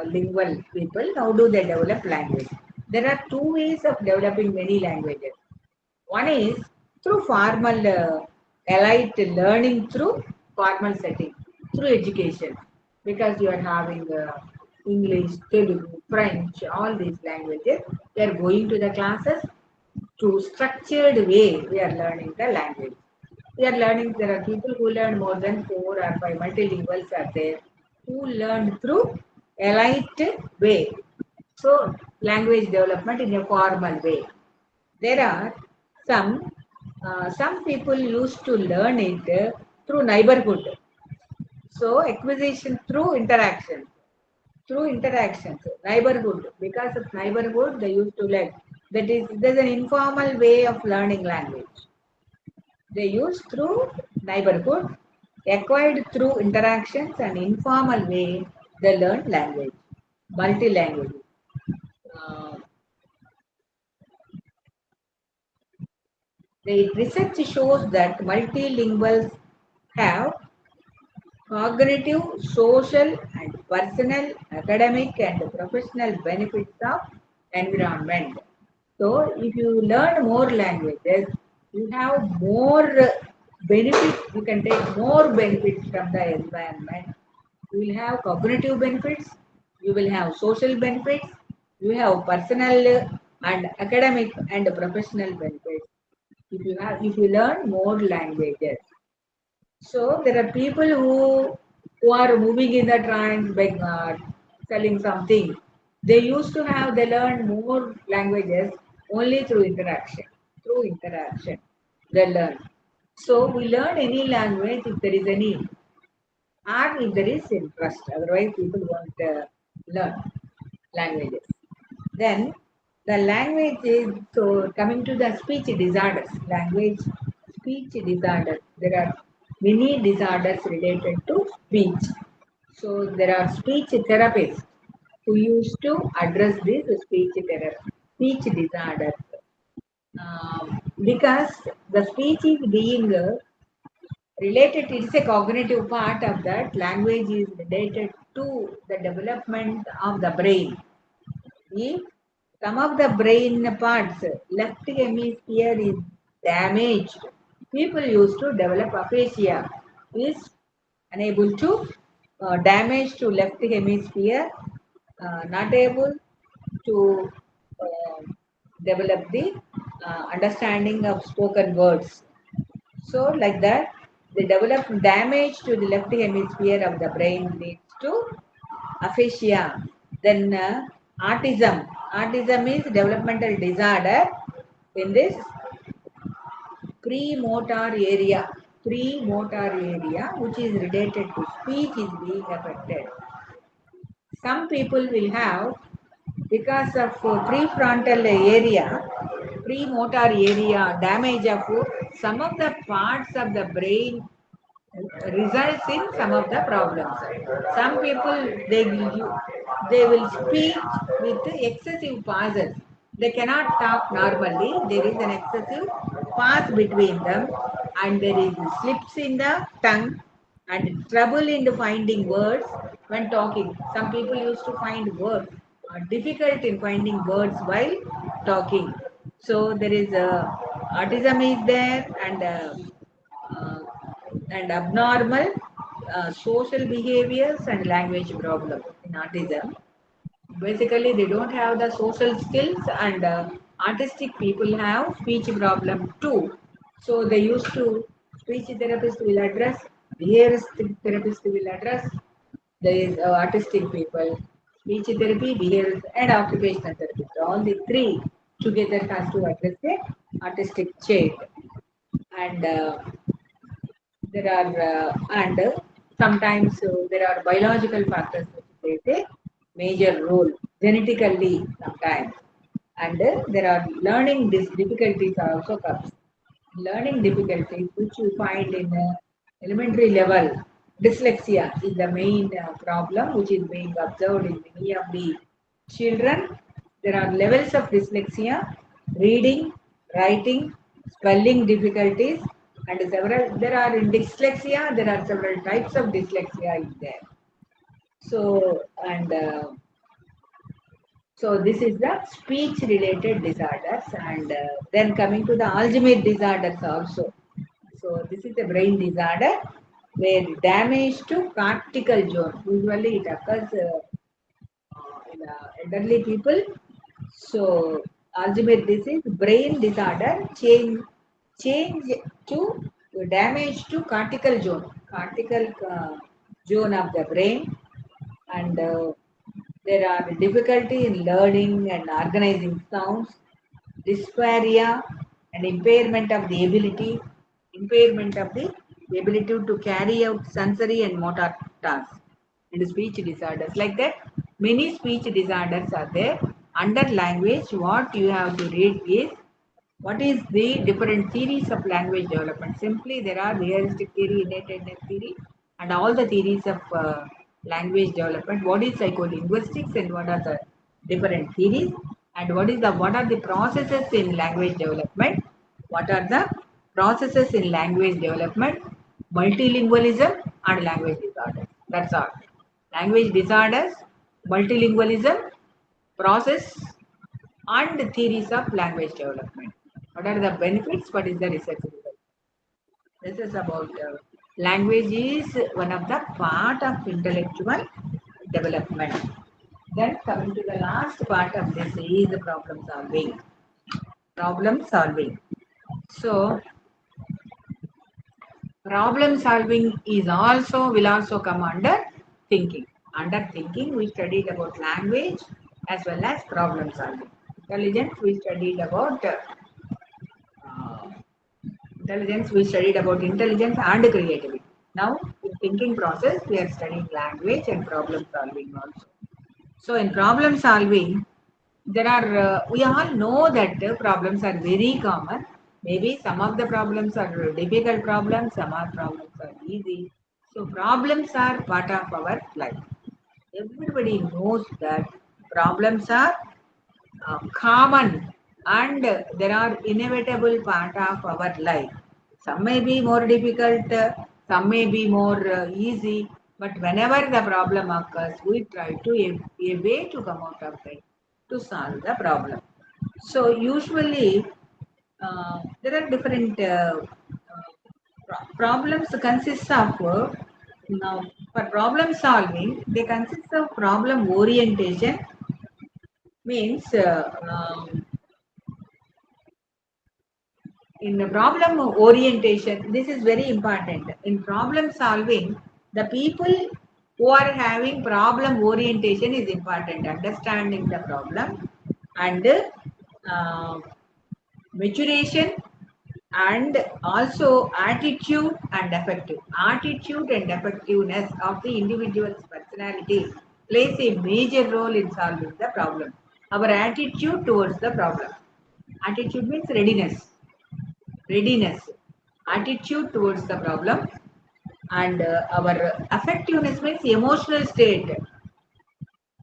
lingual people, how do they develop language? There are two ways of developing many languages. One is through formal elite learning through formal setting, through education, because you are having English, Telugu, French, all these languages. They are going to the classes to structured way. We are learning the language. We are learning. There are people who learn more than 4 or 5 multilinguals are there who learn through elite way. So language development in a formal way. There are some some people used to learn it through neighborhood. So acquisition through interactions, neighborhood. Because of neighborhood, they used to learn. That is, there's an informal way of learning language. They use through neighborhood, acquired through interactions, and informal way they learn language, multi-language. Uh, the research shows that multilinguals have cognitive, social, and personal, academic, and professional benefits of environment. So, if you learn more languages, you have more benefits. You can take more benefits from the environment. You will have cognitive benefits. You will have social benefits. You have personal and academic and professional benefits. If you learn more languages. So there are people who are moving in the trains by selling something. They used to have they learn more languages only through interaction. Through interaction, they learn. So we learn any language if there is a need or if there is interest. Otherwise, people won't learn languages. Then the language is so coming to the speech disorders. Language speech disorders. There are many disorders related to speech. So there are speech therapists who used to address this speech disorders. Because the speech is being related, it's a cognitive part of that. Language is related to the development of the brain. If some of the brain parts, left hemisphere is damaged, people used to develop aphasia, is unable to damage to left hemisphere, not able to develop the understanding of spoken words. So, like that, they develop damage to the left hemisphere of the brain leads to aphasia. Then autism. Autism is developmental disorder in this premotor area. Premotor area, which is related to speech, is being affected. Some people will have because of prefrontal area, premotor area damage of some of the parts of the brain results in some of the problems. Some people they will speak with excessive pauses. They cannot talk normally. There is an excessive pause between them, and there is slips in the tongue and trouble in finding words when talking. Some people used to find words difficult in finding words while talking. So there is autism is there uh, and abnormal social behaviors and language problem in autism. Basically, they don't have the social skills, and artistic people have speech problem too. So they used to speech therapist will address, behavioral therapist will address. There is artistic people, speech therapy, behavioral, and occupational therapist. All the three together has to address the artistic trait. And there are and sometimes there are biological factors which play a major role genetically sometimes, and there are learning difficulties are also comes. Learning difficulties which you find in elementary level, dyslexia is the main problem which is being observed in many of the children. There are levels of dyslexia: reading, writing, spelling difficulties, and several. There are in dyslexia. There are several types of dyslexia in there. So, and so this is the speech related disorders, and then coming to the Alzheimer's disorders also. So this is a brain disorder where damage to cortical zone. Usually it occurs in elderly people. So Alzheimer's disease, brain disorder, change to damage to cortical zone of the brain, and there are difficulty in learning and organizing sounds, dysphagia, and impairment of the ability to carry out sensory and motor tasks, and speech disorders. Like that, many speech disorders are there. Under language, what you have to read is what is the different theories of language development. Simply, there are realistic theory, innate theory, and all the theories of language development. What is psycholinguistics and what are the different theories, and what are the processes in language development? What are the processes in language development? Multilingualism and language disorders. That's all. Language disorders, multilingualism, process, and theories of language development. What are the benefits? What is the research result? This is about language is one of the part of intellectual development. Then coming to the last part of this is the problem solving. Problem solving. So problem solving is will also come under thinking. Under thinking, we studied about language as well as problem solving. Intelligence, we studied about uh, intelligence and creativity. Now, in thinking process, we are studying language and problem solving also. So, in problem solving, there are we all know that problems are very common. Maybe some of the problems are difficult problems, some of problems are easy. So, problems are part of our life. Everybody knows that problems are common, and there are inevitable part of our life. Some may be more difficult, some may be more easy, but whenever the problem occurs, we try to a way to come out of it to solve the problem. So usually there are different problems consist of now for problem solving they consist of problem orientation means in the problem orientation, this is very important. In problem solving, the people who are having problem orientation is important. Understanding the problem and maturation and also attitude and effective. Attitude and effectiveness of the individual's personality plays a major role in solving the problem. Our attitude towards the problem. Attitude means readiness, attitude towards the problem, and our effectiveness means emotional state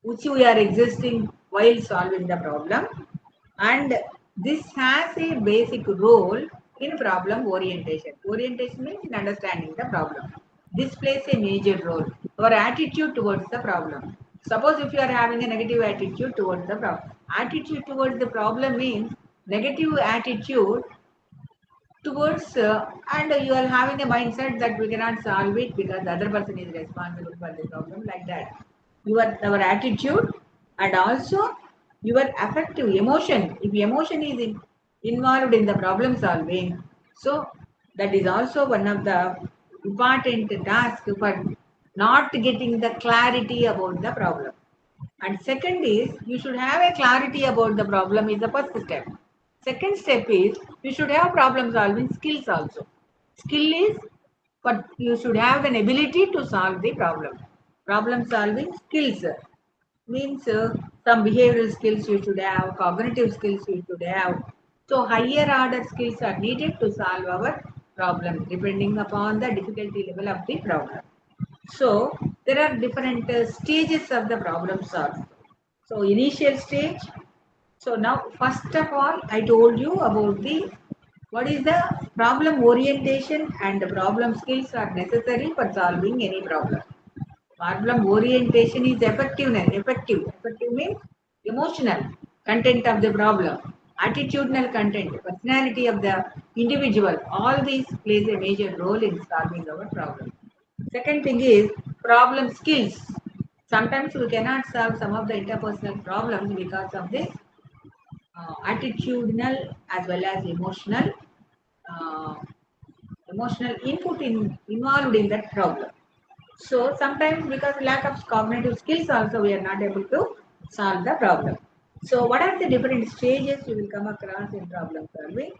which we are existing while solving the problem, and this has a basic role in problem orientation. Orientation means in understanding the problem. This plays a major role. Our attitude towards the problem. Suppose if you are having a negative attitude towards the problem, attitude towards the problem means negative attitude towards and you are having a mindset that we cannot solve it because the other person is responsible for the problem, like that our attitude and also your affective emotion. If emotion is involved in the problem solving, so that is also one of the important tasks for not getting the clarity about the problem. And second is you should have a clarity about the problem is the first step. Second step is you should have problem solving skills also. Skill is but you should have an ability to solve the problem. Problem solving skills means some behavioral skills you should have, cognitive skills you should have. So higher order skills are needed to solve our problem depending upon the difficulty level of the problem. So there are different stages of the problem solved. So initial stage. So now first of all, I told you about the what is the problem orientation and the problem skills are necessary for solving any problem. Problem orientation is effectiveness. Effective means emotional content of the problem, attitudinal content, personality of the individual. All these plays a major role in solving our problem. Second thing is problem skills. Sometimes we cannot solve some of the interpersonal problems because of this attitudinal as well as uh, emotional input involved in that problem. So sometimes because lack of cognitive skills also we are not able to solve the problem. So what are the different stages you will come across in problem solving?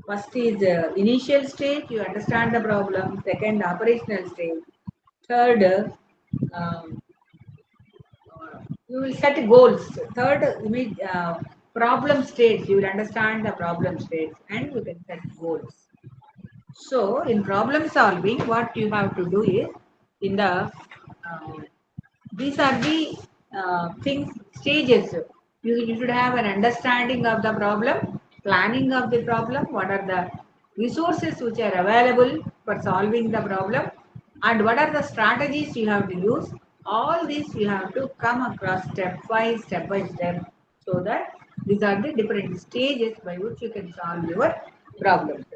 First is initial stage, you understand the problem. Second, operational stage. Third, um, you will set goals. Third, problem states, you will understand the problem states and you can set goals. So in problem solving, what you have to do is in the these are the things stages. You should have an understanding of the problem, planning of the problem, what are the resources which are available for solving the problem, and what are the strategies you have to use. All these you have to come across step by step, so that these are the different stages by which you can solve your problems.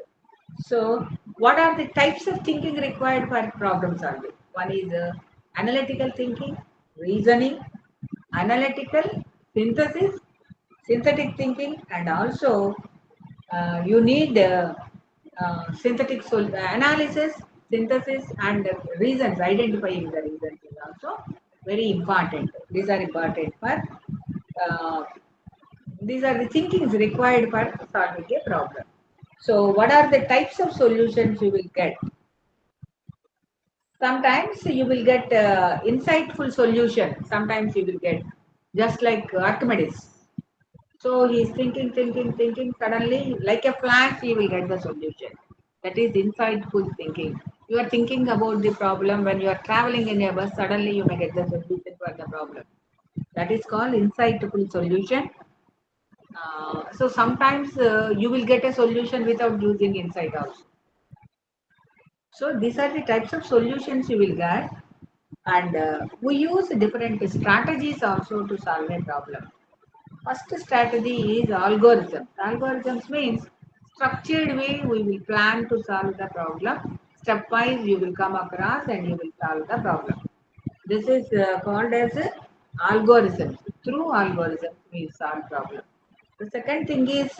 So, what are the types of thinking required for problem solving? One is analytical thinking, reasoning, analytical, synthesis, synthetic thinking, and also you need analysis, synthesis, and reasons. Identifying the reasons is also very important. These are important for uh, these are the thinkings required for solving a problem. So, what are the types of solutions you will get? Sometimes you will get insightful solution. Sometimes you will get just like Archimedes. So he is thinking. Suddenly, like a flash, he will get the solution. That is insightful thinking. You are thinking about the problem when you are traveling in a bus. Suddenly, you may get the solution for the problem. That is called insightful solution. So sometimes you will get a solution without using insight also. So these are the types of solutions you will get, and we use different strategies also to solve a problem. First strategy is algorithms. Algorithms means structured way we will plan to solve the problem. Stepwise you will come across and you will solve the problem. This is called as algorithms. Through algorithms we solve problem. The second thing is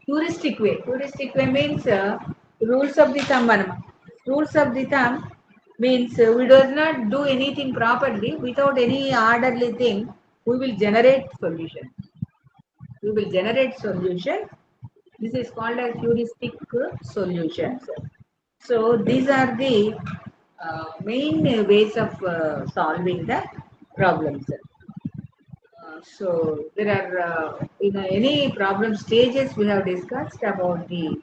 heuristic way. Heuristic way means rules of the thumb. Rules of the thumb means we do not do anything properly without any orderly thing. We will generate solution. We will generate solution. This is called as heuristic solutions. So these are the main ways of solving the problems. So there are in any problem stages we have discussed about the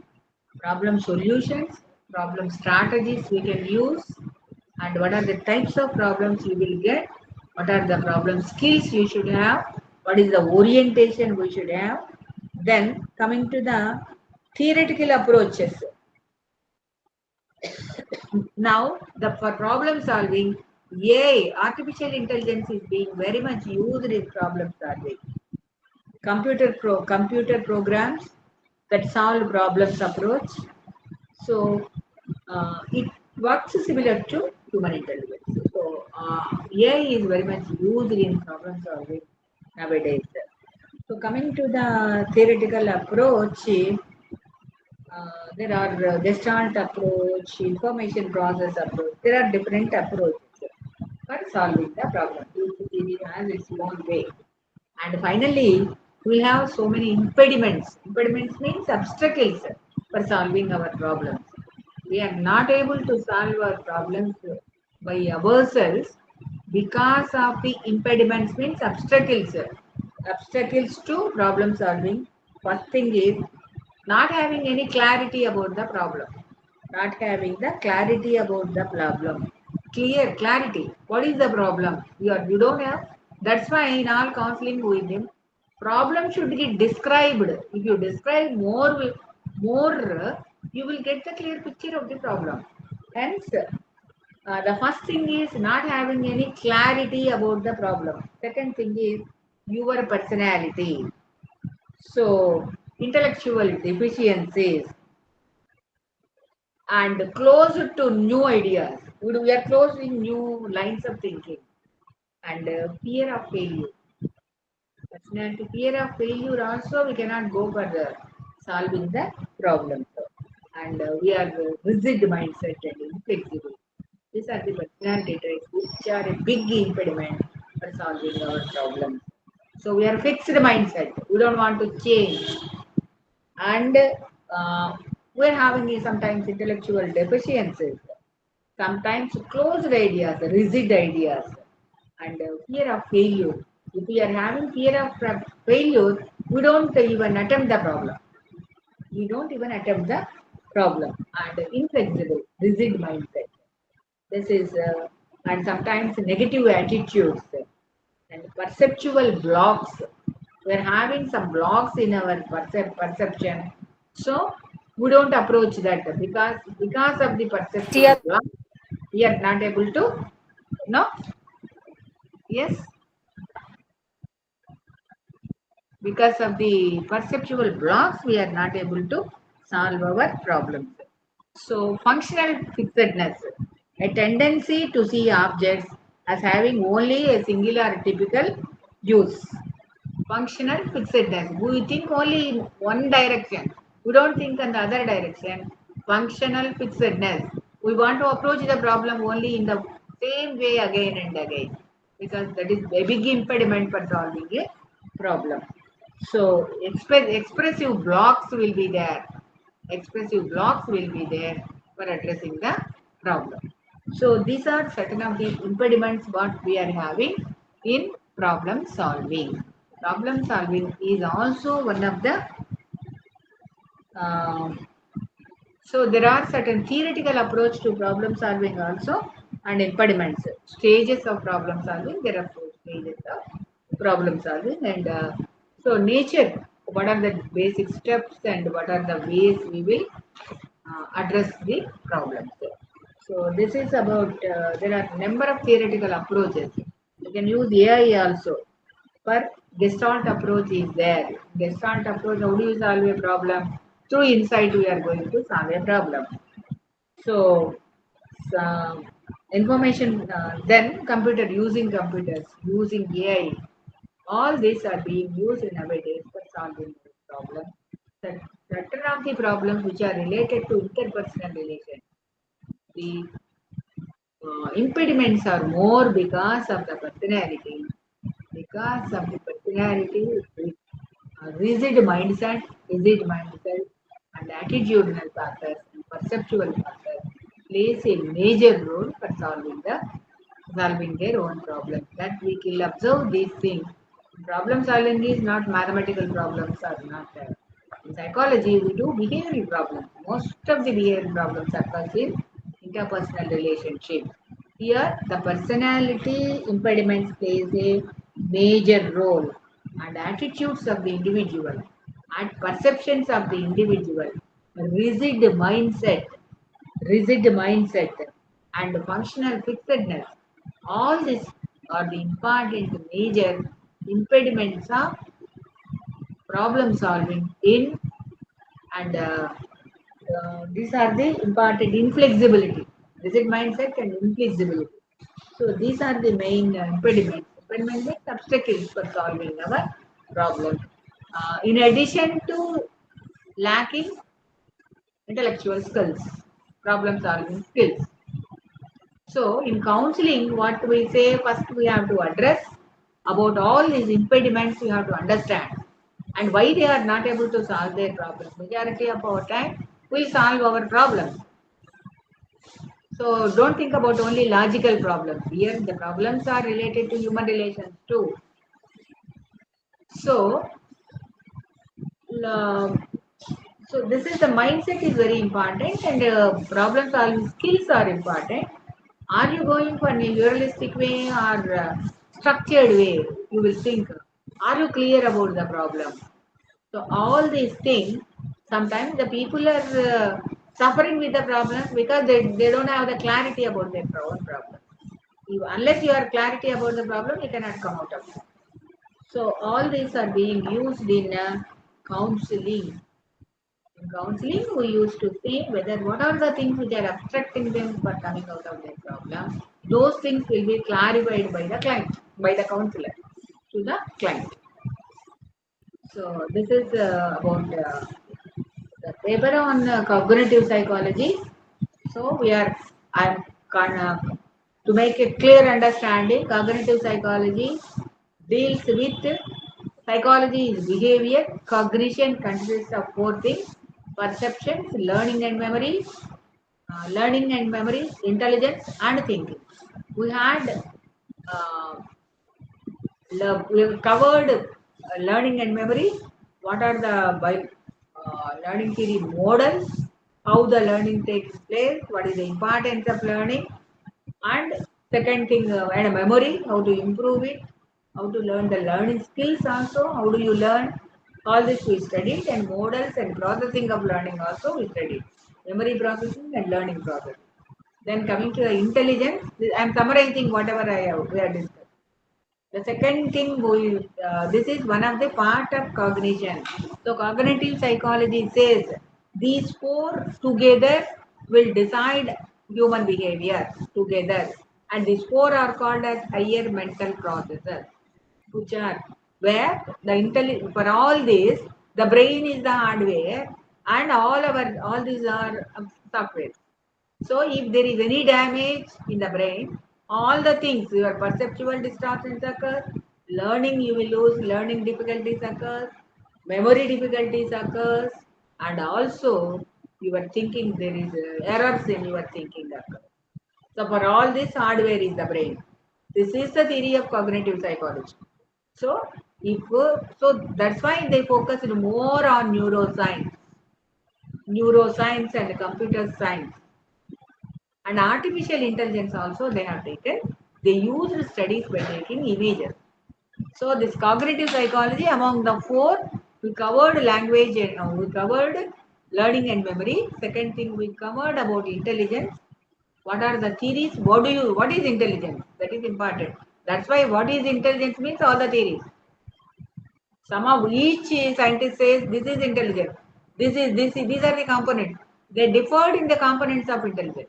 problem solutions, problem strategies we can use, and what are the types of problems you will get, what are the problem skills you should have, what is the orientation we should have. Then coming to the theoretical approaches. Now, for problem solving, AI, artificial intelligence is being very much used in problem solving. Computer programs that solve problems approach. So it works similar to human intelligence. So AI is very much used in problem solving nowadays. So coming to the theoretical approach, there are Gestalt approach, information process approach. There are different approaches for solving the problem. Each has its own way. And finally, we have so many impediments. Impediments means obstacles for solving our problems. We are not able to solve our problems by ourselves because of the impediments means obstacles. Obstacles to problem solving. First thing is not having any clarity about the problem. Not having the clarity about the problem. Clarity. What is the problem? You don't have. That's why in all counseling with him, problem should get described. If you describe more, you will get the clear picture of the problem. Hence, The first thing is not having any clarity about the problem. Second thing is your personality. So, intellectual deficiencies and close to new ideas. We are close in new lines of thinking and fear of failure. Personality, fear of failure also we cannot go for solving the problem. And we are rigid mindset and inflexible. These are the personality traits which are a big impediment for solving our problems. So we are fixed mindset. We don't want to change. And we're having sometimes intellectual deficiencies, sometimes closed ideas, rigid ideas, and fear of failure. If we are having fear of failure, we don't even attempt the problem. We don't even attempt the problem. And inflexible, rigid mindset. This is, and sometimes negative attitudes and perceptual blocks. We're having some blocks in our perception. So we don't approach that because of the perceptual block, we are not able to, no? Yes, because of the perceptual blocks, we are not able to solve our problems. So, functional fixedness, a tendency to see objects as having only a singular typical use. Functional fixedness. We think only in one direction. We don't think in the other direction. Functional fixedness. We want to approach the problem only in the same way again and again because that is a big impediment for solving a problem. So expressive blocks will be there. Expressive blocks will be there for addressing the problem. So these are certain of the impediments what we are having in problem solving. Problem solving is also one of the so there are certain theoretical approach to problem solving also and impediments. Stages of problem solving. There are 4 stages of problem solving and so nature. What are the basic steps and what are the ways we will address the problems. So this is about there are number of theoretical approaches. You can use AI also. For Gestalt approach is there. Gestalt approach, how do you solve a problem? Through insight, we are going to solve a problem. So, information, then computer, using computers, using AI, all these are being used nowadays for solving the problem. Certain of the problems which are related to interpersonal relations, the impediments are more because of the personality, with rigid mindset, and attitudinal factors and perceptual factors plays a major role for solving their own problems. That we will observe these things. Problem solving is not mathematical problems are not. In psychology, we do behavioral problems. Most of the behavioral problems occurs in interpersonal relationships. Here, the personality impediments plays a major role, and attitudes of the individual, and perceptions of the individual, rigid mindset, and functional fixedness. All these are the important major impediments of problem solving in and these are the important inflexibility, rigid mindset and inflexibility. So these are the main impediments. Impediment means obstacles for solving our problem. In addition to lacking intellectual skills, problem solving skills. So in counseling, what we say first we have to address about all these impediments we have to understand and why they are not able to solve their problems. Majority of our time we solve our problems. So don't think about only logical problems. Here the problems are related to human relations too. So, uh, so this is the mindset is very important and problem solving skills are important. Are you going for a heuristic way or structured way? You will think. Are you clear about the problem? So all these things, sometimes the people are suffering with the problem because they don't have the clarity about their own problem. Unless you have clarity about the problem, you cannot come out of it. So all these are being used in counseling. In counseling, we used to see whether what are the things which are obstructing them for coming out of their problem. Those things will be clarified by the client, by the counselor to the client. So this is about the paper on cognitive psychology. So I'm gonna to make a clear understanding. Cognitive psychology deals with psychology is behavior. Cognition consists of four things: perceptions, learning and memory, intelligence, and thinking. We had uh, we have covered learning and memory. What are the learning theory models? How the learning takes place? What is the importance of learning? And second thing, and memory, how to improve it, how to learn the learning skills also, how do you learn? All this we studied, and models and processing of learning also we studied. Memory processing and learning processing. Then coming to the intelligence, I am summarizing whatever we have discussed. The second thing, this is one of the part of cognition. So cognitive psychology says these four together will decide human behavior together, and these four are called as higher mental processes, which are where for all this the brain is the hardware, and all these are software. So if there is any damage in the brain, all the things, your perceptual distortions occur, learning you will lose, learning difficulties occur, memory difficulties occurs, and also your thinking, there is errors in your thinking occur. So for all this, hardware is the brain. This is the theory of cognitive psychology. So so that's why they focus more on neuroscience and computer science. And artificial intelligence also they have taken. They used studies by taking images. So this cognitive psychology, among the four, we covered language and we covered learning and memory. Second thing we covered about intelligence. What are the theories? What is intelligence? That is important. That's why what is intelligence means all the theories. Some of each scientist says this is intelligence. These are the components. They differed in the components of intelligence.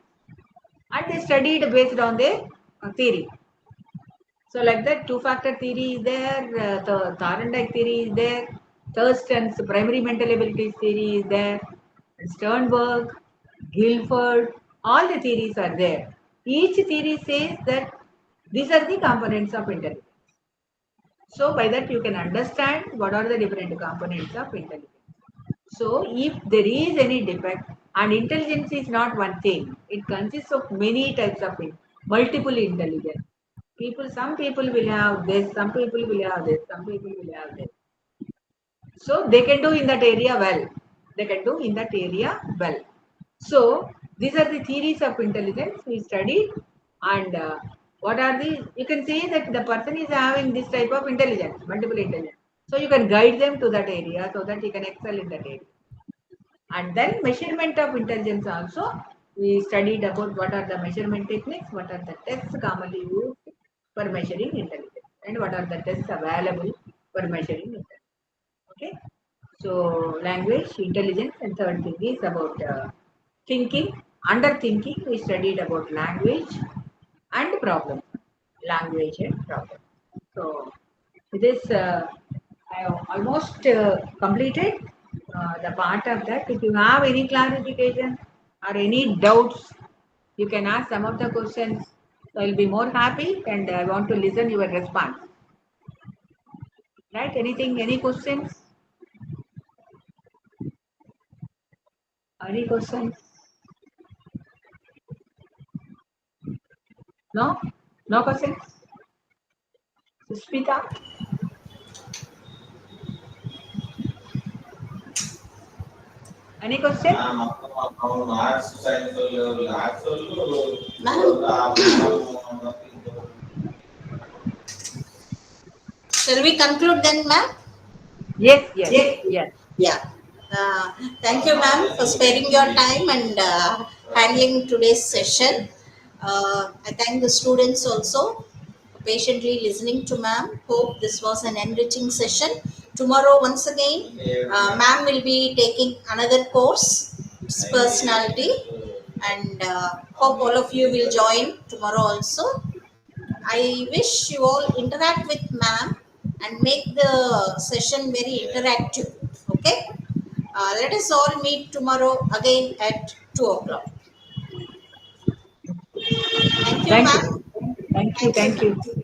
And they studied based on the theory. So like that, two-factor theory is there, the Thorndike theory is there, Thurston's primary mental abilities theory is there, Sternberg, Guilford, all the theories are there. Each theory says that these are the components of intelligence. So by that you can understand what are the different components of intelligence. So if there is any defect, and intelligence is not one thing, it consists of many types of multiple intelligence. Some people will have this, some people will have this, some people will have this. So they can do in that area well. They can do in that area well. So these are the theories of intelligence we studied, and what are the? You can say that the person is having this type of intelligence, multiple intelligence. So you can guide them to that area so that he can excel in that area. And then measurement of intelligence also, we studied about what are the measurement techniques, what are the tests commonly used for measuring intelligence, and what are the tests available for measuring intelligence. Okay. So language, intelligence, and third thing is about thinking. Under thinking, we studied about language and problem. Language and problem. So this I have almost completed the part of that. If you have any clarification or any doubts, you can ask some of the questions. So I'll be more happy, and I want to listen your response. Right? Anything? Any questions? Any questions? No? No questions? Suspita? Any question? Shall we conclude then, ma'am? Yes. Yeah. Thank you, ma'am, for sparing your time and handling today's session. I thank the students also for patiently listening to ma'am. Hope this was an enriching session. Tomorrow, once again, ma'am will be taking another course, it's personality, and hope all of you will join tomorrow also. I wish you all interact with ma'am and make the session very interactive. Okay. Let us all meet tomorrow again at 2 o'clock. Thank you, Thank ma'am. you. Thank you. Thank you, Thank ma'am. you.